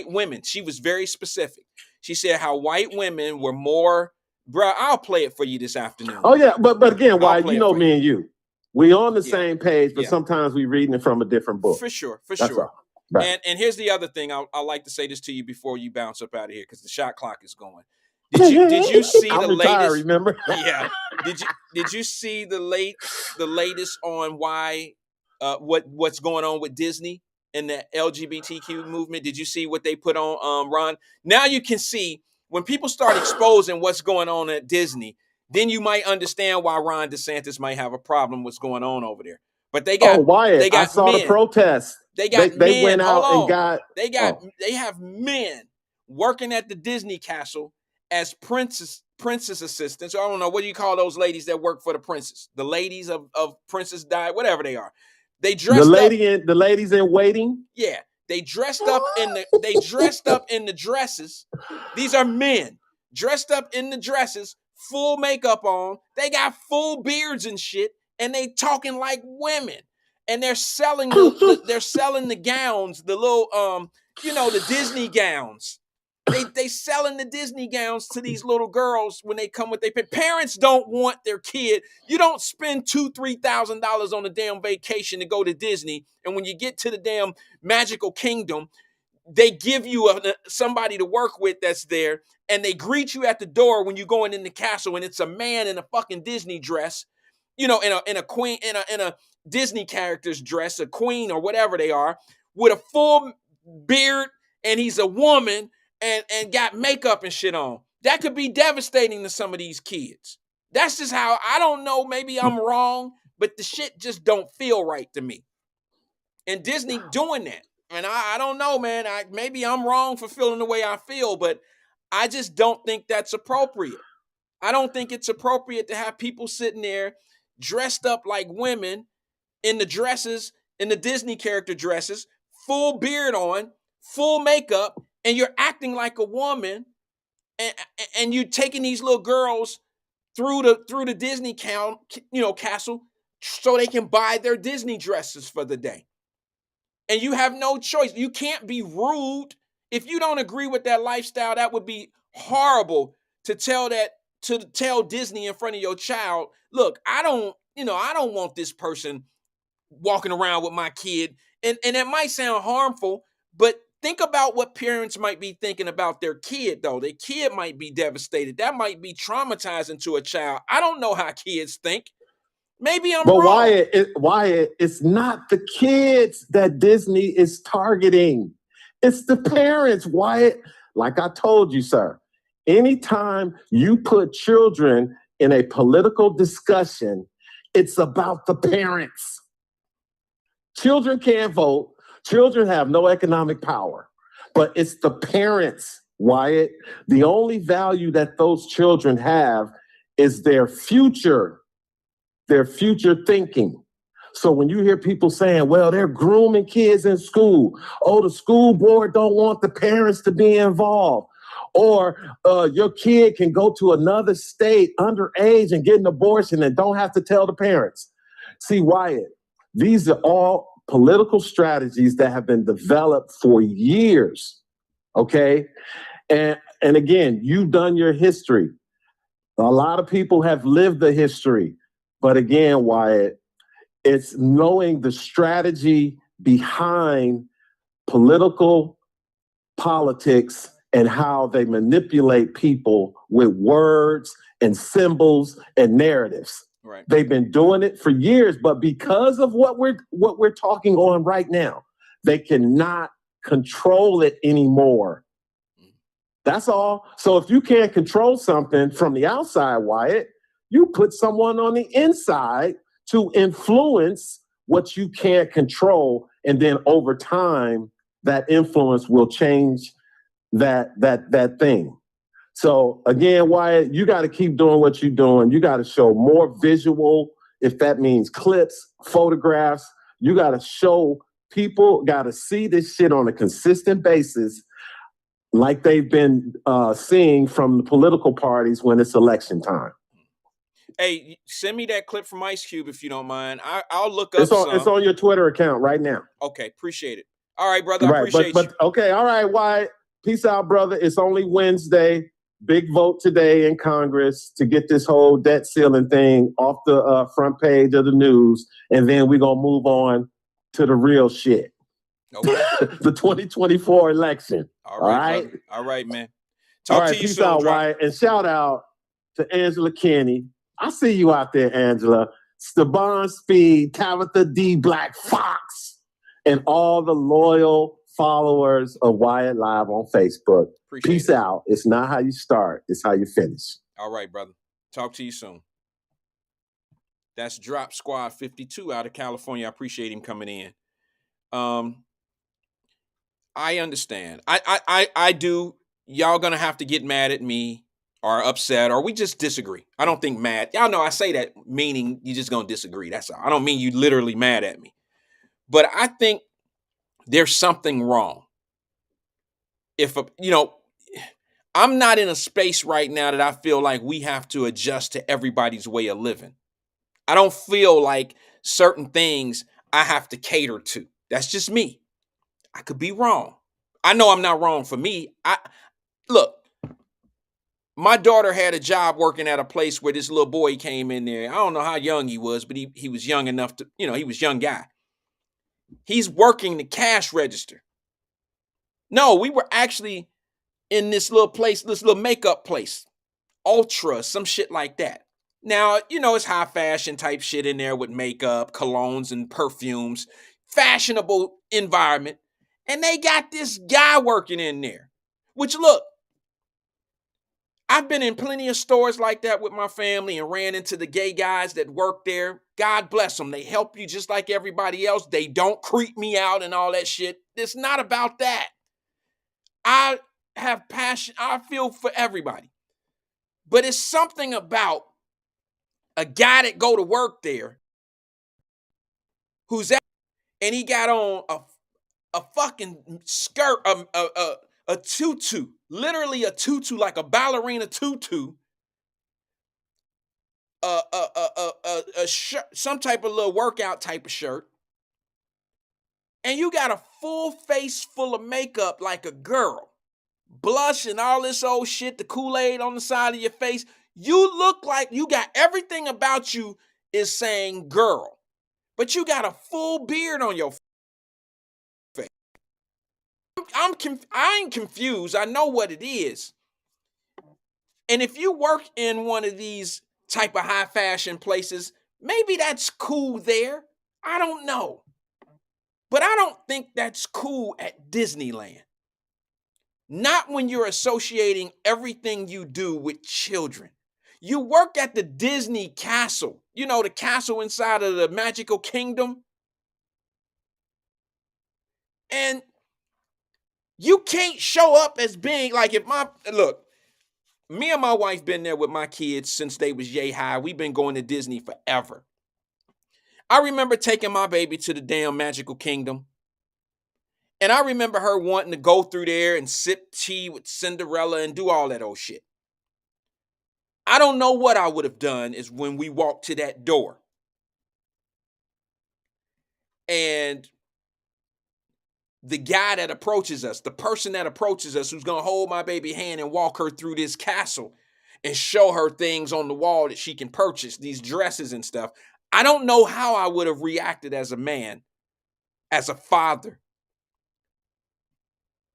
women, she was very specific. She said how white women were more, bro, I'll play it for you this afternoon. Oh yeah, but again, Wyatt, me and you, we on the same page, but sometimes we reading it from a different book. For sure. All. Right. And here's the other thing. I like to say this to you before you bounce up out of here, because the shot clock is going. Did you see the latest? Remember? Yeah. Did you see the latest on why what's going on with Disney and the LGBTQ movement? Did you see what they put on Ron? Now you can see, when people start exposing what's going on at Disney, then you might understand why Ron DeSantis might have a problem with what's going on over there. But they got Wyatt, I saw the protest. They got they men. went out and got they have men working at the Disney castle as princess assistants. I don't know, what do you call those ladies that work for the princess? The ladies of Princess Di, whatever they are. They dressed the ladies in waiting. Yeah, they dressed up in the dresses. These are men dressed up in the dresses, full makeup on. They got full beards and shit, and they talking like women. And they're selling the gowns, the little the Disney gowns. They selling the Disney gowns to these little girls when they come with their parents. Don't want their kid. You don't spend $2,000-$3,000 on a damn vacation to go to Disney, and when you get to the damn magical kingdom, they give you somebody to work with that's there, and they greet you at the door when you're going in the castle, and it's a man in a fucking Disney dress, in a queen, in a Disney character's dress, a queen or whatever they are, with a full beard, and he's a woman. And got makeup and shit on. That could be devastating to some of these kids. That's just how, I don't know, maybe I'm wrong, but the shit just don't feel right to me. And Disney doing that. And I don't know, man. Maybe I'm wrong for feeling the way I feel, but I just don't think that's appropriate. I don't think it's appropriate to have people sitting there dressed up like women in the dresses, in the Disney character dresses, full beard on, full makeup, and you're acting like a woman, and you're taking these little girls through the Disney castle, so they can buy their Disney dresses for the day. And you have no choice. You can't be rude. If you don't agree with that lifestyle, that would be horrible to tell Disney in front of your child, look, I don't want this person walking around with my kid. And it might sound harmful, but Think about what parents might be thinking about their kid, though. Their kid might be devastated. That might be traumatizing to a child. I don't know how kids think. Maybe I'm wrong. Wyatt, it's not the kids that Disney is targeting. It's the parents, Wyatt. Like I told you, sir, anytime you put children in a political discussion, it's about the parents. Children can't vote. Children have no economic power, but it's the parents, Wyatt. The only value that those children have is their future thinking. So when you hear people saying, well, they're grooming kids in school. Oh, the school board don't want the parents to be involved. Or your kid can go to another state underage and get an abortion and don't have to tell the parents. See, Wyatt, these are all political strategies that have been developed for years, okay? And again, you've done your history. A lot of people have lived the history. But again, Wyatt, it's knowing the strategy behind politics and how they manipulate people with words and symbols and narratives. Right. They've been doing it for years, but because of what we're talking on right now, they cannot control it anymore. That's all. So if you can't control something from the outside, Wyatt, you put someone on the inside to influence what you can't control, and then over time, that influence will change that thing. So again, Wyatt, you got to keep doing what you're doing. You got to show more visual, if that means clips, photographs. You got to show people, got to see this shit on a consistent basis, like they've been seeing from the political parties when it's election time. Hey, send me that clip from Ice Cube if you don't mind. I'll look It's up on your Twitter account right now. Okay, appreciate it. All right, brother, I appreciate you. Okay, all right, Wyatt. Peace out, brother. It's only Wednesday. Big vote today in Congress to get this whole debt ceiling thing off the front page of the news, and then we're going to move on to the real shit. Okay. The 2024 election. All right? All right, man. Talk to you peace soon, out, Drop. Wyatt. And shout out to Angela Kenny. I see you out there, Angela. Steban Speed, Tabitha D. Black Fox, and all the loyal followers of Wyatt Live on Facebook. Peace out. It's not how you start, it's how you finish. All right, brother. Talk to you soon. That's Drop Squad 52 out of California. I appreciate him coming in. I understand. I do. Y'all gonna have to get mad at me or upset, or we just disagree. I don't think mad. Y'all know I say that meaning you just gonna disagree. That's all. I don't mean you literally mad at me. But I think there's something wrong. I'm not in a space right now that I feel like we have to adjust to everybody's way of living. I don't feel like certain things I have to cater to. That's just me. I could be wrong. I know I'm not wrong for me. Look, my daughter had a job working at a place where this little boy came in there. I don't know how young he was, but he was young enough to, he was a young guy. He's working the cash register. No, we were actually in this little place, this little makeup place, Ultra, some shit like that. Now, it's high fashion type shit in there with makeup, colognes and perfumes, fashionable environment. And they got this guy working in there, which look, I've been in plenty of stores like that with my family and ran into the gay guys that work there. God bless them. They help you just like everybody else. They don't creep me out and all that shit. It's not about that. I have passion. I feel for everybody. But it's something about a guy that go to work there who's and he got on a fucking skirt, a tutu, literally a tutu, like a ballerina tutu, a shirt, some type of little workout type of shirt, and you got a full face full of makeup like a girl, blush and all this old shit, the Kool-Aid on the side of your face. You look like you got everything about you is saying girl, but you got a full beard on your face. I ain't confused. I know what it is. And if you work in one of these type of high fashion places, maybe that's cool there. I don't know. But I don't think that's cool at Disneyland. Not when you're associating everything you do with children. You work at the Disney castle, you know, the castle inside of the magical kingdom. And you can't show up as being like, me and my wife been there with my kids since they was yay high. We've been going to Disney forever. I remember taking my baby to the damn magical kingdom. And I remember her wanting to go through there and sip tea with Cinderella and do all that old shit. I don't know what I would have done is when we walked to that door. And the guy that approaches us, the person that approaches us who's going to hold my baby hand and walk her through this castle and show her things on the wall that she can purchase, these dresses and stuff. I don't know how I would have reacted as a man, as a father,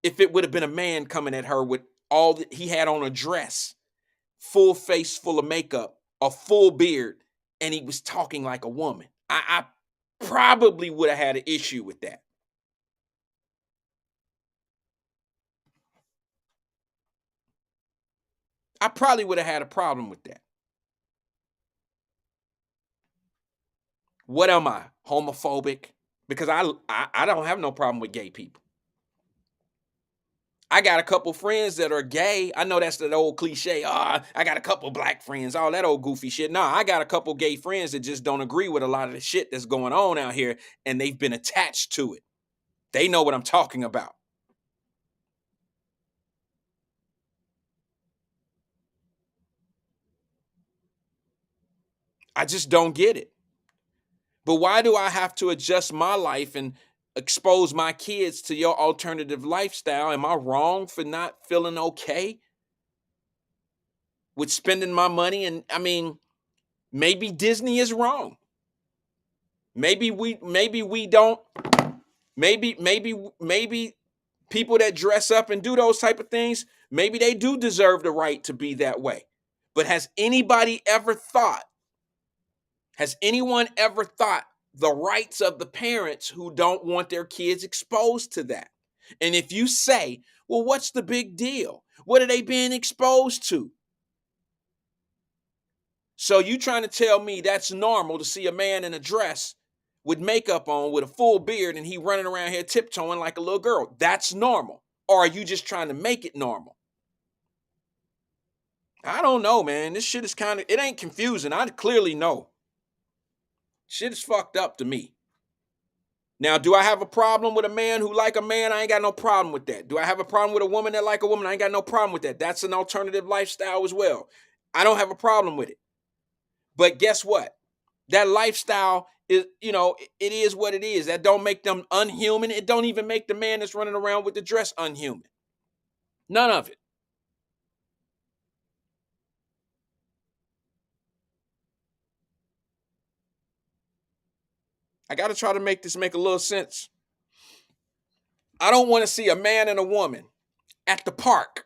if it would have been a man coming at her with all that he had on, a dress, full face full of makeup, a full beard, and he was talking like a woman. I probably would have had an issue with that. I probably would have had a problem with that. What am I? Homophobic? Because I don't have no problem with gay people. I got a couple friends that are gay. I know that's that old cliche. I got a couple black friends, all that old goofy shit. No, I got a couple gay friends that just don't agree with a lot of the shit that's going on out here, and they've been attached to it. They know what I'm talking about. I just don't get it. But why do I have to adjust my life and expose my kids to your alternative lifestyle? Am I wrong for not feeling okay with spending my money? And I mean, maybe Disney is wrong. Maybe we don't. Maybe people that dress up and do those type of things, maybe they do deserve the right to be that way. But has anyone ever thought the rights of the parents who don't want their kids exposed to that? And if you say, well, what's the big deal? What are they being exposed to? So you trying to tell me that's normal to see a man in a dress with makeup on, with a full beard, and he running around here tiptoeing like a little girl? That's normal. Or are you just trying to make it normal? I don't know, man. This shit is it ain't confusing. I clearly know. Shit is fucked up to me. Now, do I have a problem with a man who like a man? I ain't got no problem with that. Do I have a problem with a woman that like a woman? I ain't got no problem with that. That's an alternative lifestyle as well. I don't have a problem with it. But guess what? That lifestyle is, it is what it is. That don't make them unhuman. It don't even make the man that's running around with the dress unhuman. None of it. I got to try to make this make a little sense. I don't want to see a man and a woman at the park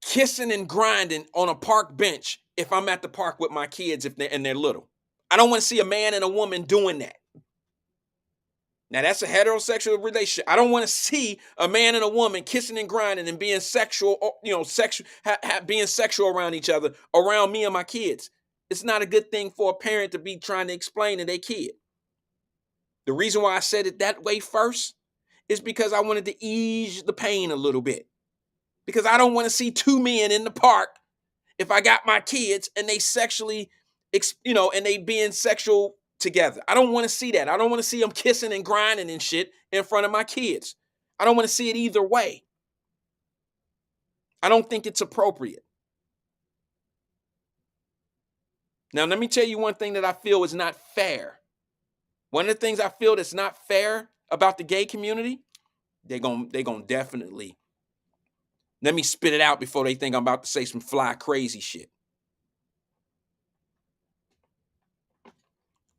kissing and grinding on a park bench if I'm at the park with my kids and they're little. I don't want to see a man and a woman doing that. Now, that's a heterosexual relationship. I don't want to see a man and a woman kissing and grinding and being sexual, being sexual around each other, around me and my kids. It's not a good thing for a parent to be trying to explain to their kid. The reason why I said it that way first is because I wanted to ease the pain a little bit. Because I don't want to see two men in the park if I got my kids and they sexually, and they being sexual together. I don't want to see that. I don't want to see them kissing and grinding and shit in front of my kids. I don't want to see it either way. I don't think it's appropriate. Now, let me tell you one thing that I feel is not fair. One of the things I feel that's not fair about the gay community, they're gonna definitely, let me spit it out before they think I'm about to say some fly crazy shit.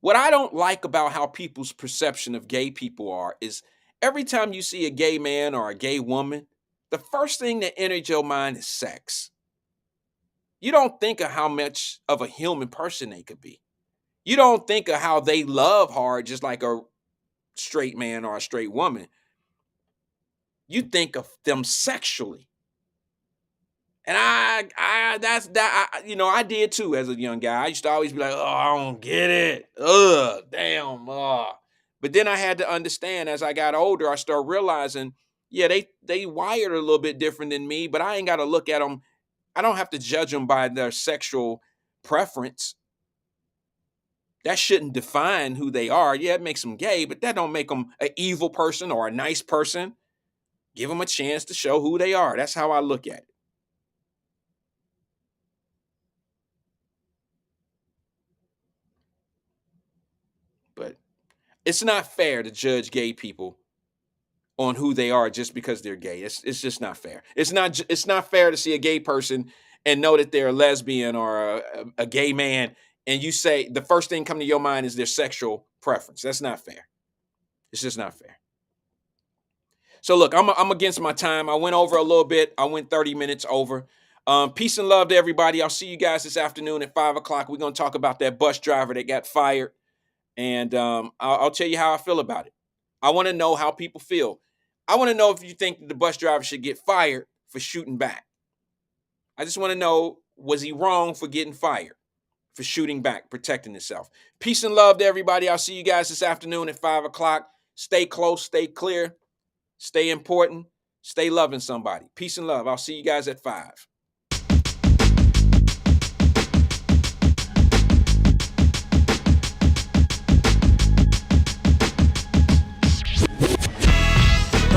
What I don't like about how people's perception of gay people is Every time you see a gay man or a gay woman, the first thing that enters your mind is sex. You don't think of how much of a human person they could be. You don't think of how they love hard just like a straight man or a straight woman. You think of them sexually. And I did too as a young guy. I used to always be like, oh, I don't get it. Ugh, damn. But then I had to understand as I got older, I started realizing, yeah, they wired a little bit different than me, but I ain't got to look at them. I don't have to judge them by their sexual preference. That shouldn't define who they are. Yeah, it makes them gay, but that don't make them an evil person or a nice person. Give them a chance to show who they are. That's how I look at it. But it's not fair to judge gay people on who they are just because they're gay. It's just not fair. It's not fair to see a gay person and know that they're a lesbian or a gay man, and you say the first thing come to your mind is their sexual preference. That's not fair. It's just not fair. So look, I'm against my time. I went over a little bit. I went 30 minutes over. Peace and love to everybody. I'll see you guys this afternoon at 5 o'clock. We're going to talk about that bus driver that got fired. And I'll tell you how I feel about it. I want to know how people feel. I want to know if you think that the bus driver should get fired for shooting back. I just want to know, was he wrong for getting fired, for shooting back, protecting himself? Peace and love to everybody. I'll see you guys this afternoon at 5 o'clock. Stay close, stay clear, stay important, stay loving somebody. Peace and love. I'll see you guys at 5.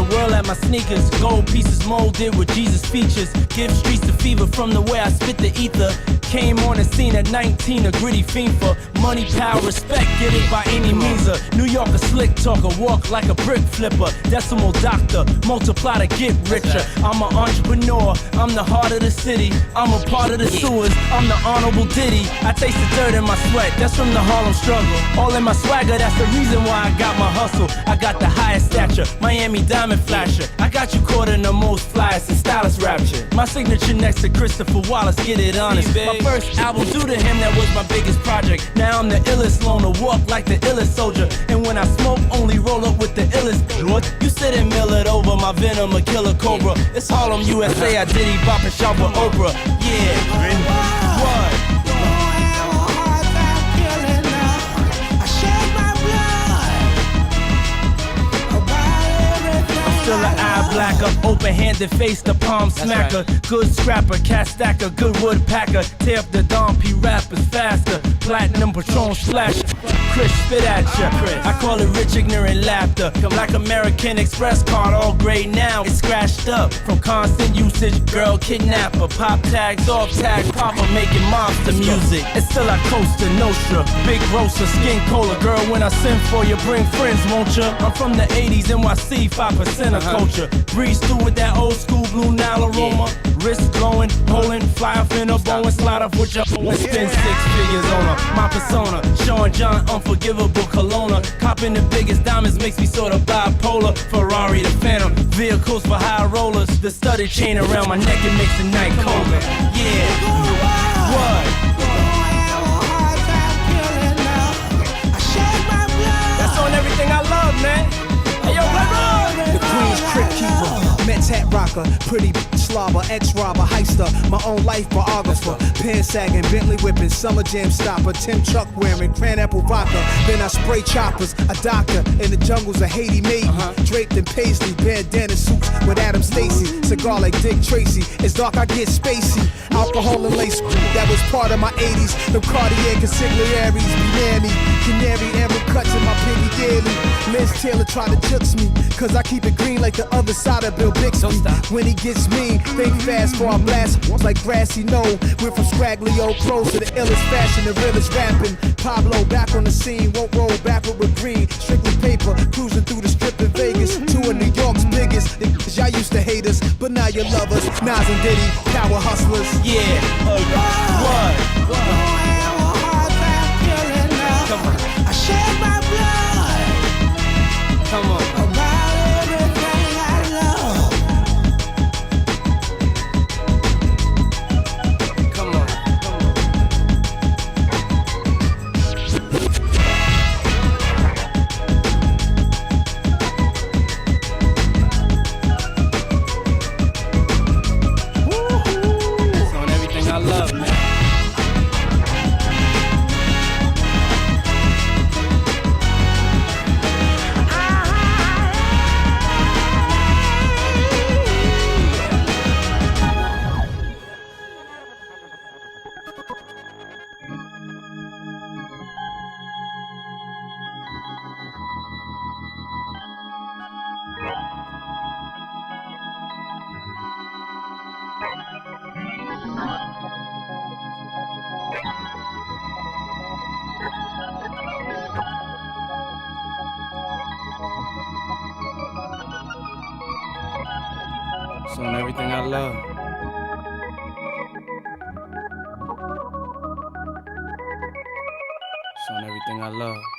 Whirl at my sneakers, gold pieces molded with Jesus features. Give streets the fever from the way I spit the ether. Came on the scene at 19, a gritty fiend for money, power, respect, get it by any means. New York, a slick talker, walk like a brick flipper. Decimal doctor, multiply to get richer. I'm an entrepreneur, I'm the heart of the city. I'm a part of the sewers, I'm the honorable Diddy. I taste the dirt in my sweat, that's from the Harlem struggle. All in my swagger, that's the reason why I got my hustle. I got the highest stature, Miami diamond flasher. I got you caught in the most flyest and stylist rapture. My signature next to Christopher Wallace, get it honest. My first album due to him, that was my biggest project. Now I'm the illest loner, walk like the illest soldier. And when I smoke, only roll up with the illest. You sit and mill it over, my venom a killer cobra. It's Harlem, USA, I Diddy bop and shout with Oprah. Yeah, what? Still an eye blacker, open-handed face, the palm smacker. Right. Good scrapper, cat stacker, good wood packer. Tear up the Don P rappers faster. Platinum Patron splash. Chris spit at ya. I call it rich ignorant laughter. Like American Express card, all great now. It's scratched up from constant usage. Girl kidnapper, pop tags, off tag, papa making monster music. And still I coast to Nostra. Big roaster, skin cola. Girl, when I send for you, bring friends, won't ya? I'm from the 80s, NYC, 5% culture. Breeze through with that old school blue Nile aroma. Wrist glowing, holding, fly off in a bow and slide off with your and spend 6 figures on her. My persona, Sean John, unforgivable Kelowna. Copping the biggest diamonds makes me sort of bipolar. Ferrari the Phantom, vehicles for high rollers. The studded chain around my neck, it makes the night colder. Yeah, what? That's on everything I love, man. Hey, yo, the Queen's Crypt Keeper, Mets hat rocker, pretty slobber, ex-robber, heister, my own life biographer, pen sagging, Bentley whipping, summer jam stopper, Tim Chuck wearing, cran apple vodka, then I spray choppers, a doctor in the jungles of Haiti made me, draped in paisley, bandana suits with Adam Stacy, cigar like Dick Tracy, it's dark I get spacey, alcohol and lace, that was part of my 80s, the Cartier consigliaries, Miami, canary, emerald cuts in my piggy daily, Liz Taylor tried to jukes me, cause I keep it green like the other side of Bill Bixby. When he gets mean, think fast for our blast. Like grassy knoll, we're from scraggly old clothes to the illest fashion, the realest rapping. Pablo back on the scene, won't roll backward with green. Strictly paper, cruising through the strip in Vegas. Two of New York's biggest. Y'all used to hate us, but now you love us. Nas and Diddy, power hustlers. Yeah, what? I shed my blood. Come on. everything I love. It's on everything I love.